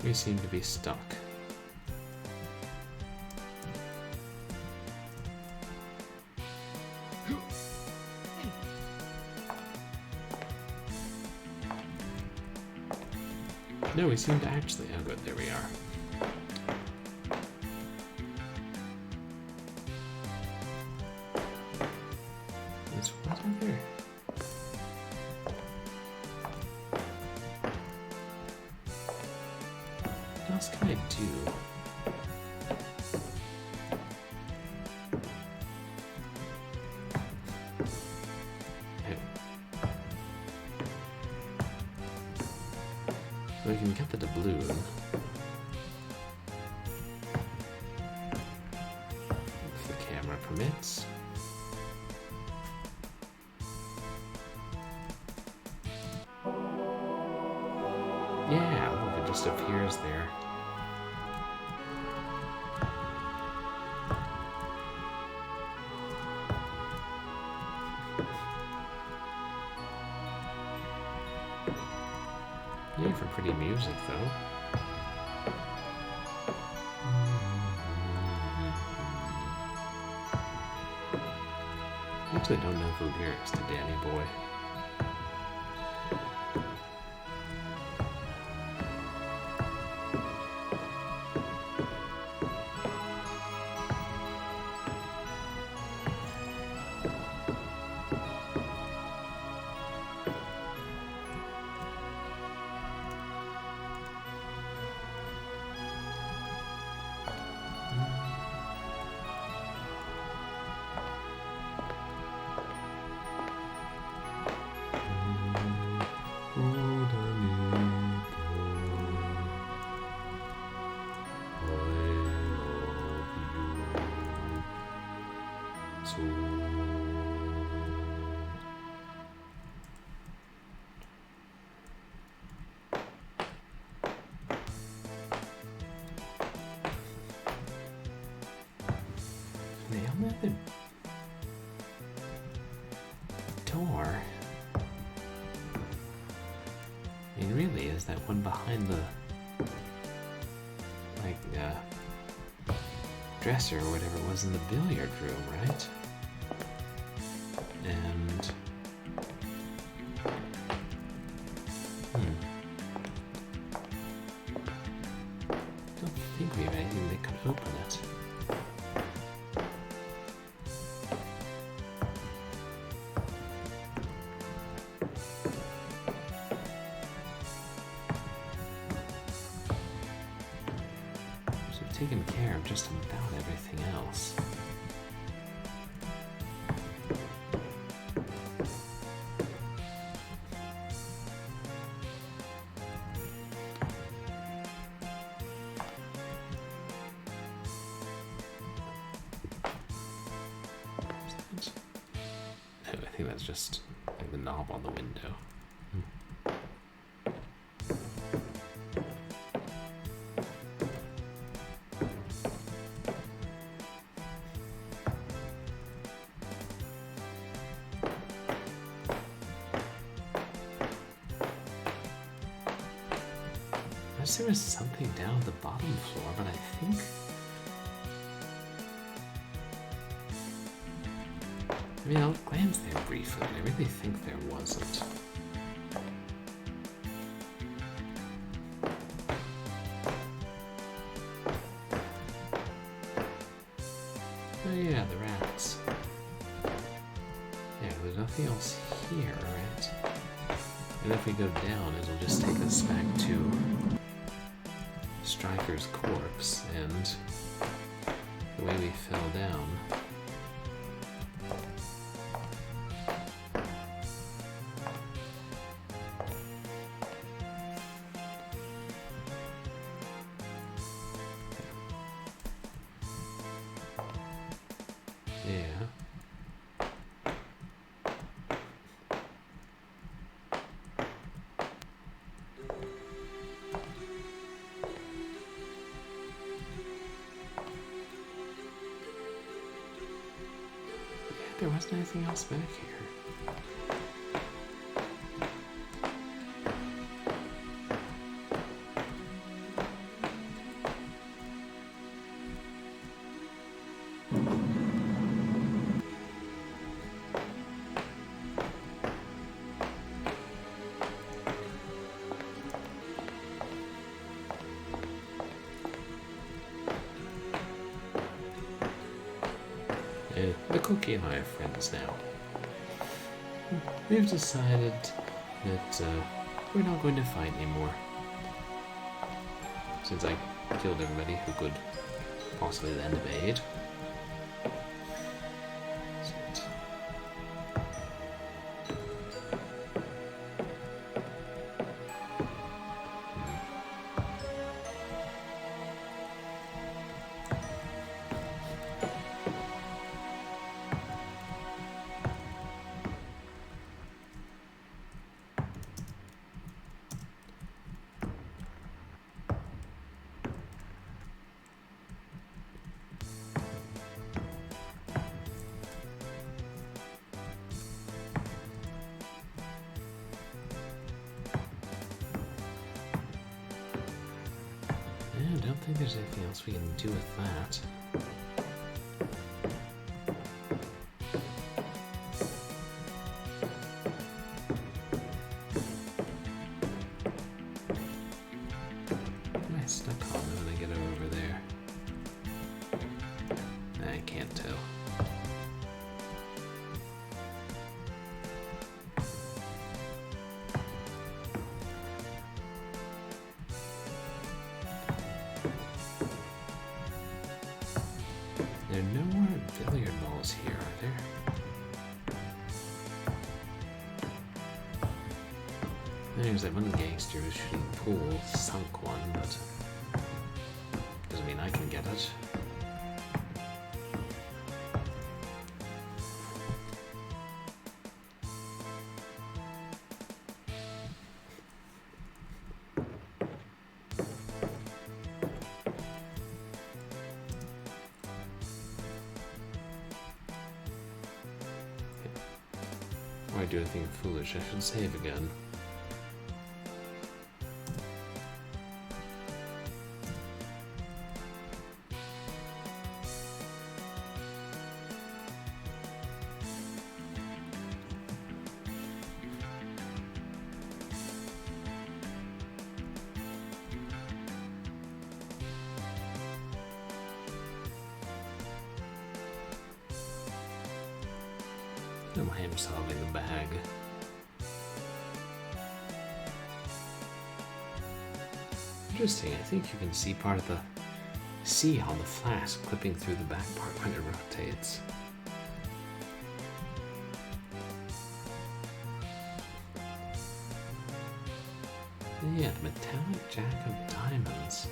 We seem to be stuck. No, we seem to actually. Oh, good, there we are. There's what other? What else can I do? Oh. We can get the doubloon. If the camera permits. Yeah, look, it just appears there. Yeah, for pretty music, though. I actually don't know the lyrics to Danny Boy. Nail method door. I mean, really, is that one behind the dresser or whatever it was in the billiard room, right? And don't think we have anything that could open it. Taken care of just about everything else. I think that's just like the knob on the window. There was something down the bottom floor, but I think I'll glance there briefly. I really think there wasn't. Oh yeah, the racks. Yeah, there's nothing else here, right? And if we go down, it'll just take us back to Stryker's corpse and the way we fell down. Yeah. There wasn't anything else back here. The cookie and I are friends now. We've decided that we're not going to fight anymore. Since I killed everybody who could possibly lend him aid. think there's anything else we can do with that. What am I stuck on when I get over there? I can't tell. There are no more billiard balls here, are there? There's that one gangster who's shooting pool, sunk one, but doesn't mean I can get it. Why do I think foolish? I should save again. No, I am solving the bag. Interesting, I think you can see part of the sea on the flask clipping through the back part when it rotates. Yeah, metallic jack of diamonds.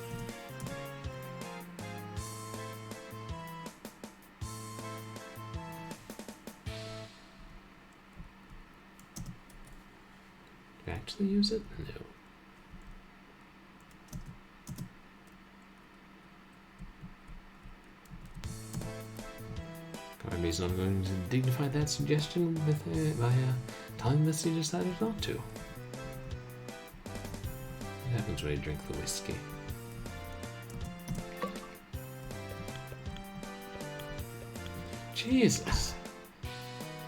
Do I actually use it? No. Carnby's not going to dignify that suggestion by telling us he decided not to. What happens when you drink the whiskey? Jesus!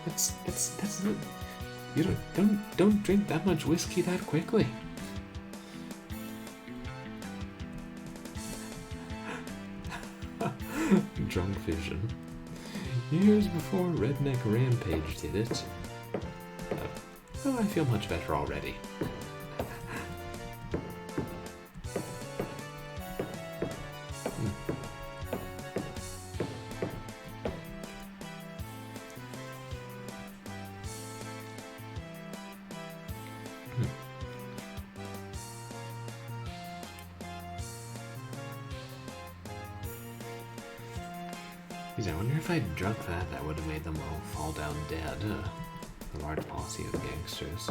That's you don't drink that much whiskey that quickly. Drunk vision. Years before Redneck Rampage did it. Oh, I feel much better already. I wonder if I'd drunk that would have made them all fall down dead. A large posse of gangsters.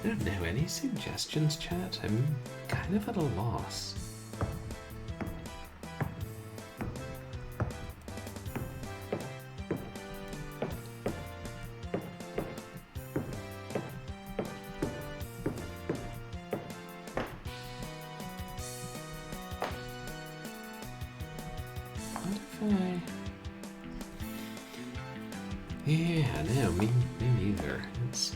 I don't know, any suggestions, chat? I'm kind of at a loss. Yeah, no, me neither. It's...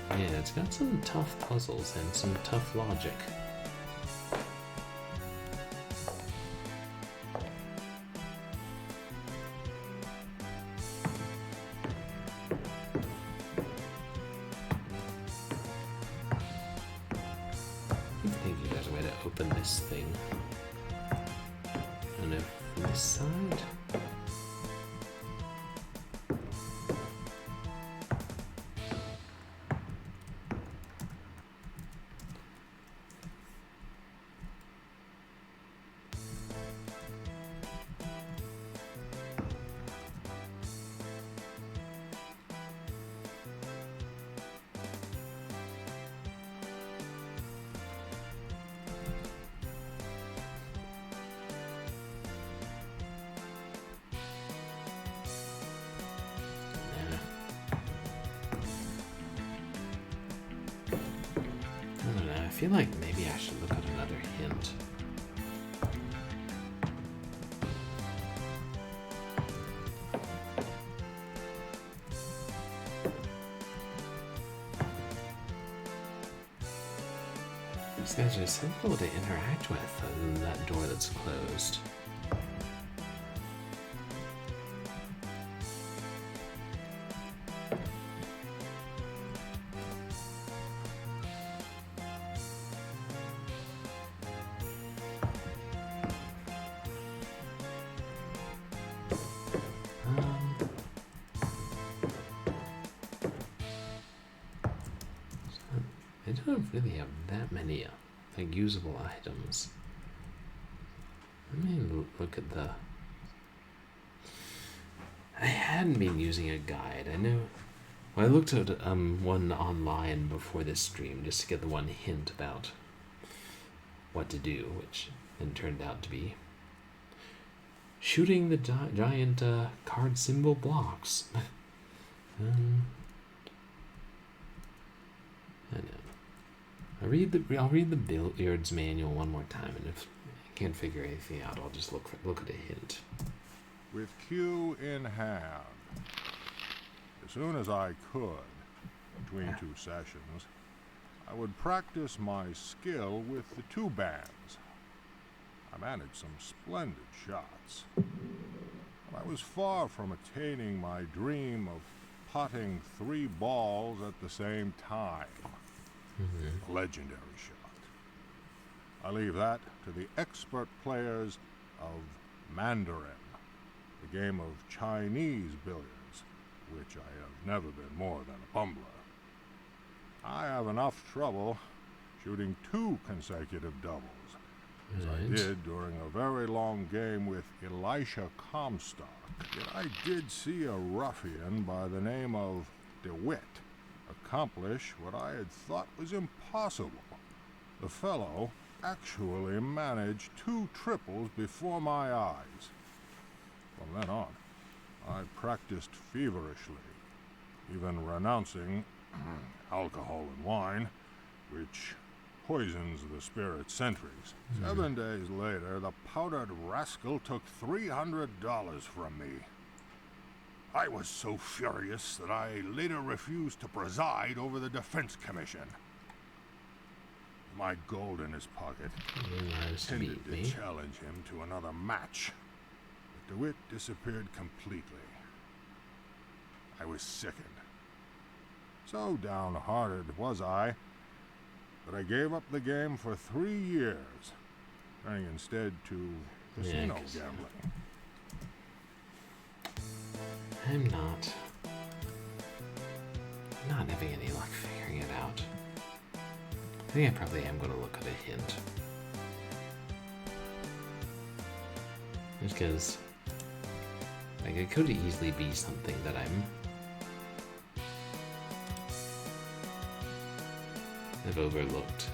Yeah, it's got some tough puzzles and some tough logic. Open this thing. I don't know, from this side? feel like maybe I should look at another hint. These guys are simple to interact with other than that door that's closed. I don't really have that many like usable items. Let me look at the. I hadn't been using a guide. I know. Well, I looked at one online before this stream just to get the one hint about what to do, which then turned out to be shooting the giant card symbol blocks. I know. I'll read the billiards manual one more time, and if I can't figure anything out, I'll just look at a hint. With cue in hand, as soon as I could, between two sessions, I would practice my skill with the two bands. I managed some splendid shots. But I was far from attaining my dream of potting 3 balls at the same time. A legendary shot. I leave that to the expert players of Mandarin, the game of Chinese billiards, which I have never been more than a bumbler. I have enough trouble shooting 2 consecutive doubles, as I did during a very long game with Elisha Comstock. Yet I did see a ruffian by the name of DeWitt accomplish what I had thought was impossible. The fellow actually managed 2 triples before my eyes. From then on, I practiced feverishly, even renouncing alcohol and wine, which poisons the spirit centuries. 7 days later, the powdered rascal took $300 from me. I was so furious that I later refused to preside over the Defense Commission. My gold in his pocket, intended to challenge him to another match. But DeWitt disappeared completely. I was sickened. So downhearted was I that I gave up the game for 3 years, turning instead to casino gambling. I'm not having any luck figuring it out. I think I probably am going to look at a hint. Just because, like, it could easily be something that I've overlooked.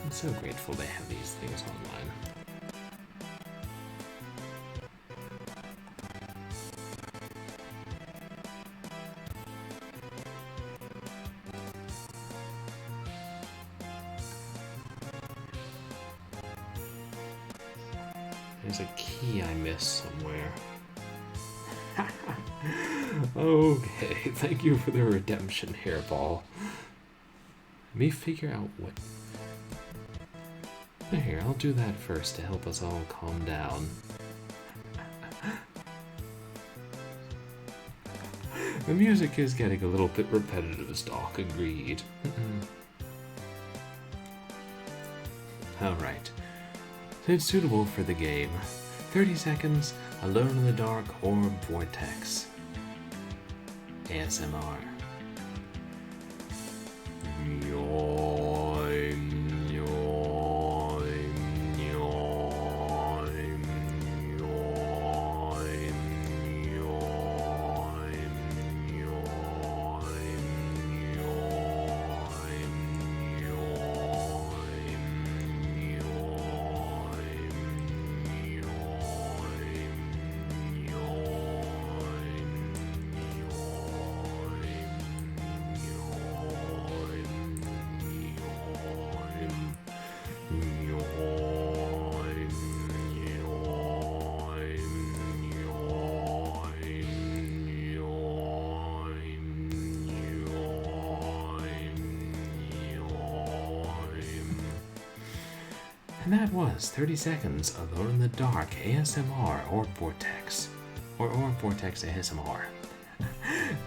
I'm so grateful they have these things online. There's a key I missed somewhere. Okay, thank you for the redemption, Hairball. Let me figure out what... Here, I'll do that first to help us all calm down. The music is getting a little bit repetitive, Stalk, agreed. Alright. So it's suitable for the game. 30 seconds, Alone in the Dark, Orb Vortex. ASMR. And that was 30 seconds Alone in the Dark ASMR or Vortex. Or Vortex ASMR.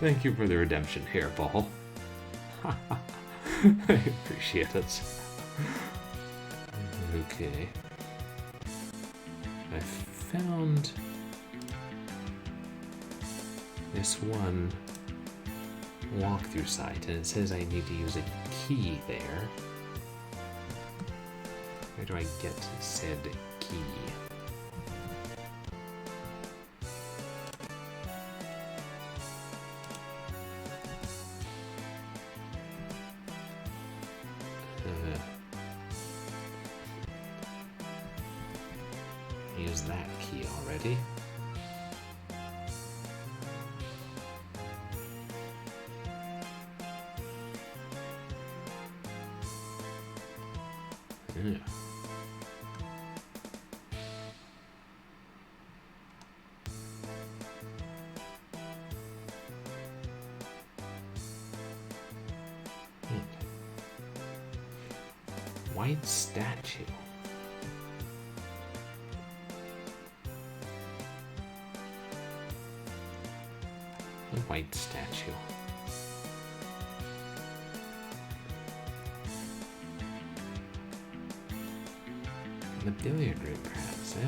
Thank you for the redemption here, Paul. I appreciate it. Okay. I found this one walkthrough site, and it says I need to use a key there. Where do I get said key? Use that key already. Yeah. White statue. A white statue. The billiard room, perhaps. Oh.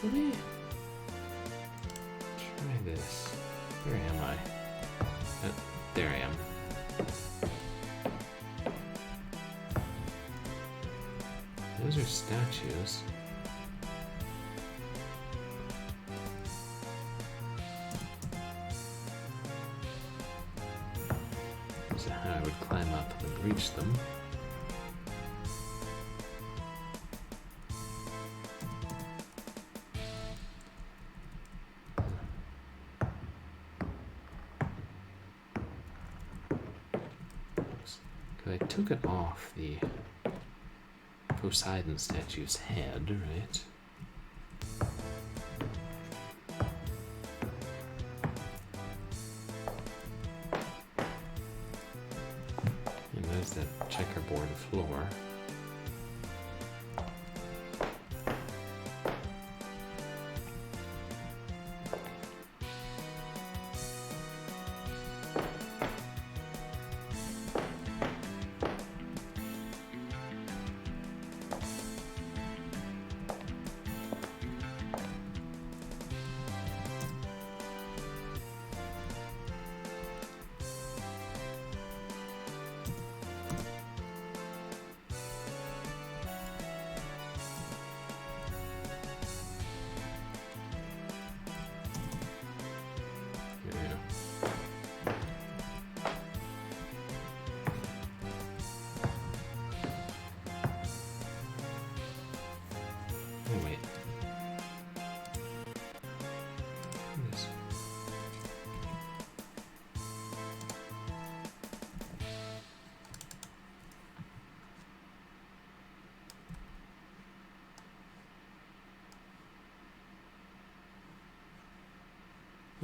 Let me try this. Where am I? There I am. Those are statues. So how I would climb up and reach them. Because I took it off the Poseidon statue's head, right? And there's that checkerboard floor.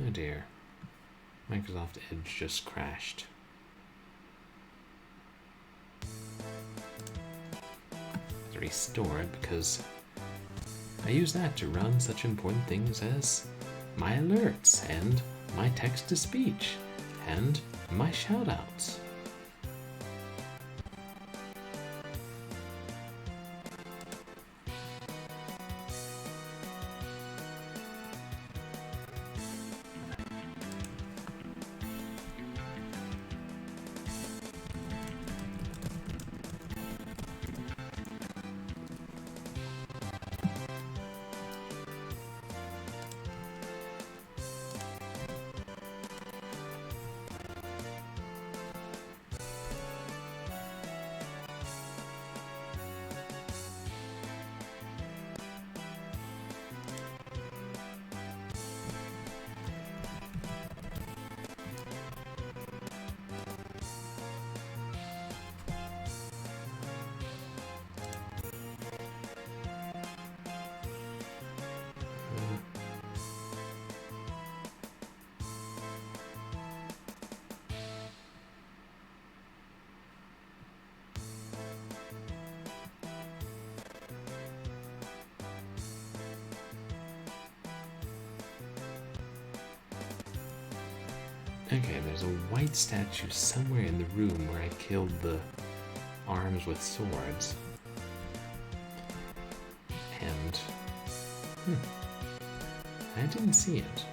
Oh dear. Microsoft Edge just crashed. To restore it because I use that to run such important things as my alerts and my text-to-speech and my shoutouts. Okay, there's a white statue somewhere in the room where I killed the arms with swords. And... I didn't see it.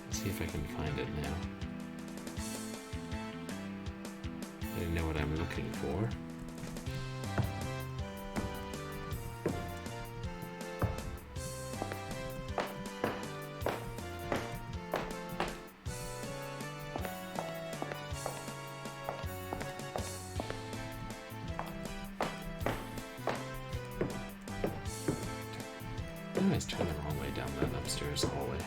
Let's see if I can find it now. I know what I'm looking for. I always turn the wrong way down that upstairs hallway.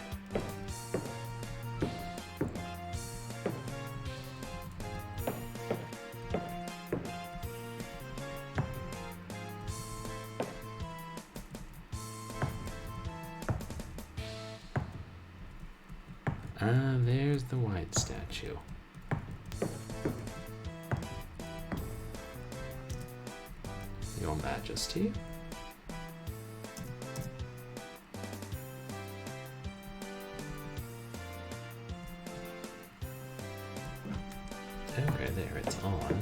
There's the white statue. Your Majesty. Okay, there, it's on.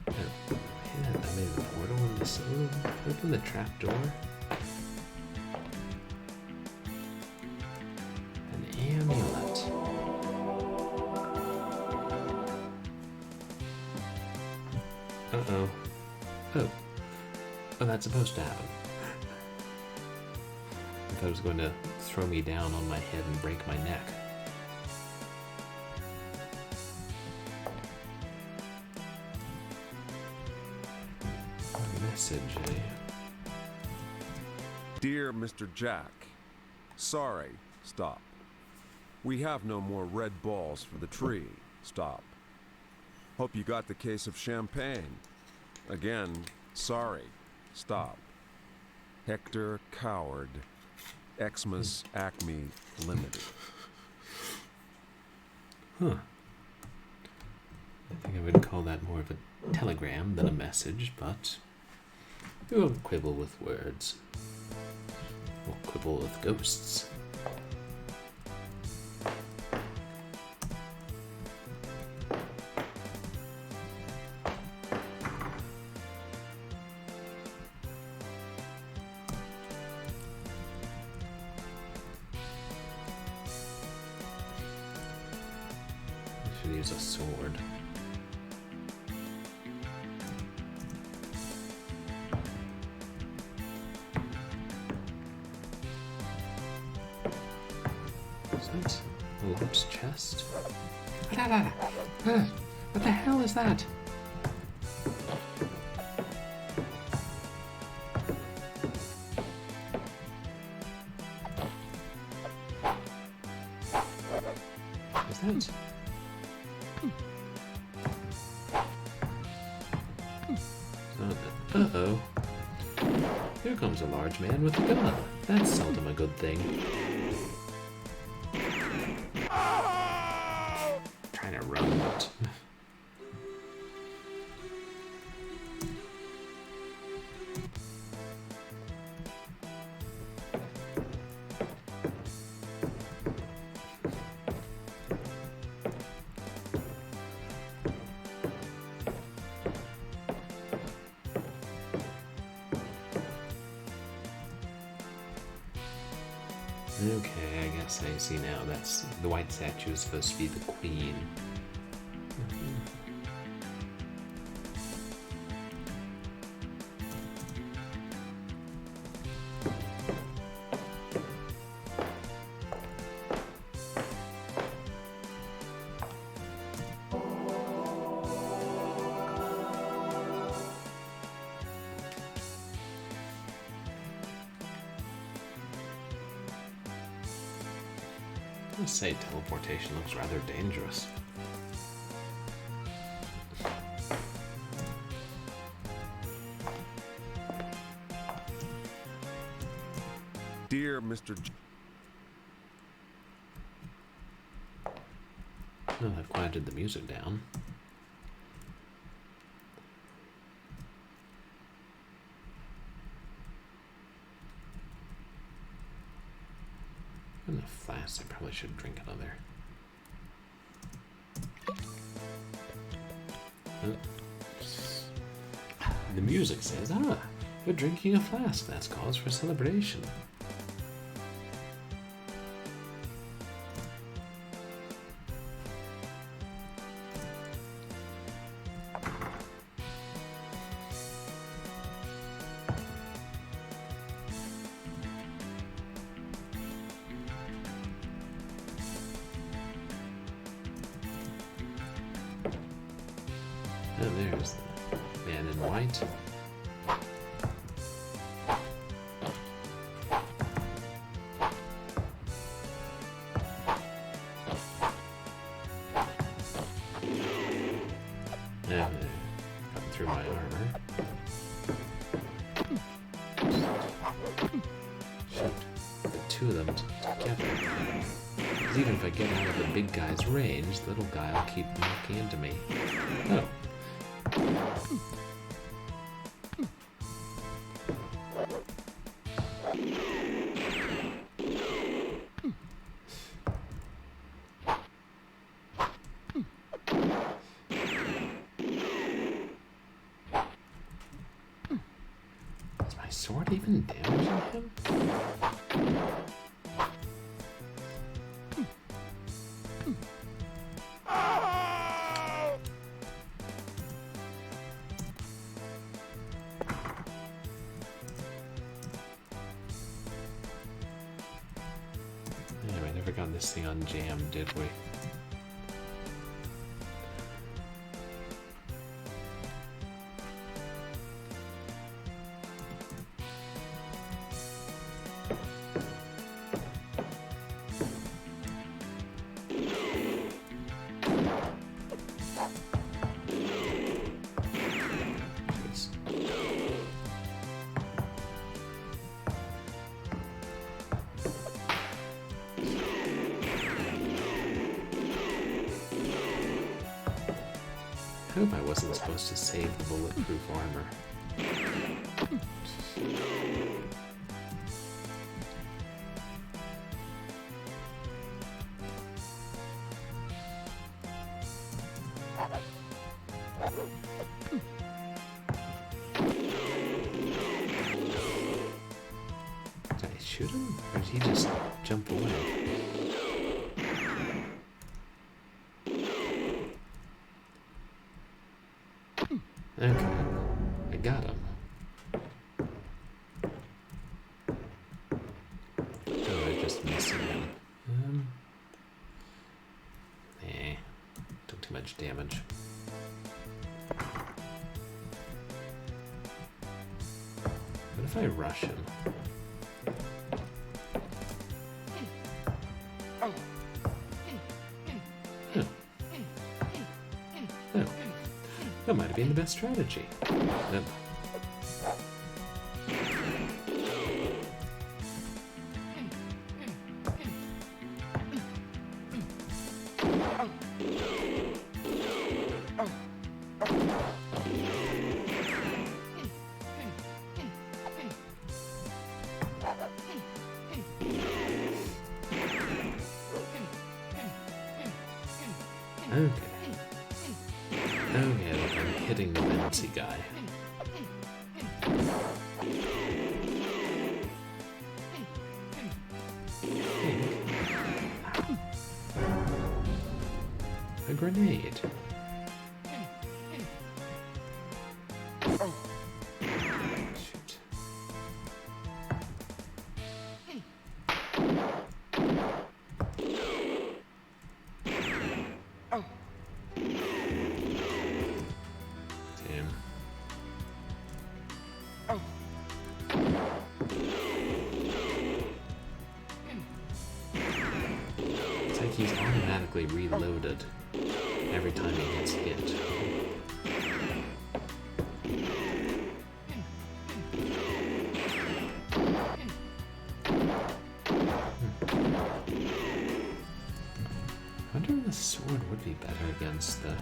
Oh, yeah, I made a portal in this. Open the trapdoor. An amulet. Uh-oh. Oh. Oh, that's supposed to happen. I thought it was going to throw me down on my head and break my neck. Message, eh? Dear Mr. Jack, sorry, stop. We have no more red balls for the tree, stop. Hope you got the case of champagne. Again, sorry, stop. Hector Coward, Xmas Acme Limited. Huh. I think I would call that more of a telegram than a message, but we won't quibble with words. We'll quibble with ghosts. I should use a sword. Is that a large chest? What the hell is that? Is that? Uh-oh. Here comes a large man with a gun. That's seldom a good thing. Trying to run, but... Okay, I guess I see now. That's the white statue is supposed to be the queen. I must say, teleportation looks rather dangerous. Dear Mr. Oh, I've quieted the music down. a flask. I probably should drink another. The music says, you're drinking a flask. That's cause for celebration. And there's the man in white. Now they're cutting through my armor. Shoot, the two of them together. Because even if I get out of the big guy's range, the little guy will keep knocking into me. Oh. Is my sword even damaging him? Yeah, we never got this thing unjammed, did we? I hope I wasn't supposed to save the bulletproof armor. Did I shoot him? Or did he just jump away? Okay, I got him. Oh, I just missing him. Took too much damage. What if I rush him? Oh. Oh. That might have been the best strategy. Nope. Okay. Okay, look, I'm hitting the bouncy guy. A grenade. Shoot. Damn. It's like he's automatically reloaded every time he gets hit. I wonder if the sword would be better against the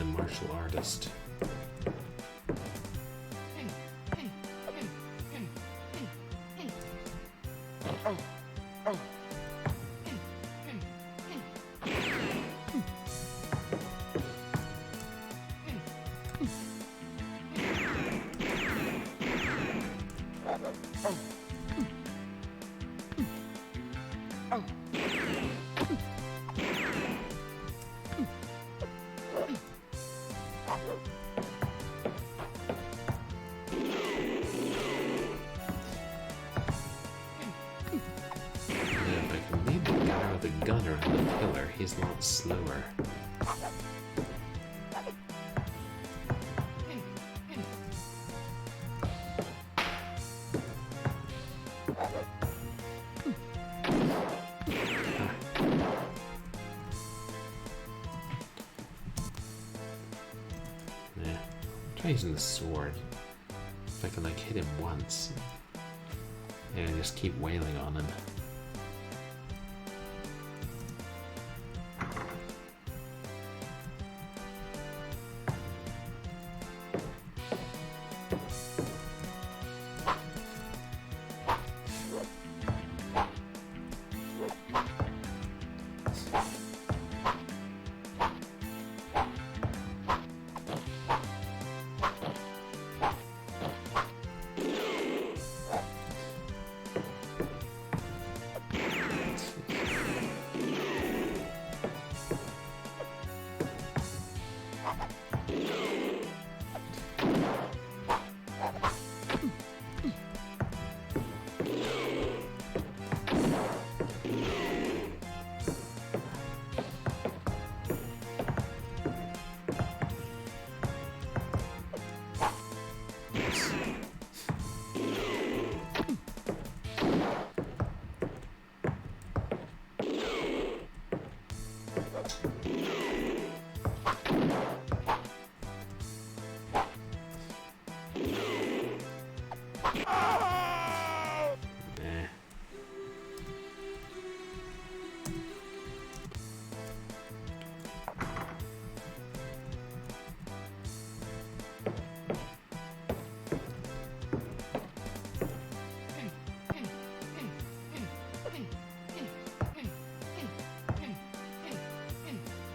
martial artist. lot slower. Try using the sword. If I can like hit him once and just keep wailing on him.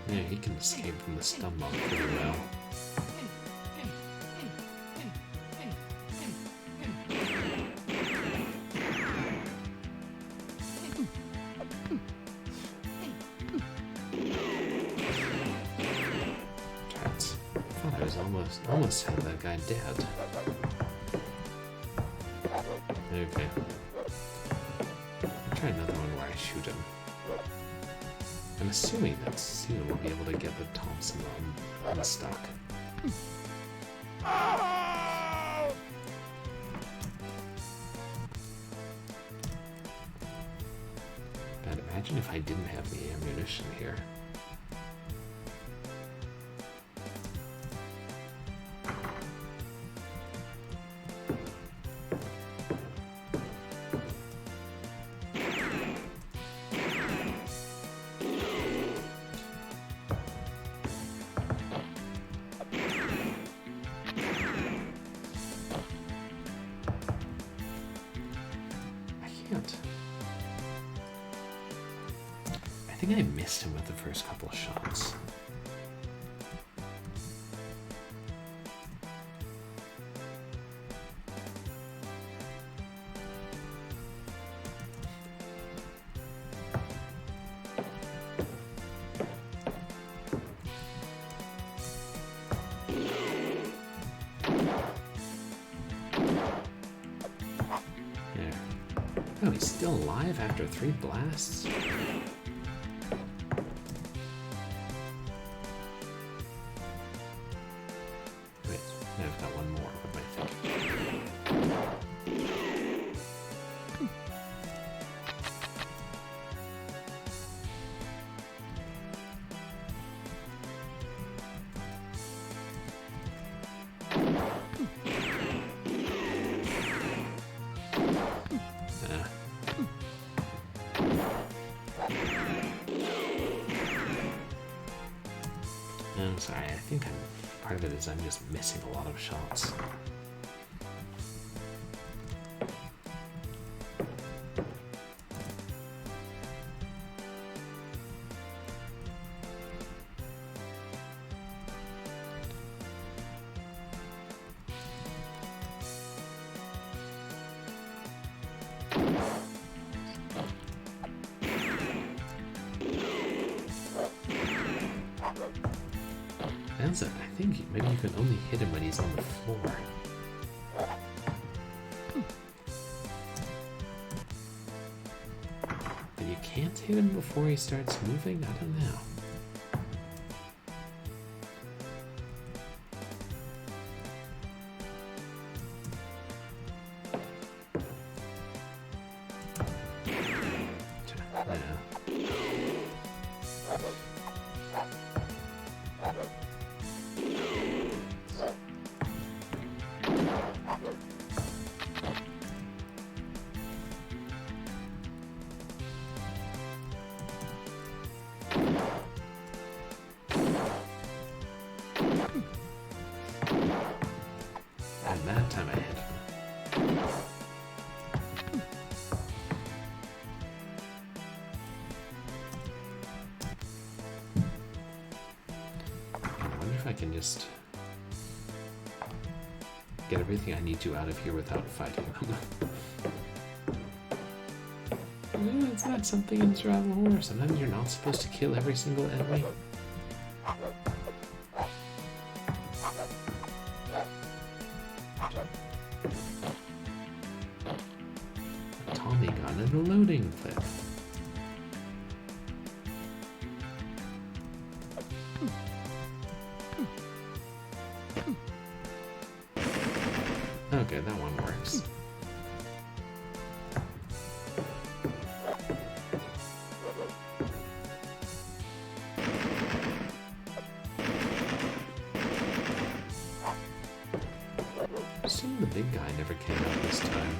Yeah, he can escape from the stun lock pretty well. Cats. I thought I was almost had that guy dead. Okay. I'll try another one where I shoot him. I'm assuming that soon we'll be able to get the Thompson unstuck. But imagine if I didn't have the ammunition here. I think I missed him with the first couple of shots. There. Oh, he's still alive after 3 blasts? I'm sorry, I think part of it is I'm just missing a lot of shots. I think maybe you can only hit him when he's on the floor. But you can't hit him before he starts moving? I don't know. and that time I hit him. I wonder if I can just get everything I need to out of here without fighting them. It's not something in survival horror. Sometimes you're not supposed to kill every single enemy. A Tommy gun and a loading clip. Okay, that one works. Assume the big guy never came out this time.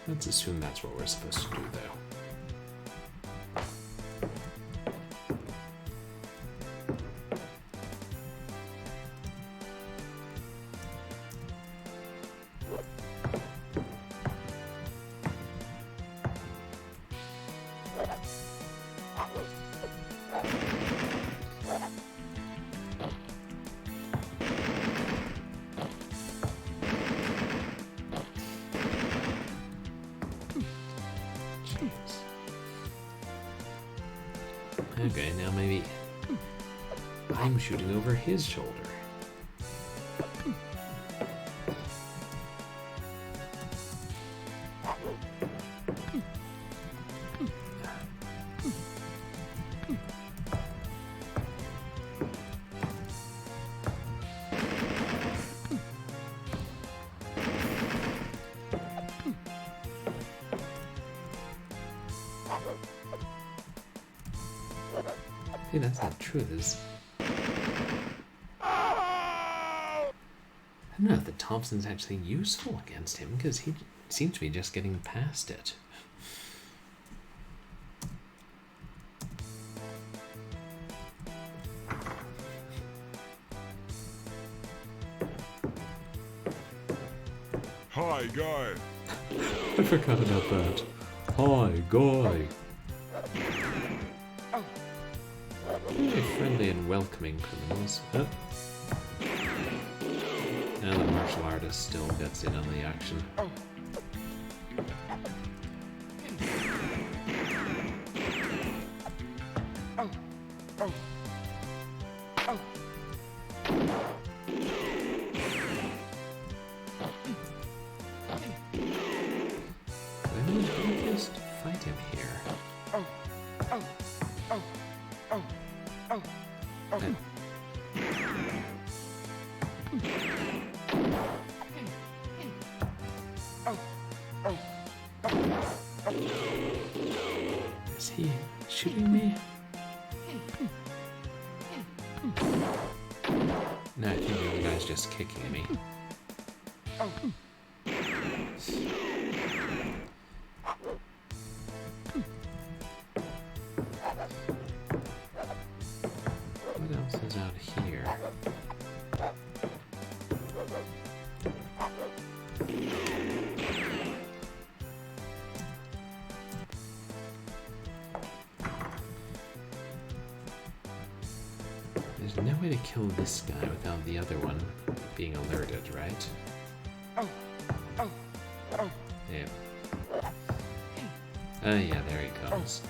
Let's assume that's what we're supposed to do, though. Okay, now maybe I'm shooting over his shoulder. Hey, that's not true. I don't know if the Thompson's actually useful against him, because he seems to be just getting past it. Hi, guy. I forgot about that. Hi, guy. Very friendly and welcoming criminals. Oh. And the martial artist still gets in on the action. Why don't we just fight him here? Is he shooting me? No, I think the other guy's just kicking at me. What else is out here? There's no way to kill this guy without the other one being alerted, right? Yeah. Oh yeah, there he comes.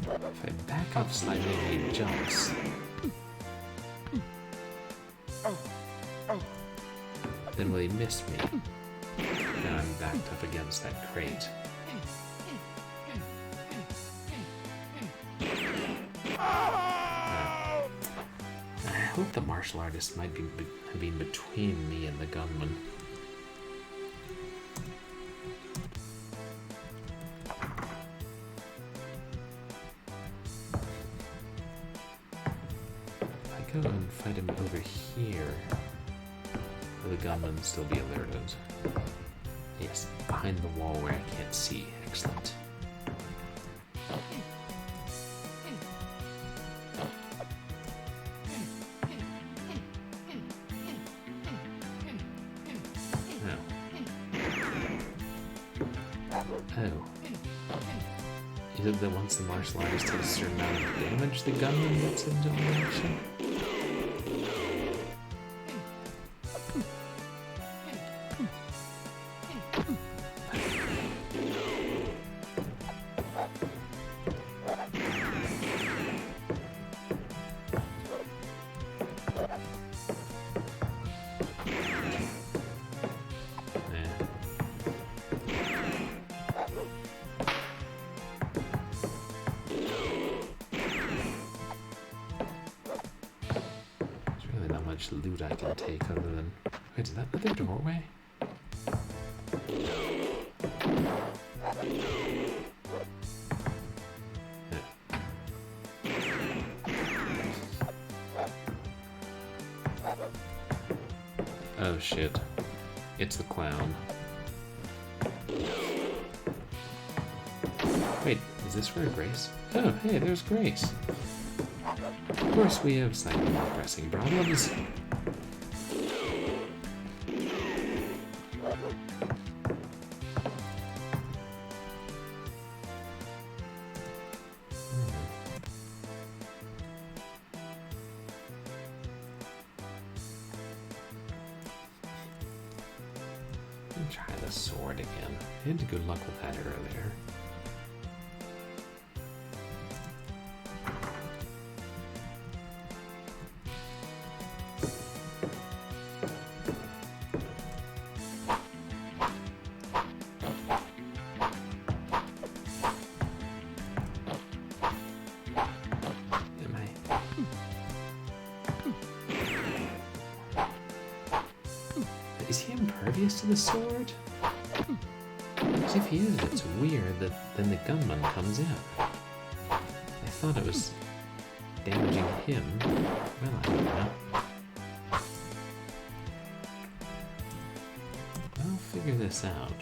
If I back up slightly and he jumps. Then will he miss me? Now I'm backed up against that crate. hope the martial artist might have been between me and the gunman. If I go and fight him over here, will the gunman still be alerted? Yes, behind the wall where I can't see. Excellent. Oh. Is it that once the martial artist takes a certain amount of damage, the gunman gets into all action? Loot I can take other than... Wait, is that another doorway? Yeah. Oh shit. It's the clown. Wait, is this where Grace? Oh, hey, there's Grace. Of course we have slightly more pressing problems. Try the sword again. I had good luck with that earlier. Is he impervious to the sword? Because if he is, it's weird that then the gunman comes in. I thought it was damaging him. Well, I don't know. I'll figure this out.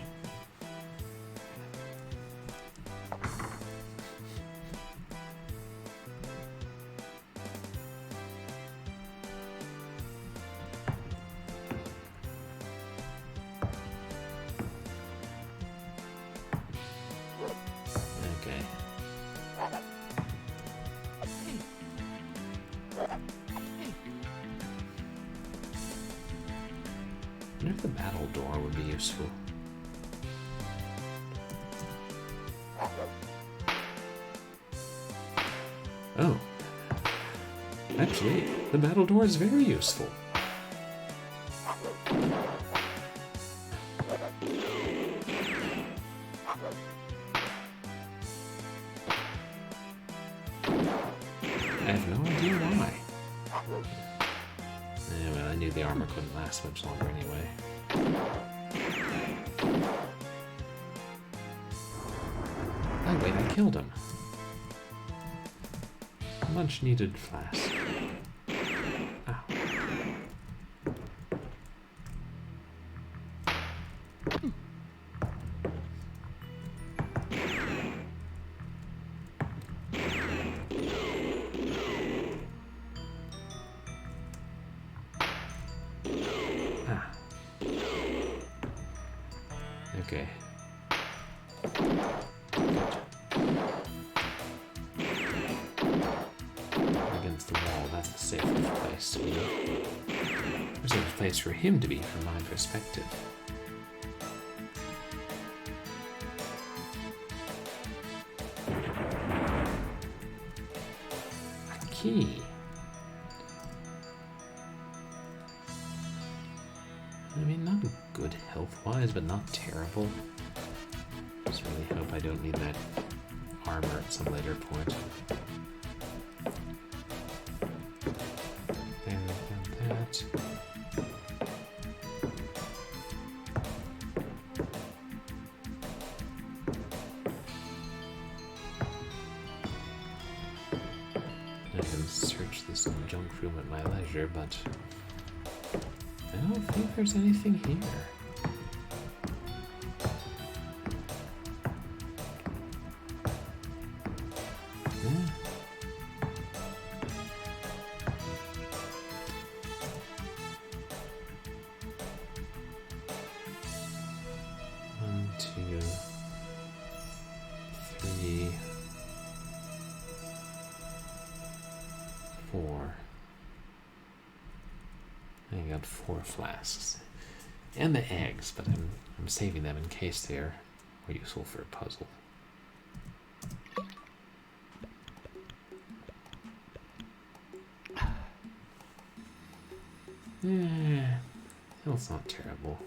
I wonder if the battle door would be useful. Oh. Actually, the battle door is very useful. I have no idea why. Well, I knew the armor couldn't last much longer anyway. Oh wait, I killed him. Much needed flask. Ow. Okay. Against the wall, that's the safest place to be. The safest place for him to be, from my perspective. A key. I mean, not good health-wise, but not terrible. Just really hope I don't need that armor at some later point. There can search this junk room at my leisure, but I don't think there's anything here. One, two, three, four. I got 4 flasks. And the eggs, but I'm saving them in case they're more useful for a puzzle. Yeah, it's not terrible.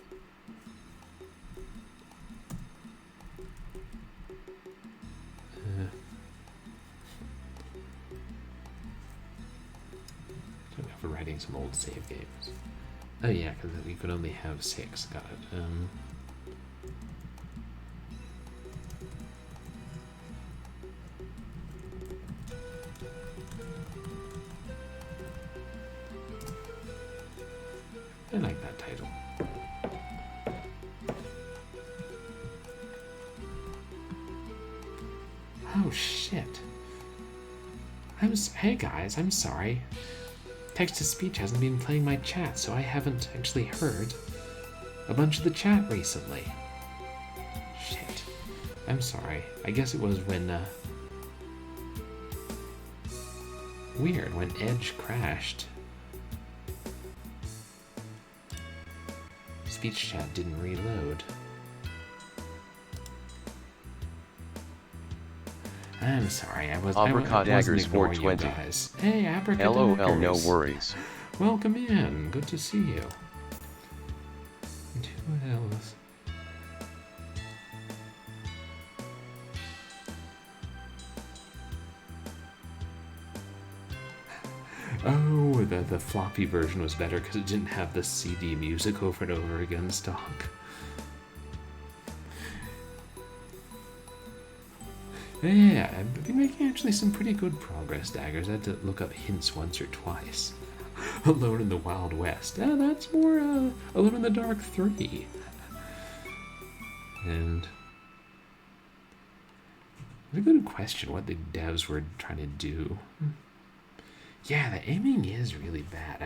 For writing some old save games. Oh yeah, because you could only have 6. Got it. I like that title. Oh shit. Hey guys, I'm sorry. Text-to-speech hasn't been playing my chat, so I haven't actually heard a bunch of the chat recently. Shit. I'm sorry. I guess it was when, weird, when Edge crashed. Speech chat didn't reload. I'm sorry, I wasn't Abracadaggers ignoring you 420. guys. Hey, Abracadaggers. LOL, no worries. Welcome in. Good to see you. And who else? Oh, the floppy version was better because it didn't have the CD music over and over again stock. Yeah, I've been making actually some pretty good progress, Daggers. I had to look up hints once or twice. Alone in the Wild West. That's more Alone in the Dark 3. And it's a good question what the devs were trying to do. Yeah, the aiming is really bad.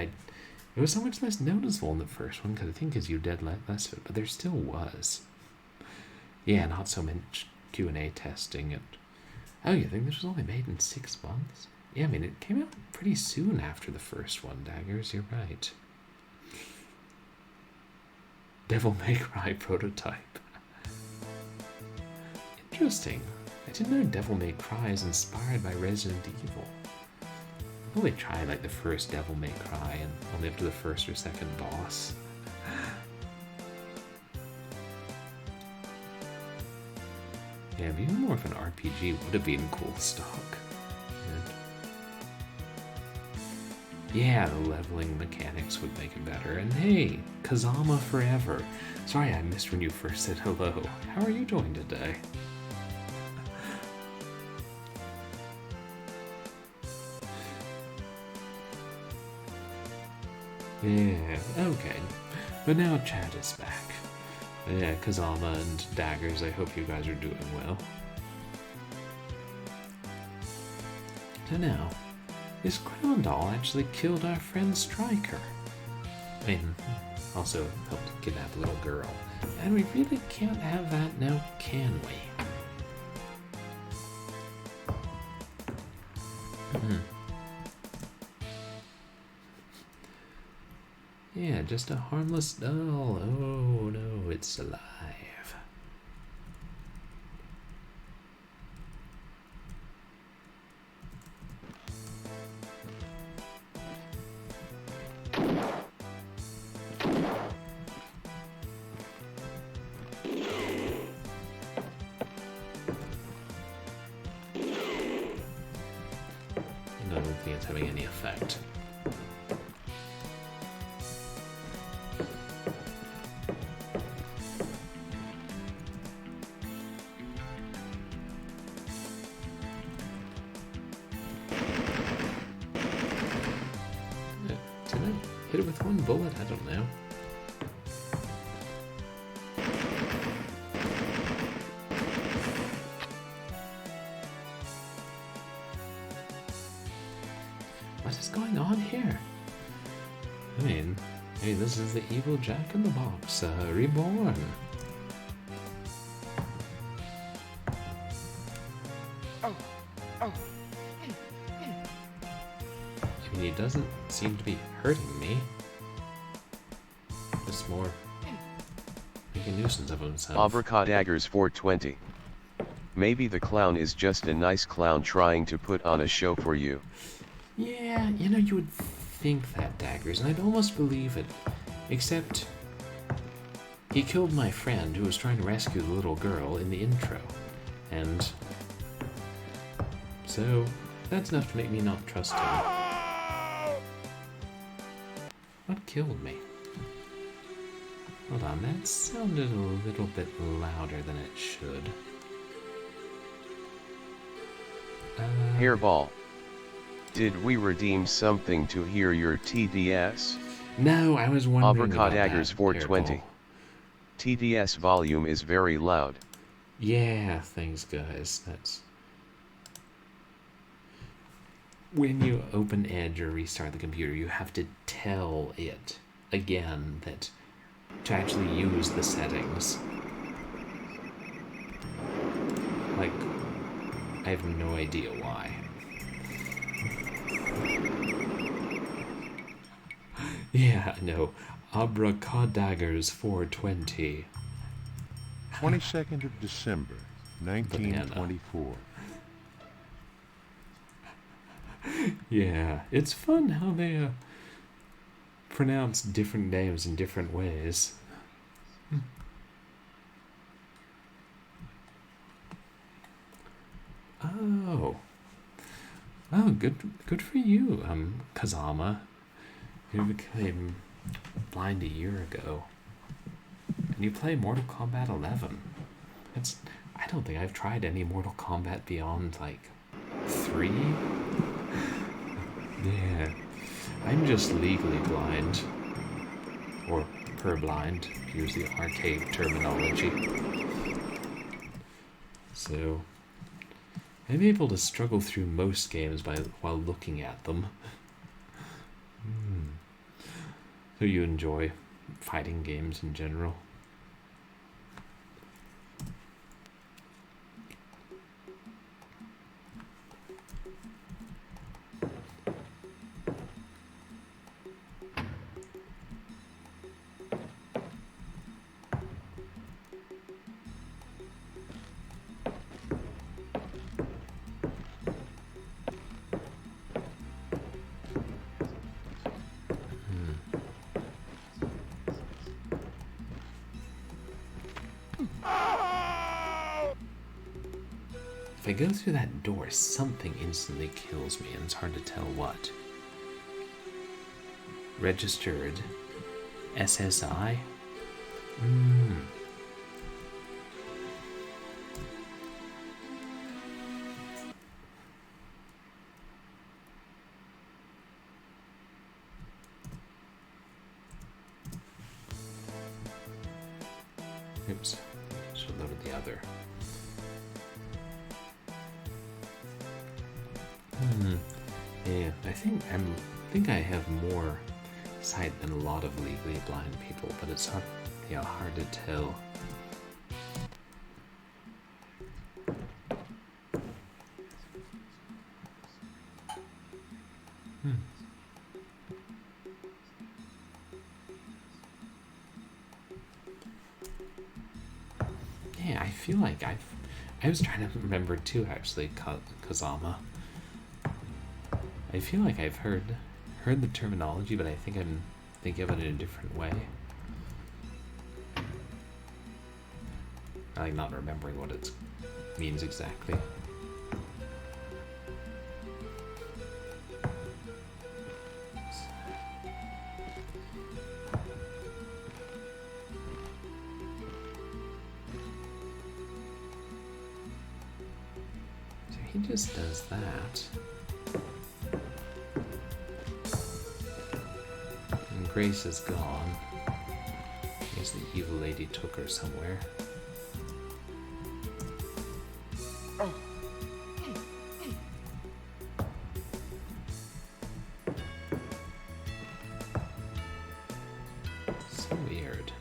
It was so much less noticeable in the first one because I think as you did less of it, but there still was. Yeah, not so much Q&A testing and oh, you think this was only made in 6 months? Yeah, I mean, it came out pretty soon after the first one, Daggers. You're right. Devil May Cry prototype. Interesting. I didn't know Devil May Cry is inspired by Resident Evil. I know they tried, like, the first Devil May Cry and only up to the first or second boss. Yeah, even more of an RPG would have been cool stock. Yeah, the leveling mechanics would make it better. And hey, Kazama forever. Sorry I missed when you first said hello. How are you doing today? Yeah, okay. But now chat is back. Yeah, Kazama and Daggers, I hope you guys are doing well. So now, this crown doll actually killed our friend Stryker. And also helped kidnap a little girl. And we really can't have that now, can we? Yeah, just a harmless doll. Oh no, it's alive. I don't think it's having any effect. Hit it with one bullet? I don't know. What is going on here? I mean, hey, this is the evil Jack in the Box, reborn. I mean, he doesn't seem to be hurting me. Just more making a nuisance of himself. Abracadaggers 420. Maybe the clown is just a nice clown trying to put on a show for you. Yeah, you know, you would think that, Daggers, and I'd almost believe it. Except, he killed my friend who was trying to rescue the little girl in the intro. And so, that's enough to make me not trust him. What killed me? Hold on, that sounded a little bit louder than it should. Hairball. Did we redeem something to hear your TDS? No, I was wondering about that. Abracadaggers 420. Hairball. TDS volume is very loud. Yeah, thanks guys. That's... When you open Edge or restart the computer, you have to tell it again that to actually use the settings. Like, I have no idea why. Yeah, no. Abracadaggers 420. 22nd of December, 1924. Yeah, it's fun how they pronounce different names in different ways. Oh. Oh, good for you, Kazama. You became blind a year ago. And you play Mortal Kombat 11. I don't think I've tried any Mortal Kombat beyond, like, 3? Yeah. I'm just legally blind. Or purblind, to use the arcade terminology. So, I'm able to struggle through most games while looking at them. So you enjoy fighting games in general? If I go through that door, something instantly kills me, and it's hard to tell what. Registered SSI? Oops, should have loaded the other. Yeah, I think I have more sight than a lot of legally blind people, but it's hard, hard to tell. Yeah, I feel like I was trying to remember too, actually, Kazama. I feel like I've heard the terminology, but I think I'm thinking of it in a different way. I like not remembering what it means exactly. So he just does that. Grace is gone. I guess the evil lady took her somewhere. So weird.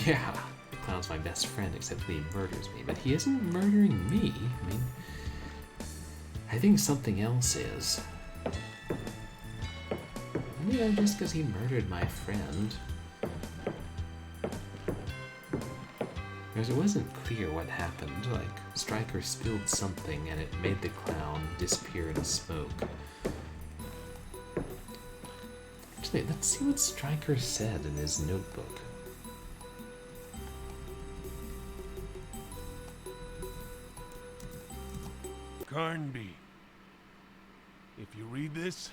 Yeah, the clown's my best friend, except when he murders me. But he isn't murdering me. I mean, I think something else is. Yeah, just because he murdered my friend. Because it wasn't clear what happened. Like, Stryker spilled something and it made the clown disappear in smoke. Actually, let's see what Stryker said in his notebook. Carnby. If you read this,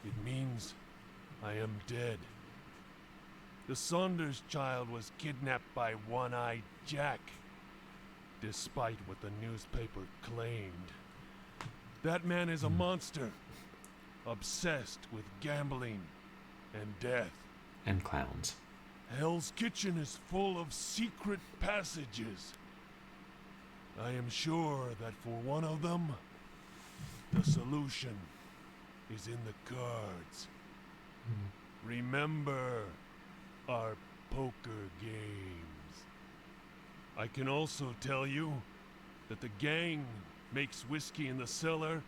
it means I am dead. The Saunders child was kidnapped by One-Eyed Jack, despite what the newspaper claimed. That man is a monster, obsessed with gambling and death. And clowns. Hell's Kitchen is full of secret passages. I am sure that for one of them, the solution is in the cards. Remember our poker games. I can also tell you that the gang makes whiskey in the cellar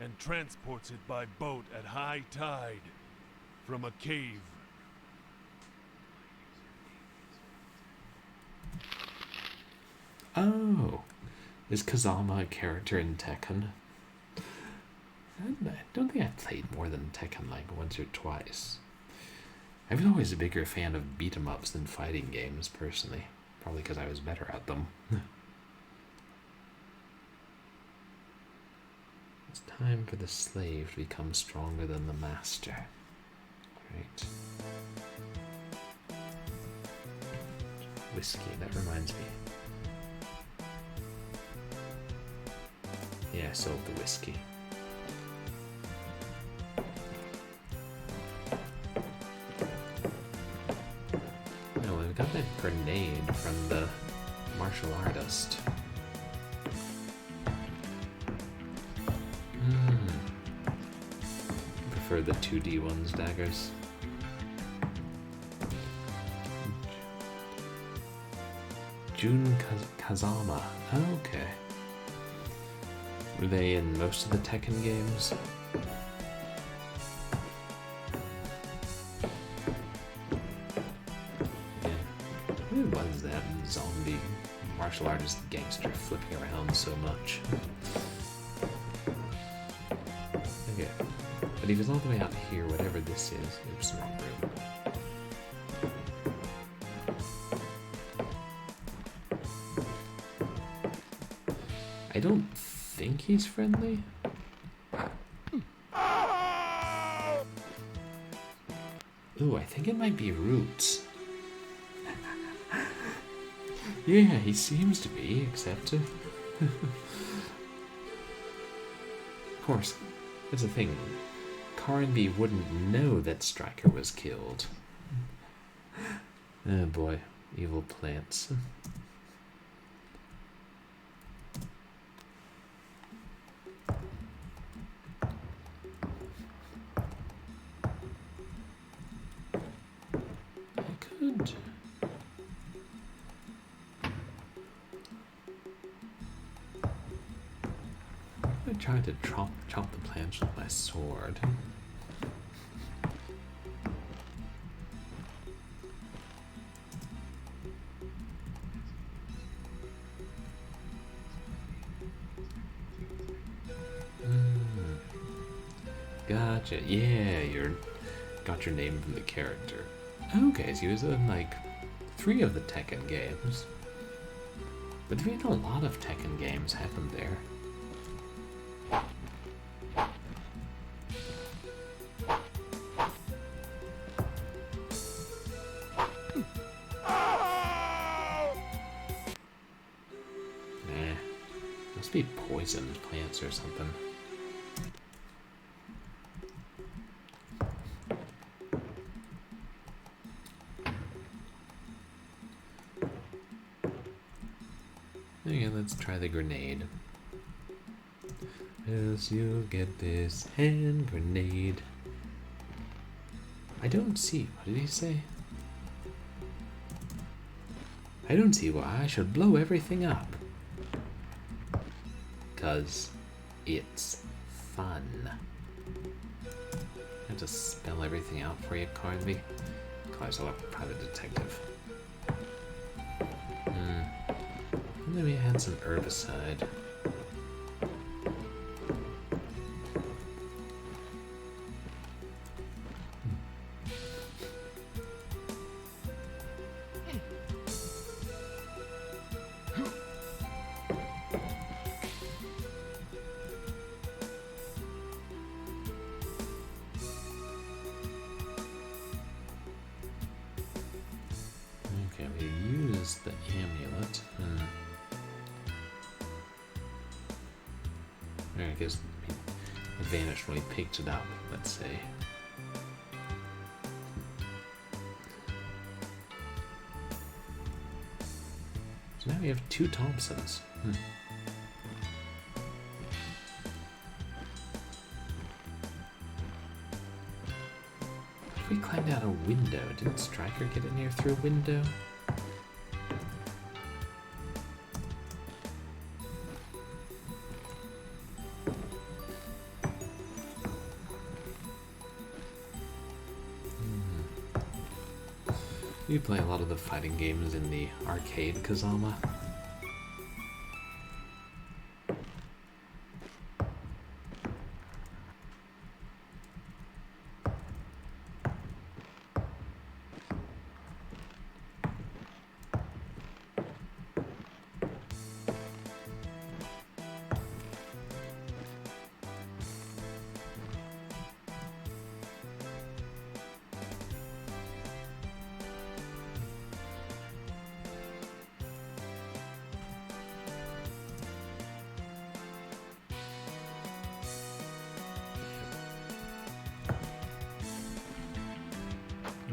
and transports it by boat at high tide from a cave. Oh, is Kazama a character in Tekken? I don't think I've played more than Tekken like once or twice. I was always a bigger fan of beat-em-ups than fighting games, personally. Probably because I was better at them. It's time for the slave to become stronger than the master. Right. Whiskey, that reminds me. Yeah, I sold the whiskey. No, we got that grenade from the martial artist. I prefer the 2D ones, daggers. Jun Kazama. Oh, okay. Were they in most of the Tekken games? Yeah. Who was that zombie martial artist gangster flipping around so much? Okay. But he was all the way out here, whatever this is. Oops, wrong room. I don't think he's friendly. Ooh, I think it might be Roots. Yeah, he seems to be, except of course, that's the thing. Carnby wouldn't know that Stryker was killed. Oh boy, evil plants. I tried to chop the plants with my sword. Gotcha. Yeah, got your name from the character. Okay, so he was in like 3 of the Tekken games. But there been a lot of Tekken games happened there. Must be poisoned plants or something. Okay, let's try the grenade. As you get this hand grenade. I don't see. What did he say? I don't see why I should blow everything up. 'Cause it's fun. I have to spell everything out for you, Carnby. Claus, a private detective. Maybe add some herbicide. Okay, we use the amulet. I guess it vanished when we picked it up, let's say. So now we have 2 Thompsons. If we climbed out a window, didn't Stryker get in here through a window? You play a lot of the fighting games in the arcade, Kazama.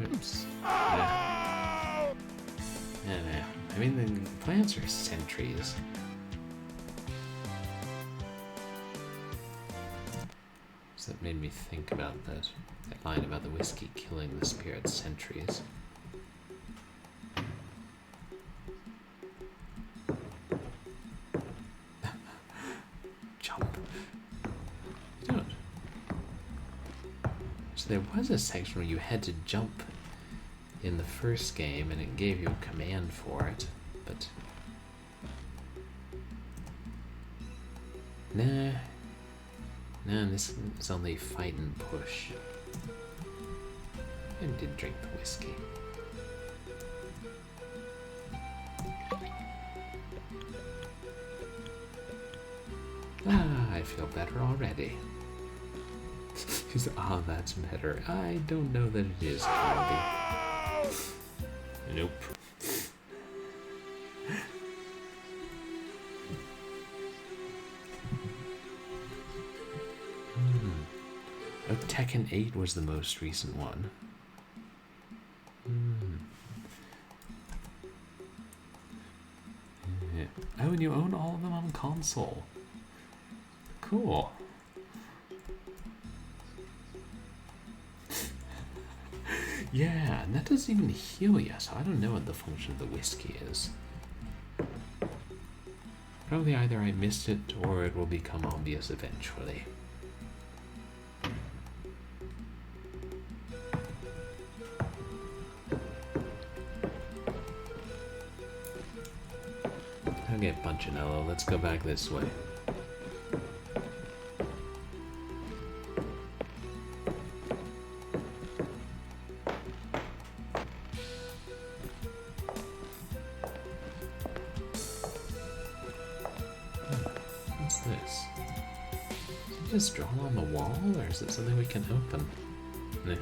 Oops. Yeah, I mean, the plants are sentries. So that made me think about that line about the whiskey killing the spirit sentries. Jump. You don't. So there was a section where you had to jump in the first game, and it gave you a command for it, but nah, this is only fight and push. I did drink the whiskey. I feel better already. Ah, that's better. I don't know that it is, Carnby. Nope. Oh, Tekken 8 was the most recent one. Yeah. Oh, and you own all of them on console. Cool. Yeah, and that doesn't even heal you, so I don't know what the function of the whiskey is. Probably either I missed it or it will become obvious eventually. Okay, Punchinello, let's go back this way. What's this? Is it just drawn on the wall, or is it something we can open? No.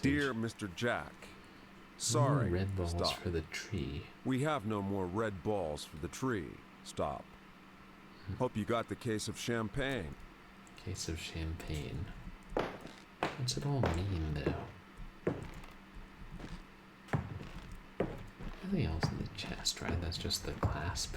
message. Dear Mr. Jack, No sorry, red balls stop. for the tree. We have no more red balls for the tree. Stop. Hope you got the case of champagne. Case of champagne. What's it all mean, though? Nothing else in the chest, right? That's just the clasp.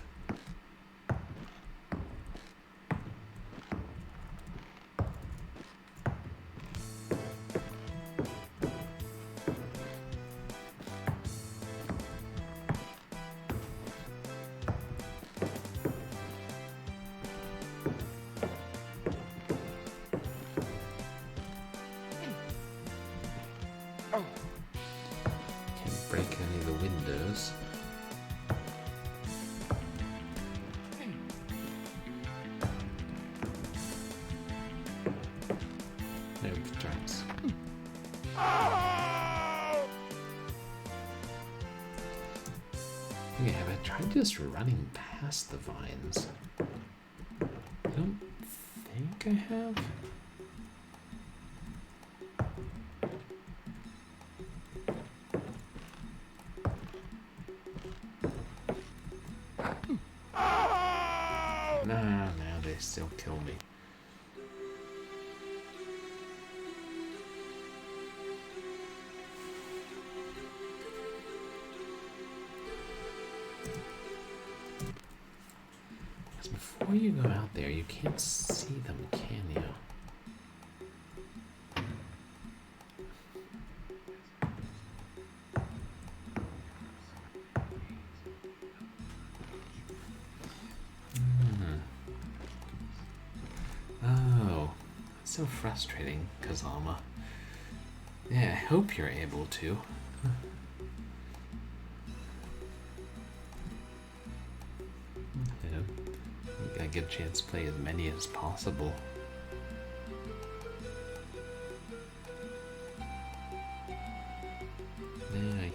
Can't break any of the windows. No traps. Okay, have I tried just running past the vines? I don't think I have. No, they still kill me. Because before you go out there, you can't see them, can you? Oh, that's so frustrating, Kazama. Yeah, I hope you're able to. I get a chance to play as many as possible. No, I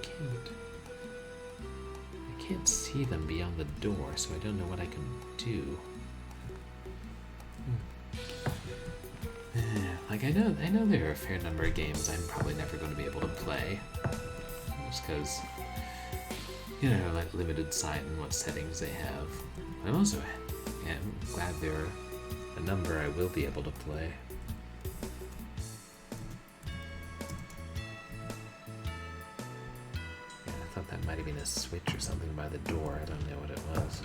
can't see them beyond the door, so I don't know what I can do. Like, I know there are a fair number of games I'm probably never going to be able to play. Just because, you know, like limited sight and what settings they have. I'm also glad there are a number I will be able to play. Yeah, I thought that might have been a switch or something by the door. I don't know what it was.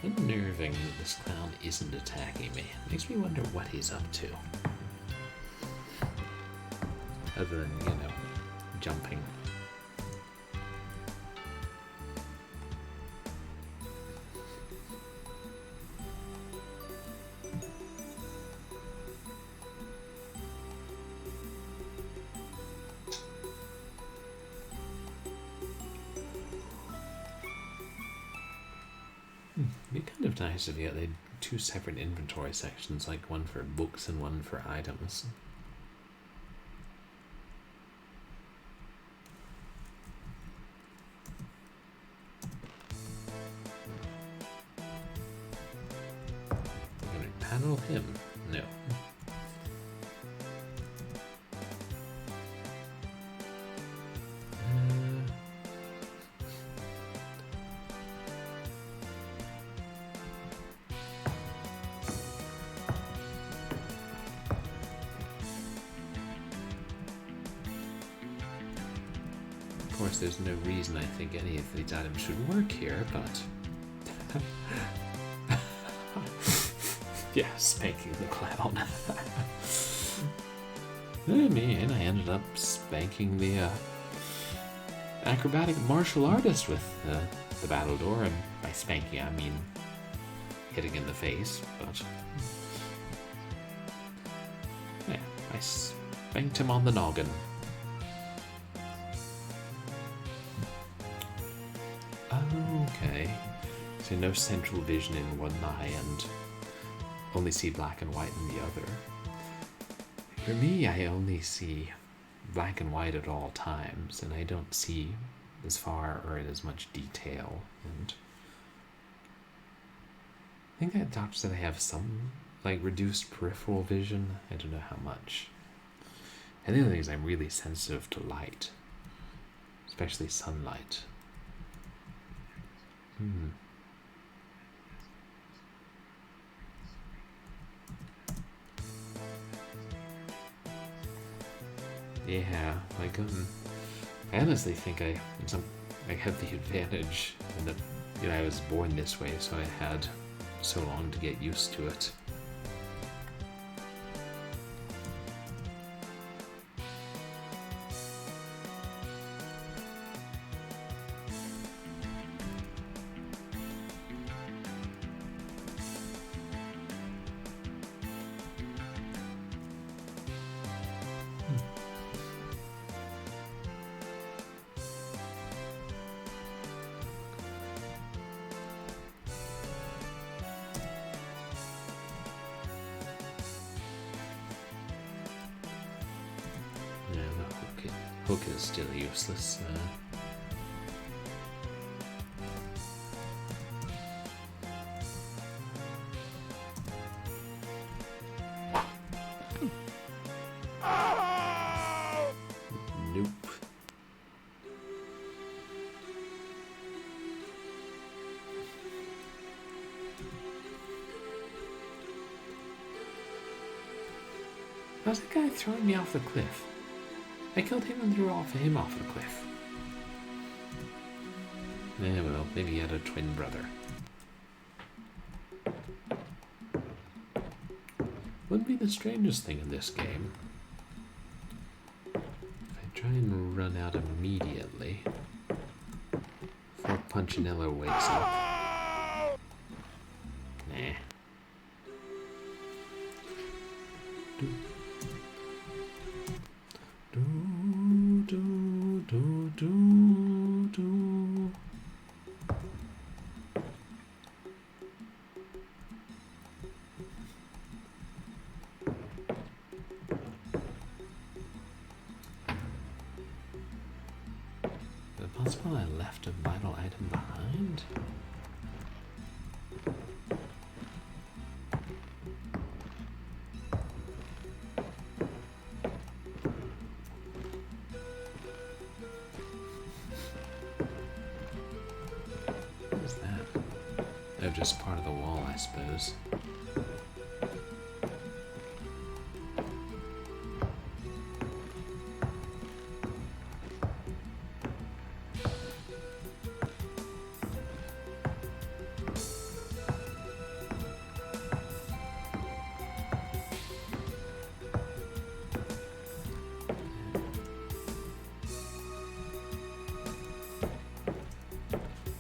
Unnerving that this clown isn't attacking me. Makes me wonder what he's up to. Other than, you know, jumping. It'd be kind of nice if you had two separate inventory sections, like one for books and one for items. I'm gonna panel him. No. Of course, there's no reason I think any of these items should work here, but... yeah, spanking the clown. I mean, I ended up spanking the acrobatic martial artist with the battle door, and by spanking I mean hitting in the face, but... yeah, I spanked him on the noggin. Okay, so no central vision in one eye and only see black and white in the other. For me, I only see black and white at all times, and I don't see as far or in as much detail. And I think that doctor said I have some like reduced peripheral vision. I don't know how much. And the other thing is I'm really sensitive to light, especially sunlight. Yeah, like I honestly think I have the advantage in that I was born this way, so I had so long to get used to it. Hook is still useless. Nope. How's that guy throwing me off the cliff? I killed him and threw him off the cliff. Yeah, well, maybe he had a twin brother. Wouldn't be the strangest thing in this game. If I try and run out immediately before Punchinello wakes up. Nah. Is it possible I left a vital item behind? What is that? Oh, just part of the wall, I suppose.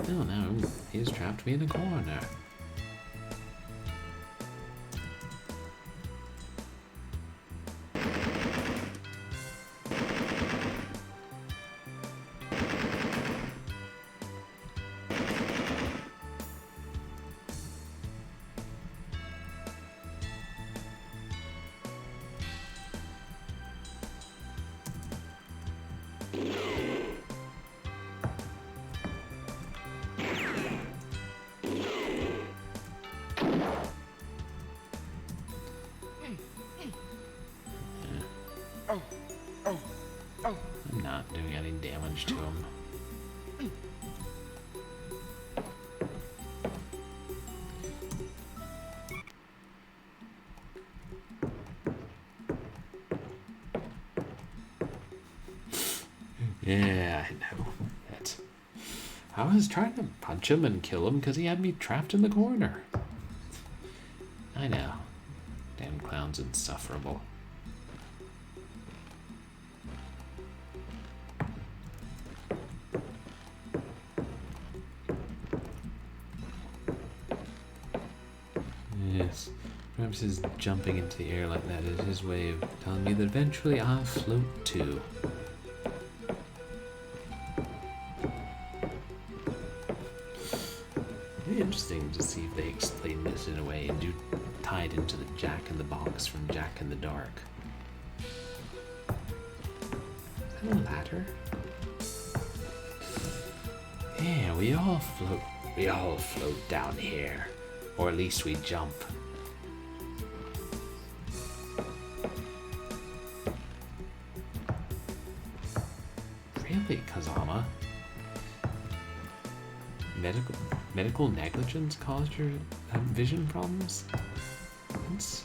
Oh no, he's trapped me in a corner. I'm not doing any damage to him. Yeah, I know. I was trying to punch him and kill him because he had me trapped in the corner. I know. Damn clown's insufferable. Yes, perhaps his jumping into the air like that is his way of telling me that eventually I'll float too. It'd be interesting to see if they explain this in a way and do tie it into the Jack in the Box from Jack in the Dark. Is that a ladder? We all float down here. Or at least we jump. Really, Kazama? Medical negligence caused your vision problems? That's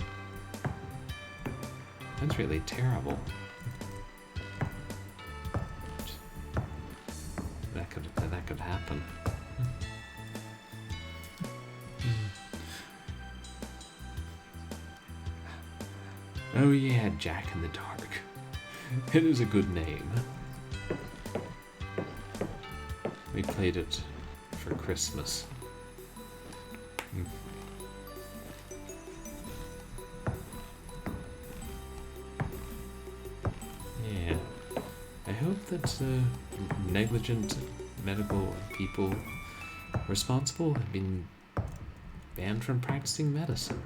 really terrible. That could happen. Oh yeah, Jack in the Dark. It is a good name. We played it for Christmas. Yeah. I hope that negligent medical people responsible have been banned from practicing medicine.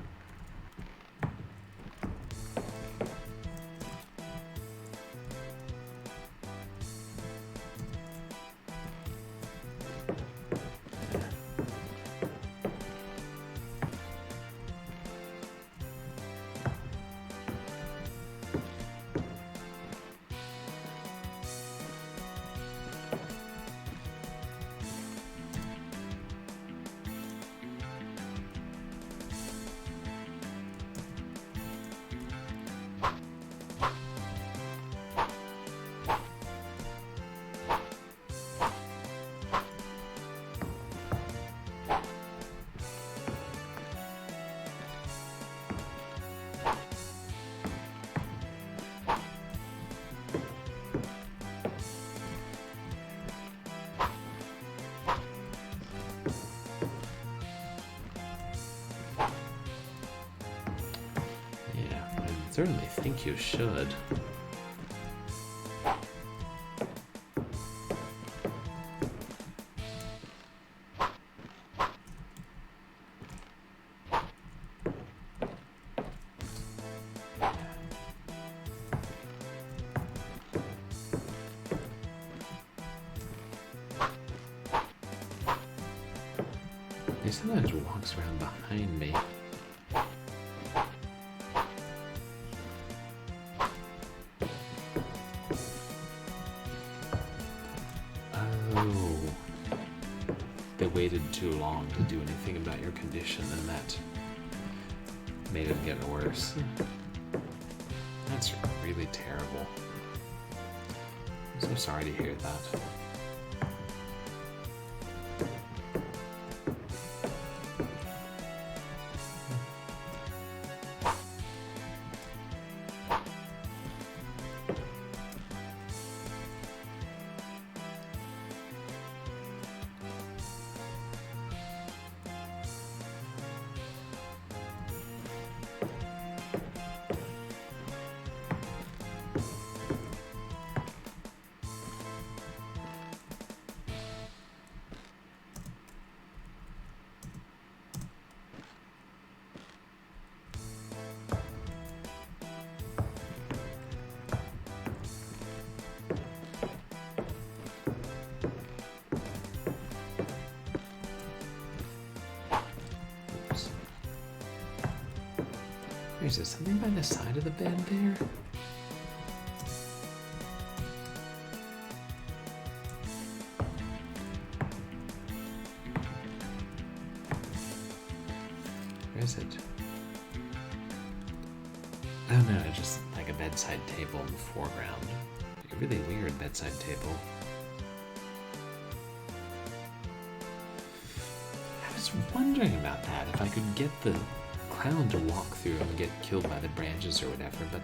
I certainly think you should. He sometimes walks around behind me. Waited too long to do anything about your condition, and that made it get worse. That's really terrible. I'm so sorry to hear that. Is there something by the side of the bed there? Where is it? Oh no, just like a bedside table in the foreground. A really weird bedside table. I was wondering about that, if I could get the clown to walk through and get killed by the branches or whatever, but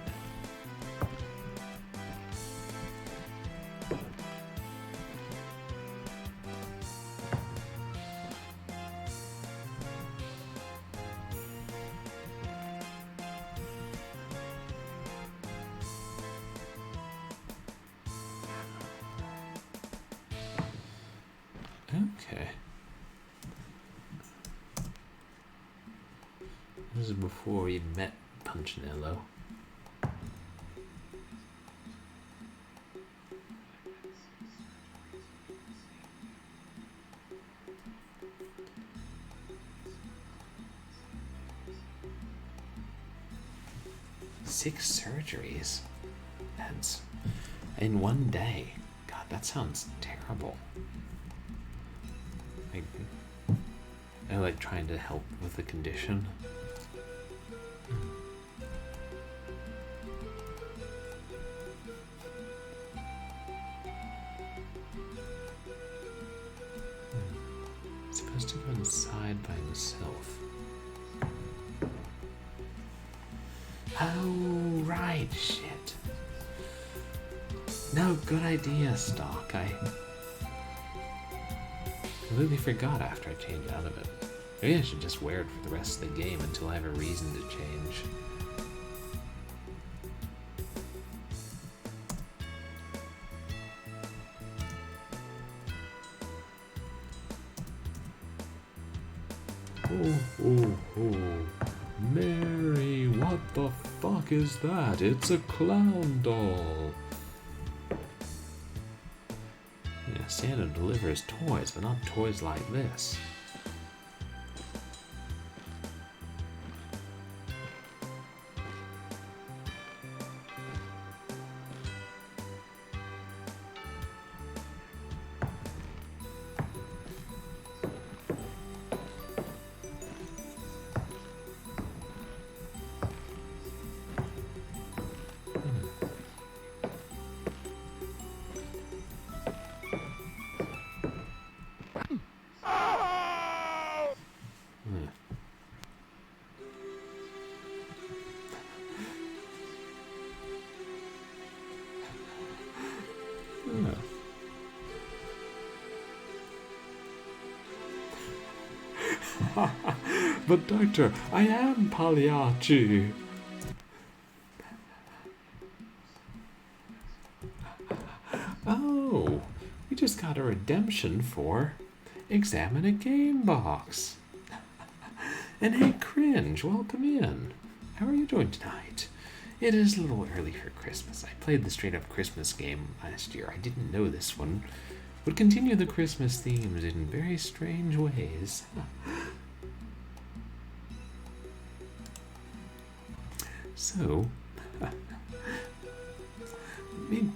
okay. This is before we met Punchinello. 6 surgeries. That's in one day. God, that sounds terrible. I like trying to help with the condition. Supposed to go inside by himself. Oh, right, shit. No, good idea, Stock. I completely forgot after I changed out of it. Maybe I should just wear it for the rest of the game until I have a reason to change. Oh, Mary, what the fuck is that? It's a clown doll. Yeah, Santa delivers toys, but not toys like this. But Doctor, I am Pagliacci. Oh, we just got a redemption for Examine a Game Box. And hey, Cringe, welcome in. How are you doing tonight? It is a little early for Christmas. I played the straight-up Christmas game last year. I didn't know this one would continue the Christmas themes in very strange ways. So, let me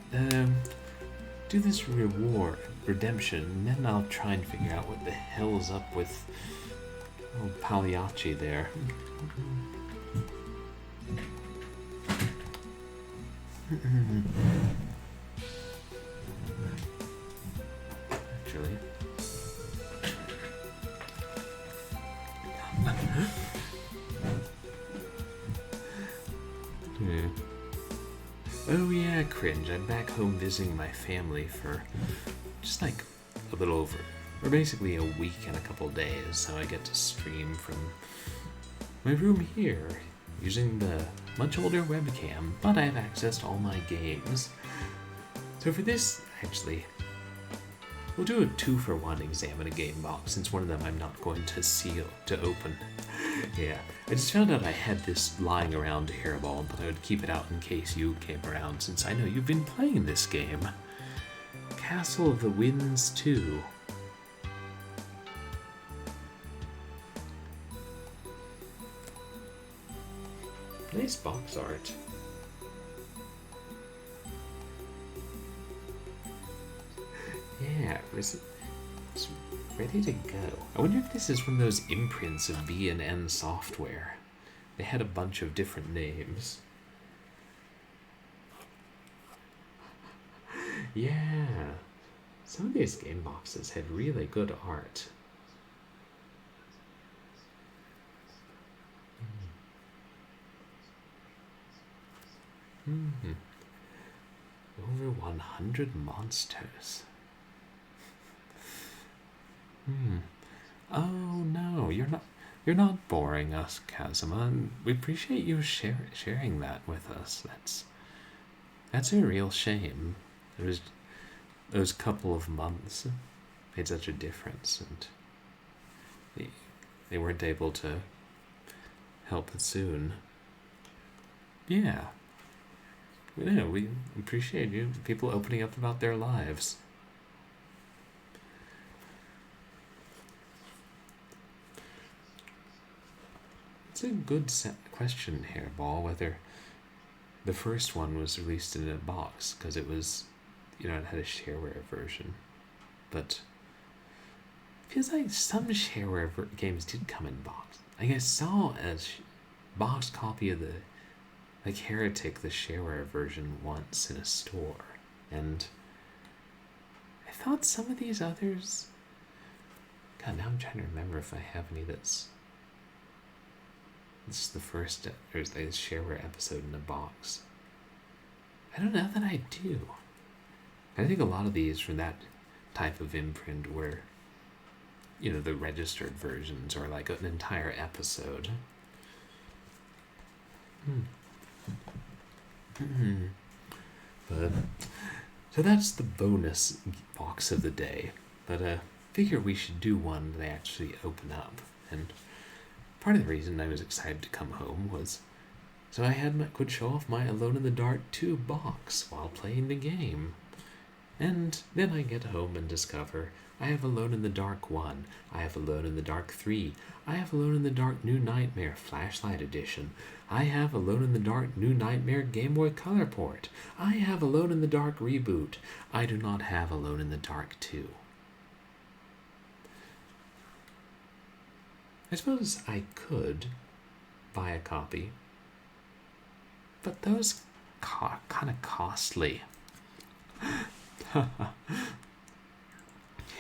do this redemption, and then I'll try and figure out what the hell's up with Pagliacci there. Actually. Oh yeah, Cringe. I'm back home visiting my family for just like a little over, or basically a week and a couple days, so I get to stream from my room here using the much older webcam, but I have access to all my games. So for this, actually, we'll do a 2-for-1 Examine a Game Box, since one of them I'm not going to open. Yeah, I just found out I had this lying around to Hairball, but I would keep it out in case you came around, since I know you've been playing this game. Castle of the Winds 2. Nice box art. Yeah, it's ready to go. I wonder if this is one of those imprints of B&N software. They had a bunch of different names. Yeah, some of these game boxes had really good art. Over 100 monsters. Oh no, you're not boring us, Kazuma. We appreciate you sharing that with us. That's a real shame. It was those couple of months made such a difference, and they weren't able to help it soon. Yeah. Yeah, we appreciate you, people opening up about their lives. It's a good question, Hairball, whether the first one was released in a box because it was, it had a shareware version. But it feels like some shareware games did come in box. Like I saw a box copy of the Heretic, the shareware version, once in a store, and I thought some of these others. God, now I'm trying to remember if I have any that's. This is the first or the shareware episode in a box. I don't know that I do. I think a lot of these from that type of imprint where, the registered versions are like an entire episode. But so that's the bonus box of the day. But I figure we should do one that I actually open up. And part of the reason I was excited to come home was so I could show off my Alone in the Dark 2 box while playing the game. And then I get home and discover I have Alone in the Dark 1, I have Alone in the Dark 3, I have Alone in the Dark New Nightmare Flashlight Edition, I have Alone in the Dark New Nightmare Game Boy Color port, I have Alone in the Dark Reboot, I do not have Alone in the Dark 2. I suppose I could buy a copy, but those kind of costly.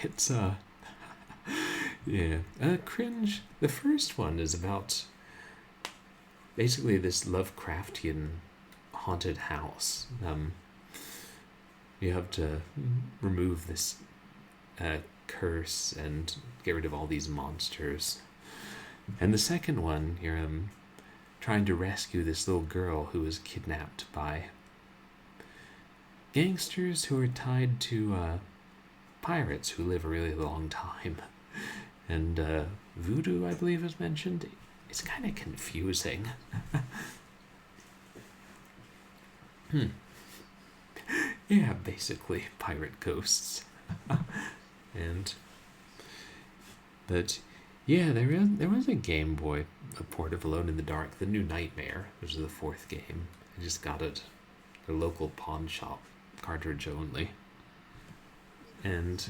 It's cringe. The first one is about basically this Lovecraftian haunted house. You have to remove this curse and get rid of all these monsters. And the second one, you're trying to rescue this little girl who was kidnapped by gangsters who are tied to pirates who live a really long time. And voodoo, I believe, is mentioned. It's kind of confusing. Yeah, basically pirate ghosts. But yeah, there was a Game Boy, a port of Alone in the Dark, the New Nightmare, which is the fourth game. I just got it at a local pawn shop, cartridge only. And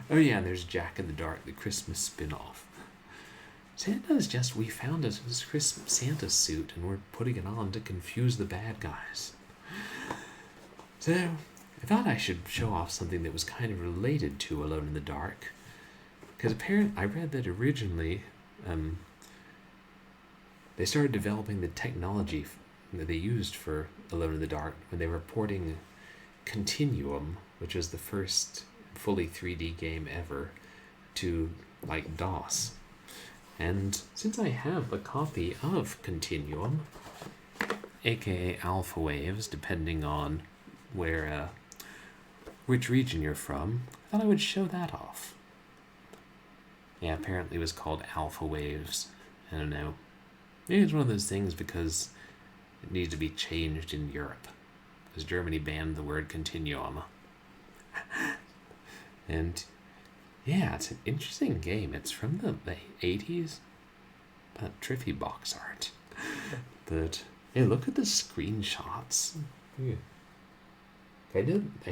oh yeah, there's Jack in the Dark, the Christmas spin-off. We found this Christmas Santa suit and we're putting it on to confuse the bad guys. So I thought I should show off something that was kind of related to Alone in the Dark. Because apparently I read that originally they started developing the technology that they used for Alone in the Dark when they were porting Continuum, which was the first fully 3D game ever, to like DOS. And since I have a copy of Continuum, aka Alpha Waves, depending on which region you're from, I thought I would show that off. Yeah, apparently it was called Alpha Waves. I don't know. Maybe it's one of those things because it needs to be changed in Europe, because Germany banned the word Continuum. And yeah, it's an interesting game. It's from the 80s. Trippy box art. But hey, look at the screenshots. Yeah. I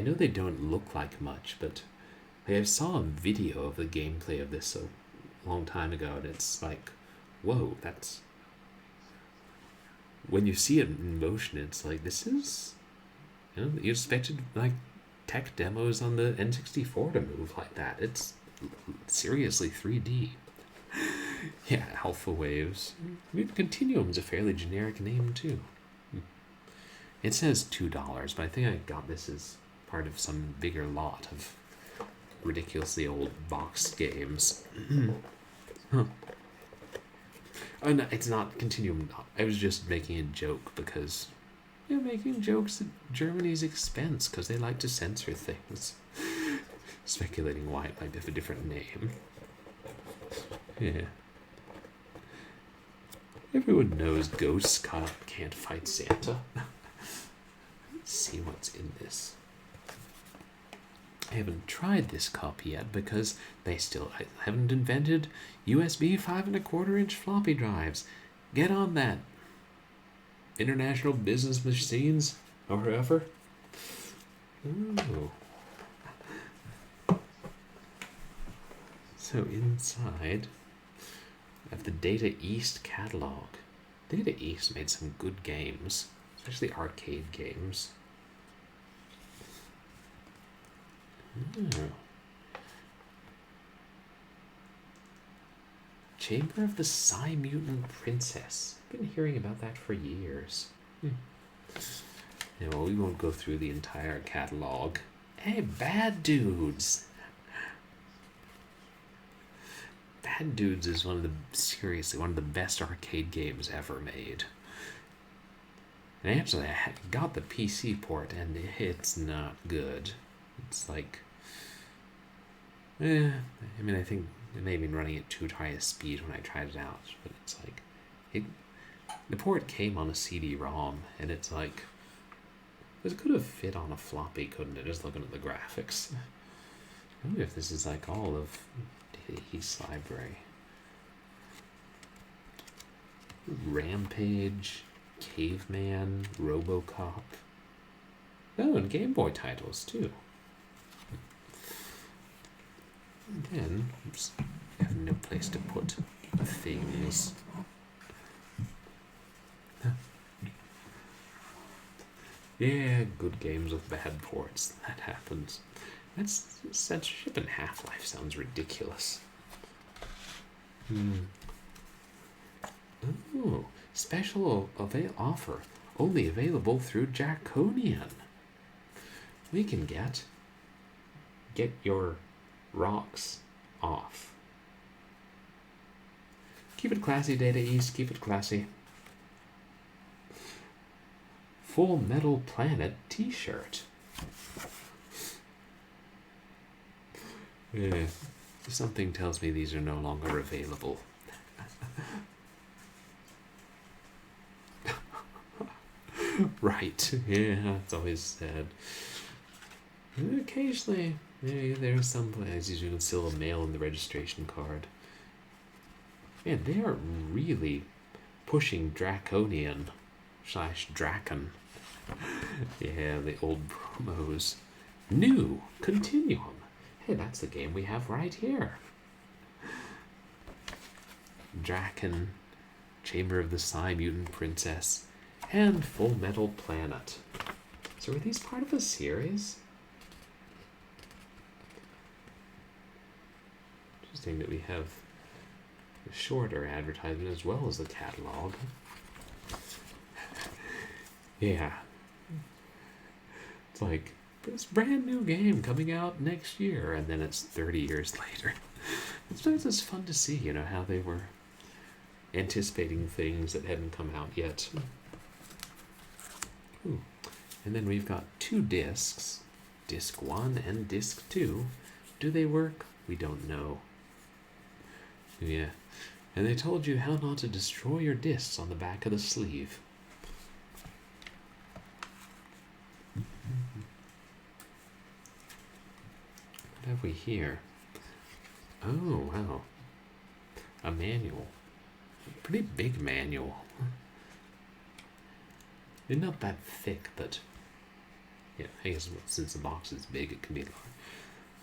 know they don't look like much, but I saw a video of the gameplay of this a long time ago, and it's like, whoa, that's... When you see it in motion, it's like, this is... you expected, like, tech demos on the N64 to move like that. It's seriously 3D. Yeah, Alpha Waves. I mean, Continuum's a fairly generic name, too. It says $2, but I think I got this as part of some bigger lot of ridiculously old box games. Huh. Oh, no, it's not Continuum. I was just making a joke because... making jokes at Germany's expense because they like to censor things. Speculating why it might have a different name. Yeah. Everyone knows ghosts can't fight Santa. Let's see what's in this. I haven't tried this copy yet because they still haven't invented USB 5 1/4 inch floppy drives. Get on that. International Business Machines or whoever. Ooh. So inside of the Data East catalog, Data East made some good games, especially arcade games. Chamber of the Psy Mutant Princess. I've been hearing about that for years. Yeah, well, we won't go through the entire catalog. Hey, Bad Dudes! Bad Dudes is seriously one of the best arcade games ever made. And actually, I got the PC port, and it's not good. It's like, I mean, I think it may have been running at too high a speed when I tried it out, but it's like, the port came on a CD-ROM, and it's like, it could have fit on a floppy, couldn't it? Just looking at the graphics. I wonder if this is like all of Data East library. Rampage, Caveman, RoboCop. Oh, and Game Boy titles too. Again, oops, I have no place to put things. Yeah, good games with bad ports. That happens. That's censorship in Half-Life sounds ridiculous. Oh, special offer. Only available through Draconian. We can get your rocks off. Keep it classy, Data East. Keep it classy. Full Metal Planet t-shirt. Yeah, something tells me these are no longer available. Right, yeah, it's always sad. Occasionally, there's some places you can still mail in the registration card. Man, they are really pushing Draconian / Draken. Yeah, the old promos. New Continuum. Hey, that's the game we have right here. Draken, Chamber of the Psy Mutant Princess, and Full Metal Planet. So are these part of a series? Interesting that we have a shorter advertisement as well as the catalog. Yeah. It's like, this brand new game coming out next year, and then it's 30 years later. It's fun to see, how they were anticipating things that hadn't come out yet. Ooh. And then we've got 2 discs, disc 1 and disc 2. Do they work? We don't know. Yeah. And they told you how not to destroy your discs on the back of the sleeve. What have we here? Oh, wow. A manual. A pretty big manual. It's not that thick, but yeah, I guess since the box is big, it can be large.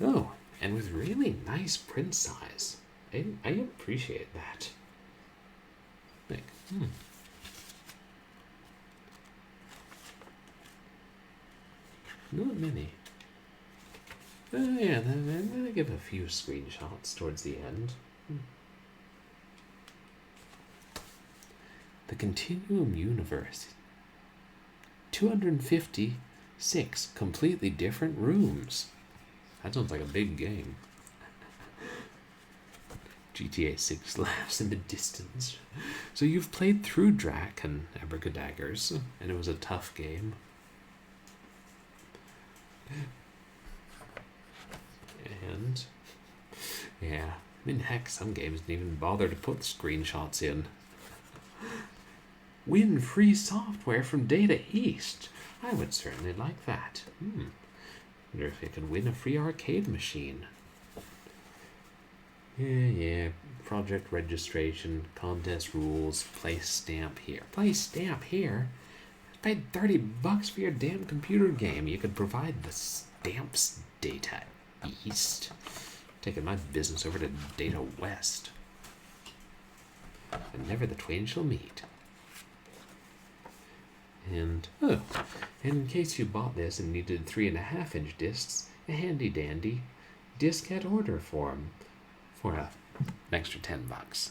Oh, and with really nice print size. I appreciate that. Like, Not many. Yeah, then I give a few screenshots towards the end. The Continuum universe. 256 completely different rooms. That sounds like a big game. GTA 6 laughs in the distance. So you've played through Drac and Abracadaggers, and it was a tough game. And yeah, I mean, heck, some games didn't even bother to put screenshots in. Win free software from Data East. I would certainly like that. Wonder if I could win a free arcade machine. Yeah. Project registration, contest rules, place stamp here. Place stamp here? paid $30 for your damn computer game. You could provide the stamps data east. Taking my business over to data west. And never the twain shall meet. And, oh, in case you bought this and needed 3.5-inch discs, a handy dandy disc at order form for an extra $10.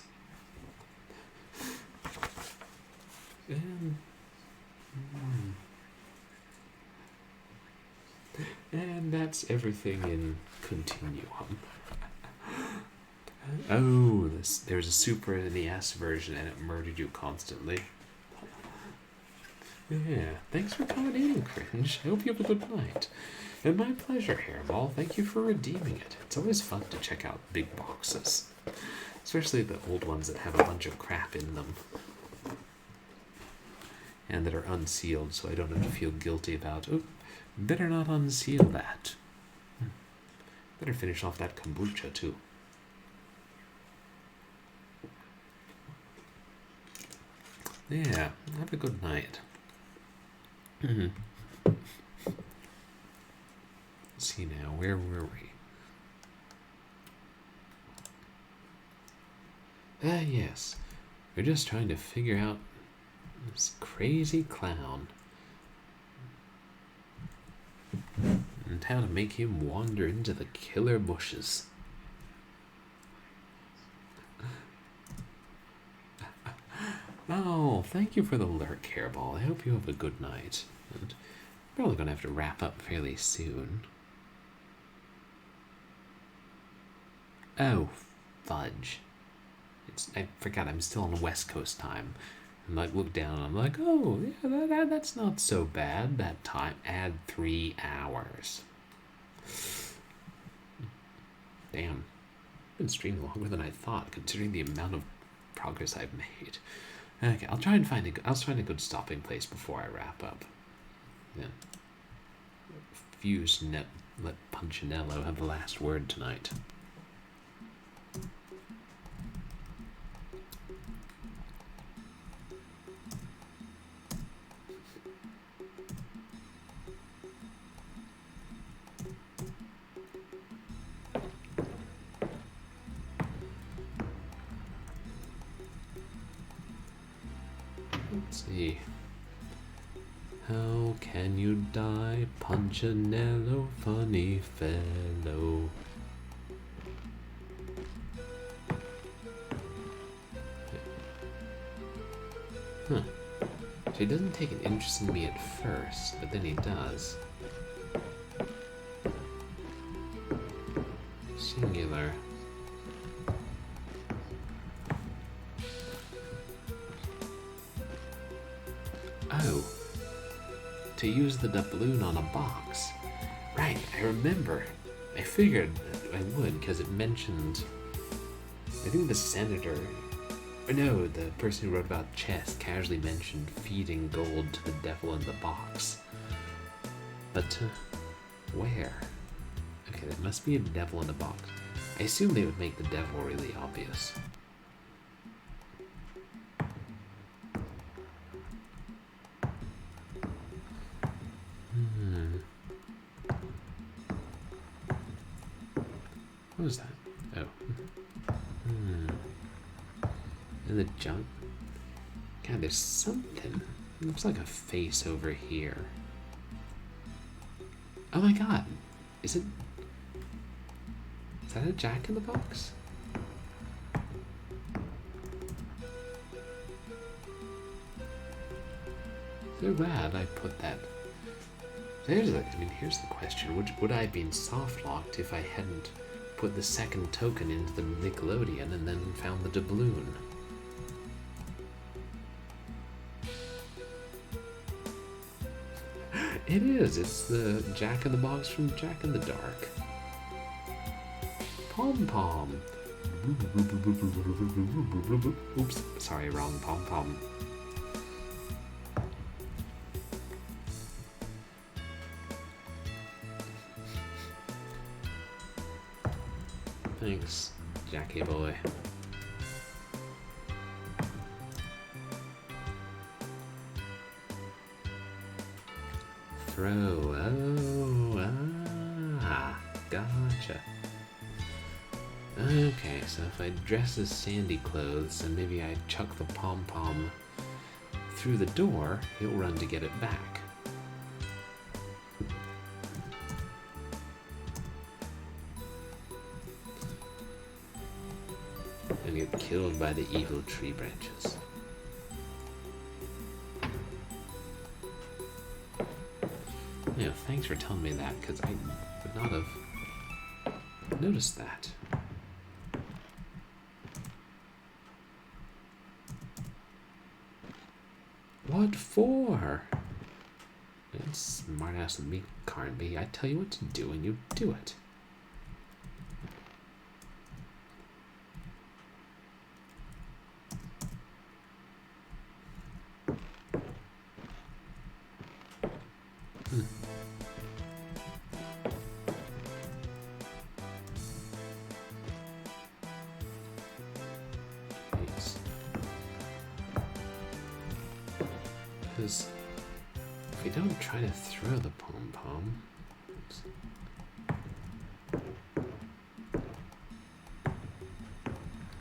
And that's everything in Continuum. Oh, there's a Super NES version and it murdered you constantly. Yeah, thanks for coming in, Cringe. I hope you have a good night. And my pleasure, Hairball. Thank you for redeeming it. It's always fun to check out big boxes. Especially the old ones that have a bunch of crap in them. And that are unsealed, so I don't have to feel guilty about, oh, better not unseal that. Better finish off that kombucha, too. Yeah, have a good night. Let's see now, where were we? Yes. We're just trying to figure out this crazy clown and how to make him wander into the killer bushes. Oh, thank you for the lurk, Hairball. I hope you have a good night. And we're probably going to have to wrap up fairly soon. Oh, fudge. I forgot I'm still on West Coast time. And look down and I'm like, oh, yeah, that's not so bad. That time, add 3 hours. Damn. I've been streaming longer than I thought, considering the amount of progress I've made. Okay, I'll try and find a good stopping place before I wrap up. Yeah. Let Punchinello have the last word tonight. Let's see. How can you die, Punchinello, funny fellow? Huh. So he doesn't take an interest in me at first, but then he does. Singular. Oh, to use the doubloon on a box. Right, I remember. I figured I would because it mentioned, I think the senator, or no, the person who wrote about chess casually mentioned feeding gold to the devil in the box. But where? Okay, there must be a devil in a box. I assume they would make the devil really obvious. What was that? Oh. And the junk. God, there's something. It looks like a face over here. Oh my god. Is that a Jack in the Box? So bad I put that. Here's the question. Would I have been soft locked if I hadn't put the second token into the Nickelodeon and then found the doubloon? It is. It's the Jack in the Box from Jack in the Dark. Pom Pom. Oops, sorry, wrong Pom Pom. Thanks, Jackie boy. throw. Oh, gotcha. Okay, so if I dress as Sandy clothes and maybe I chuck the pom-pom through the door, he'll run to get it back. And get killed by the evil tree branches. Yeah, thanks for telling me that, because I would not have noticed that. What for? It's smart ass of me, Carnby. I tell you what to do and you do it. Because if we don't try to throw the pom-pom,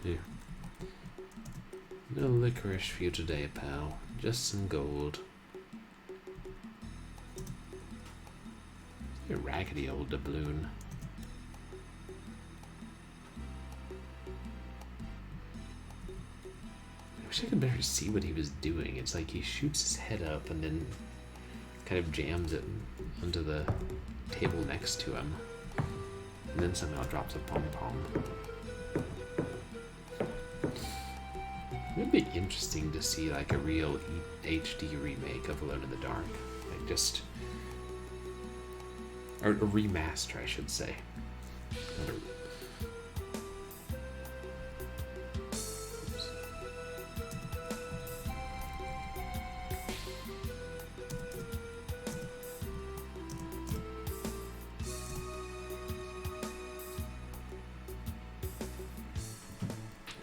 here. No licorice for you today, pal. Just some gold. A raggedy old doubloon. I wish I could better see what he was doing. It's like he shoots his head up and then kind of jams it onto the table next to him. And then somehow drops a pom-pom. It would be interesting to see like a real HD remake of Alone in the Dark. Like just... or a remaster, I should say.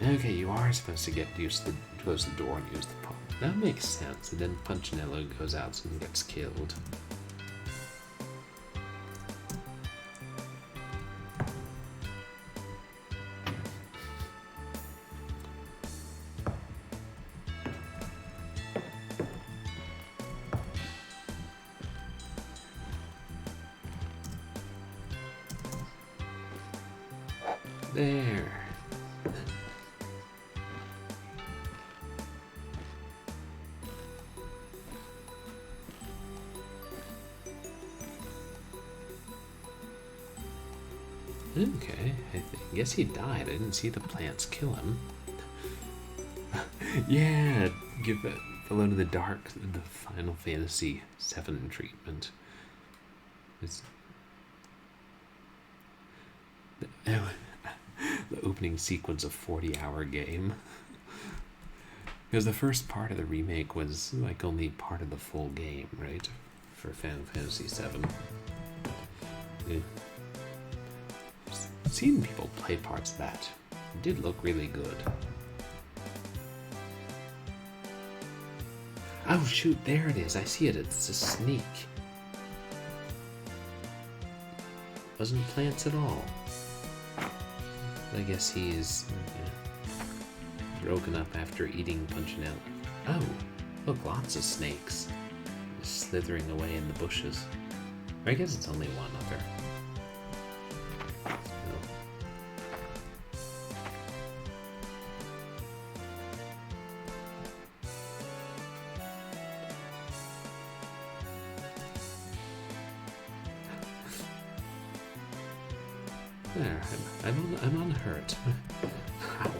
Okay, you are supposed to get used to close the door and use the pump. That makes sense. And then Punchinello goes out and gets killed. There. Okay, I guess he died. I didn't see the plants kill him. Yeah, give Alone in the Dark the Final Fantasy VII treatment. It's the opening sequence of 40-hour game. Because the first part of the remake was like only part of the full game, right? For Final Fantasy VII. Yeah. Seen people play parts of that. It did look really good. Oh shoot, there it is. I see it. It's a snake. Wasn't plants at all. I guess he's broken up after eating Punchinello. Oh, look, lots of snakes. Just slithering away in the bushes. I guess it's only one other. There, I'm unhurt. Ow,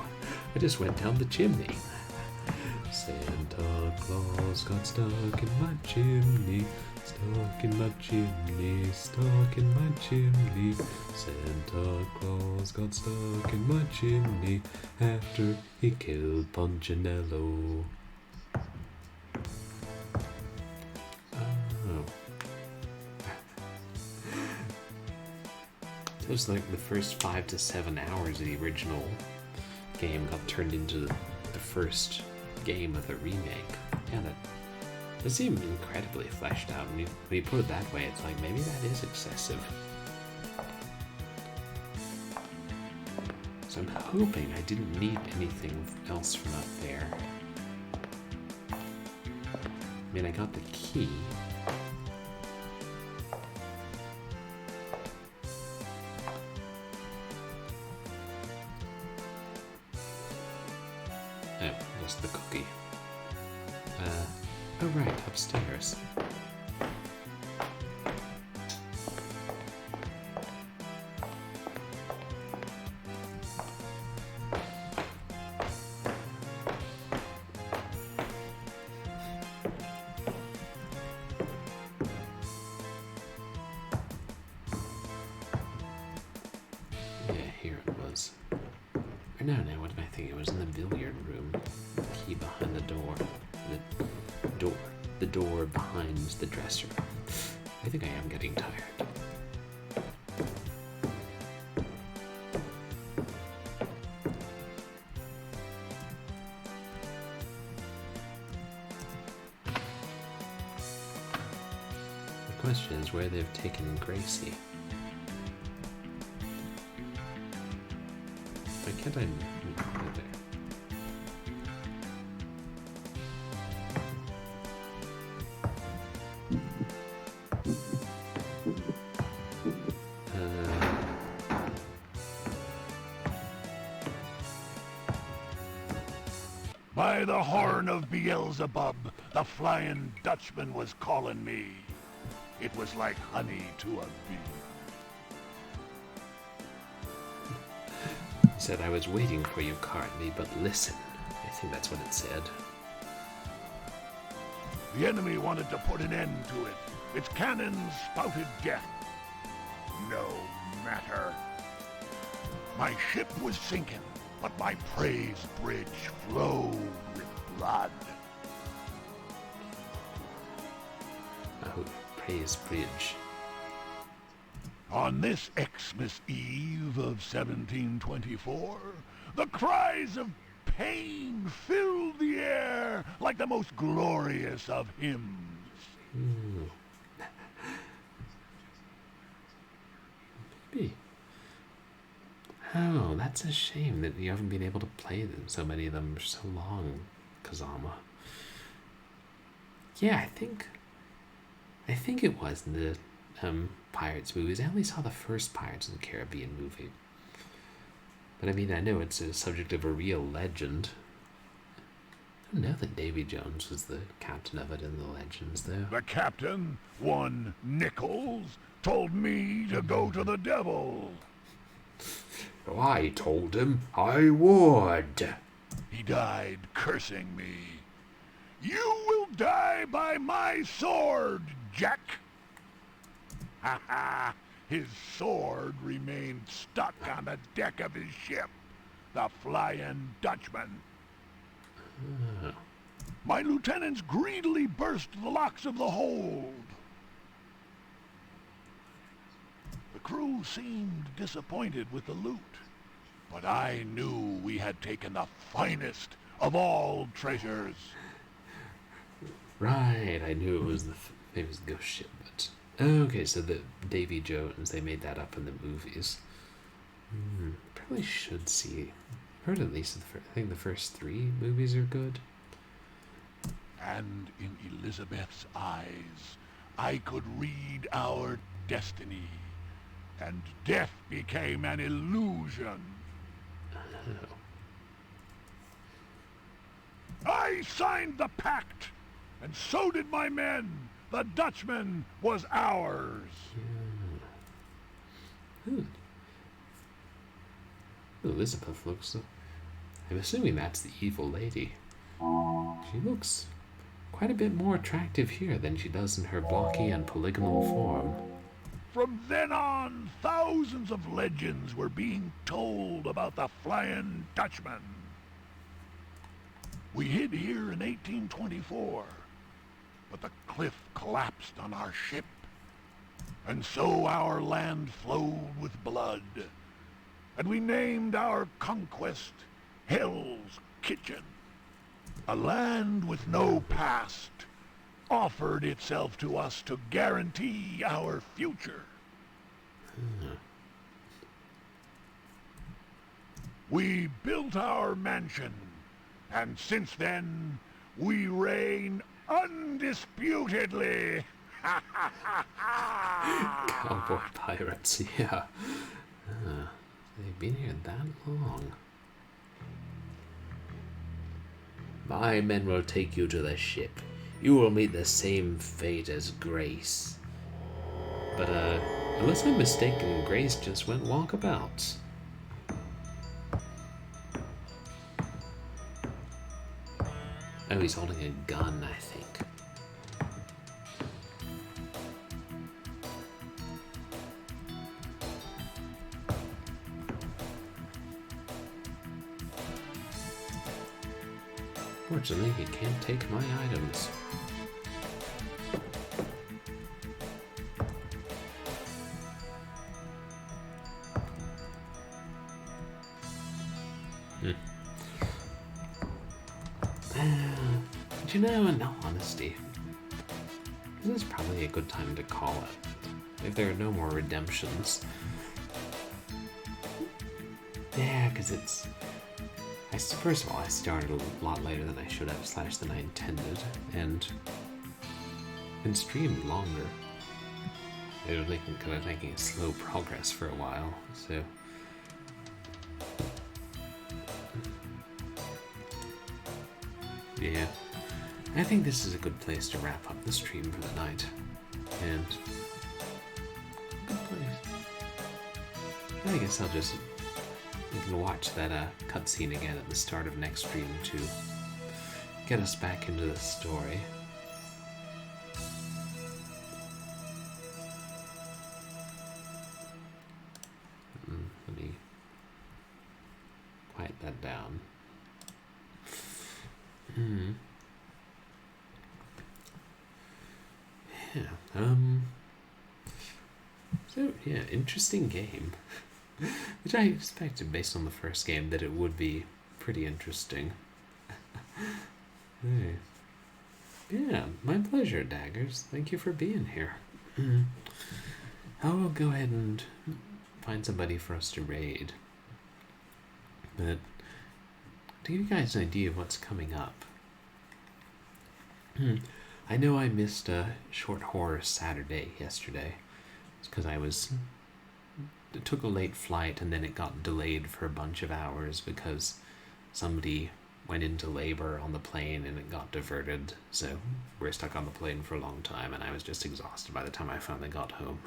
I just went down the chimney. Santa Claus got stuck in my chimney, stuck in my chimney, stuck in my chimney. Santa Claus got stuck in my chimney after he killed Punchinello. It was like the first 5 to 7 hours of the original game got turned into the first game of the remake. Yeah, It seemed incredibly fleshed out. When you put it that way, it's like maybe that is excessive. So I'm hoping I didn't need anything else from up there. I mean, I got the key. Oh, just the cookie. Oh right, upstairs. Yeah, here it was. Or no, what did I think? It was in the billiard room. The key behind the door. The door behind the dresser. I think I am getting tired. The question is where they've taken Gracie. Why can't I go there? By the horn of Beelzebub, the Flying Dutchman was calling me. It was like honey to a bee. He said, I was waiting for you, Carnby, but listen. I think that's what it said. The enemy wanted to put an end to it. Its cannons spouted death. No matter. My ship was sinking, but my praise bridge flowed with blood. Oh, praise bridge. On this Xmas Eve of 1724, the cries of pain filled the air like the most glorious of hymns. Maybe. Oh, that's a shame that you haven't been able to play them, so many of them for so long, Kazama. Yeah, I think it was in the Pirates movies. I only saw the first Pirates of the Caribbean movie. But I mean, I know it's a subject of a real legend. I don't know that Davy Jones was the captain of it in the legends, though. The captain, one Nichols, told me to go to the devil. I told him I would. He died cursing me. You will die by my sword, Jack. Ha ha! His sword remained stuck on the deck of his ship, the Flying Dutchman. My lieutenants greedily burst the locks of the hold. The crew seemed disappointed with the loot, but I knew we had taken the finest of all treasures. Right, I knew it was the famous ghost ship, but... Okay, so the Davy Jones, they made that up in the movies. Probably should see. I've heard at least, I think the first 3 movies are good. And in Elizabeth's eyes, I could read our destiny, and death became an illusion. Oh. I signed the pact, and so did my men. The Dutchman was ours. Yeah. Elizabeth looks... I'm assuming that's the evil lady. She looks quite a bit more attractive here than she does in her blocky and polygonal form. From then on, thousands of legends were being told about the Flying Dutchman. We hid here in 1824, but the cliff collapsed on our ship, and so our land flowed with blood, and we named our conquest Hell's Kitchen. A land with no past, offered itself to us to guarantee our future. We built our mansion, and since then, we reign undisputedly. Cowboy pirates, yeah. They've been here that long. My men will take you to the ship. You will meet the same fate as Grace. But, unless I'm mistaken, Grace just went walkabout. Oh, he's holding a gun, I think. Fortunately, he can't take my items. But you know, in all honesty, this is probably a good time to call it. If there are no more redemptions. Yeah, because it's... First of all, I started a lot later than I should have, / than I intended, and been streamed longer. I was kind of making a slow progress for a while, so... Yeah, I think this is a good place to wrap up the stream for the night, and... good place. I guess I'll just... We can watch that cutscene again at the start of next stream to get us back into the story. Let me quiet that down. Yeah. So yeah, interesting game. Which I expected based on the first game that it would be pretty interesting. Hey. Yeah, my pleasure, Daggers. Thank you for being here. I will go ahead and find somebody for us to raid. But to give you guys an idea of what's coming up. I know I missed a Short Horror Saturday yesterday. It's because it took a late flight and then it got delayed for a bunch of hours because somebody went into labor on the plane and it got diverted. So we're stuck on the plane for a long time and I was just exhausted by the time I finally got home.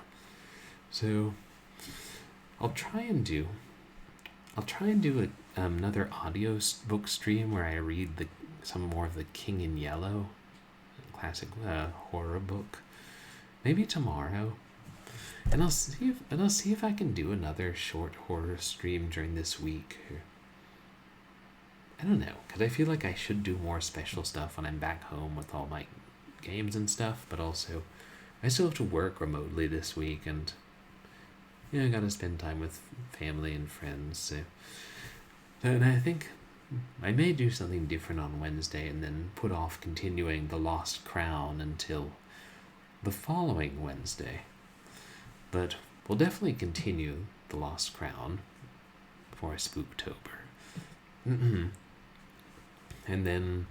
So I'll try and do another audio book stream where I read some more of the King in Yellow, classic horror book. Maybe tomorrow. And I'll see if I can do another short horror stream during this week. I don't know, because I feel like I should do more special stuff when I'm back home with all my games and stuff, but also I still have to work remotely this week, and I gotta spend time with family and friends. So, and I think I may do something different on Wednesday and then put off continuing The Lost Crown until the following Wednesday. But we'll definitely continue The Lost Crown for Spooktober. And then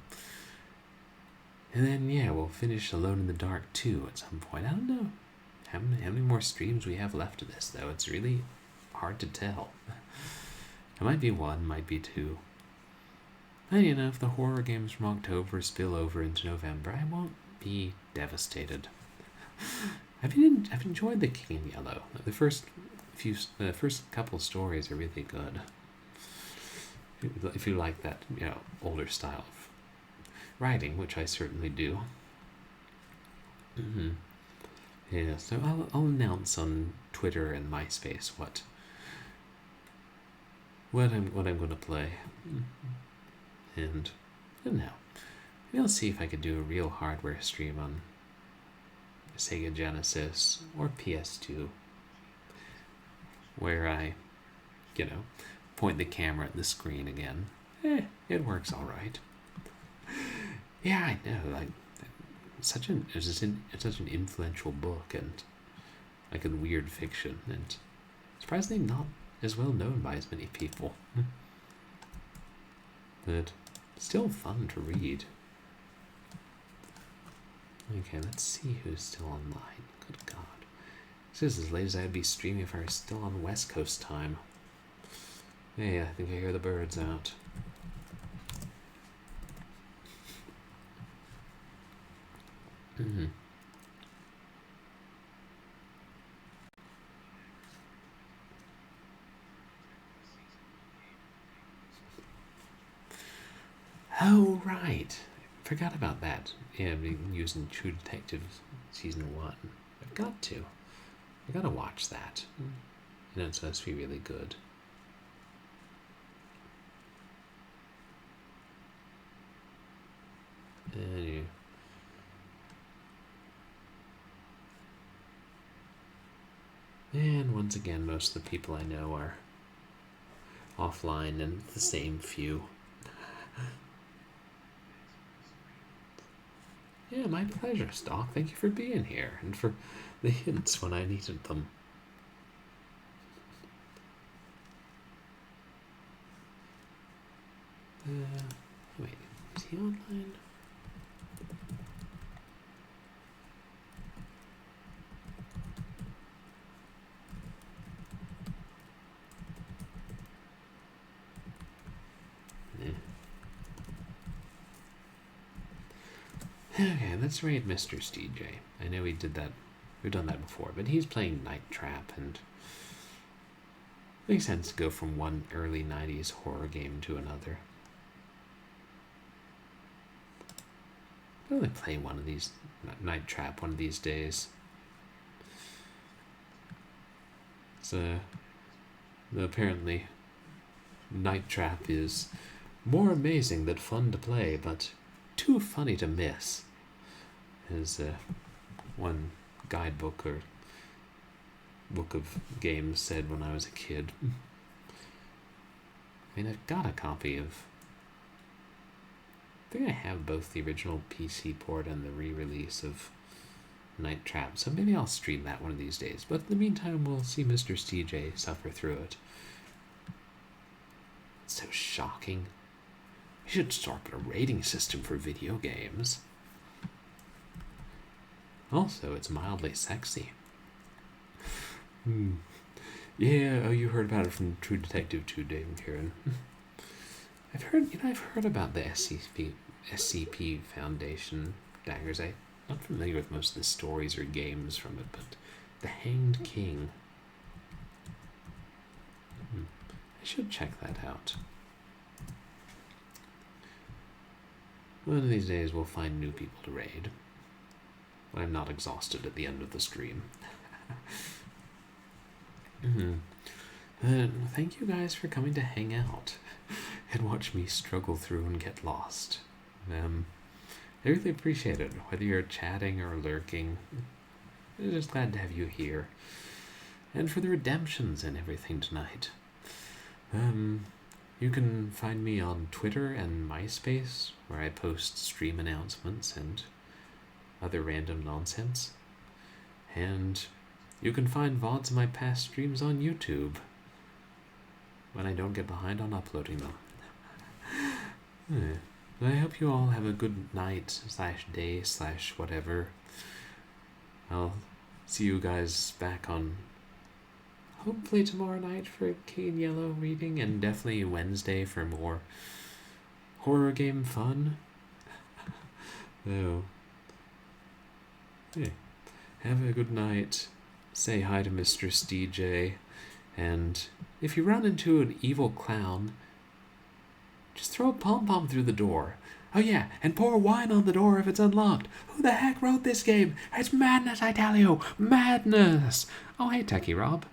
yeah, we'll finish Alone in the Dark 2 at some point. I don't know how many more streams we have left of this, though. It's really hard to tell. It might be 1, might be 2. And if the horror games from October spill over into November, I won't be devastated. I've enjoyed the King in Yellow. The first couple stories are really good. If you like that, older style of writing, which I certainly do. Yeah, so I'll announce on Twitter and MySpace what I'm going to play, and I don't know. Maybe I'll see if I could do a real hardware stream on Sega Genesis or PS2, where I, point the camera at the screen again. It works all right. Yeah, I know. such an influential book and like a weird fiction, and surprisingly not as well known by as many people. But still fun to read. Okay, let's see who's still online. Good God. This is as late as I'd be streaming if I were still on West Coast time. Hey, I think I hear the birds out. Oh, right. Forgot about that. Yeah, I've been using True Detective Season 1. I've got to. I gotta watch that. You know, it's supposed to be really good. And once again, most of the people I know are offline and the same few. Yeah, my pleasure, Stock. Thank you for being here and for the hints when I needed them. Wait, is he online? Okay, let's raid Mr. DJ. I know we did that. We've done that before, but he's playing Night Trap, and it makes sense to go from one early 90s horror game to another. I'll only play one of these, Night Trap, one of these days. So, apparently, Night Trap is more amazing than fun to play, but too funny to miss, as one guidebook or book of games said when I was a kid. I mean, I've got a copy of... I think I have both the original PC port and the re-release of Night Trap, so maybe I'll stream that one of these days. But in the meantime, we'll see Mr. CJ suffer through it. It's so shocking. We should start a rating system for video games. Also, it's mildly sexy. Yeah, oh, you heard about it from True Detective 2, Dave and Kieran. I've heard about the SCP Foundation daggers. I'm not familiar with most of the stories or games from it, but The Hanged King. I should check that out. One of these days we'll find new people to raid. I'm not exhausted at the end of the stream. Thank you guys for coming to hang out and watch me struggle through and get lost. I really appreciate it, whether you're chatting or lurking. I'm just glad to have you here. And for the redemptions and everything tonight. You can find me on Twitter and MySpace, where I post stream announcements and other random nonsense. And you can find VODs of my past streams on YouTube, when I don't get behind on uploading them. I hope you all have a good night, /day, /whatever. I'll see you guys back on hopefully tomorrow night for King in Yellow reading, and definitely Wednesday for more horror game fun. So, yeah. Have a good night. Say hi to Mistress DJ, and if you run into an evil clown, just throw a pom-pom through the door. Oh yeah, and pour wine on the door if it's unlocked. Who the heck wrote this game? It's madness, I tell you! Madness! Oh hey, Techie Rob.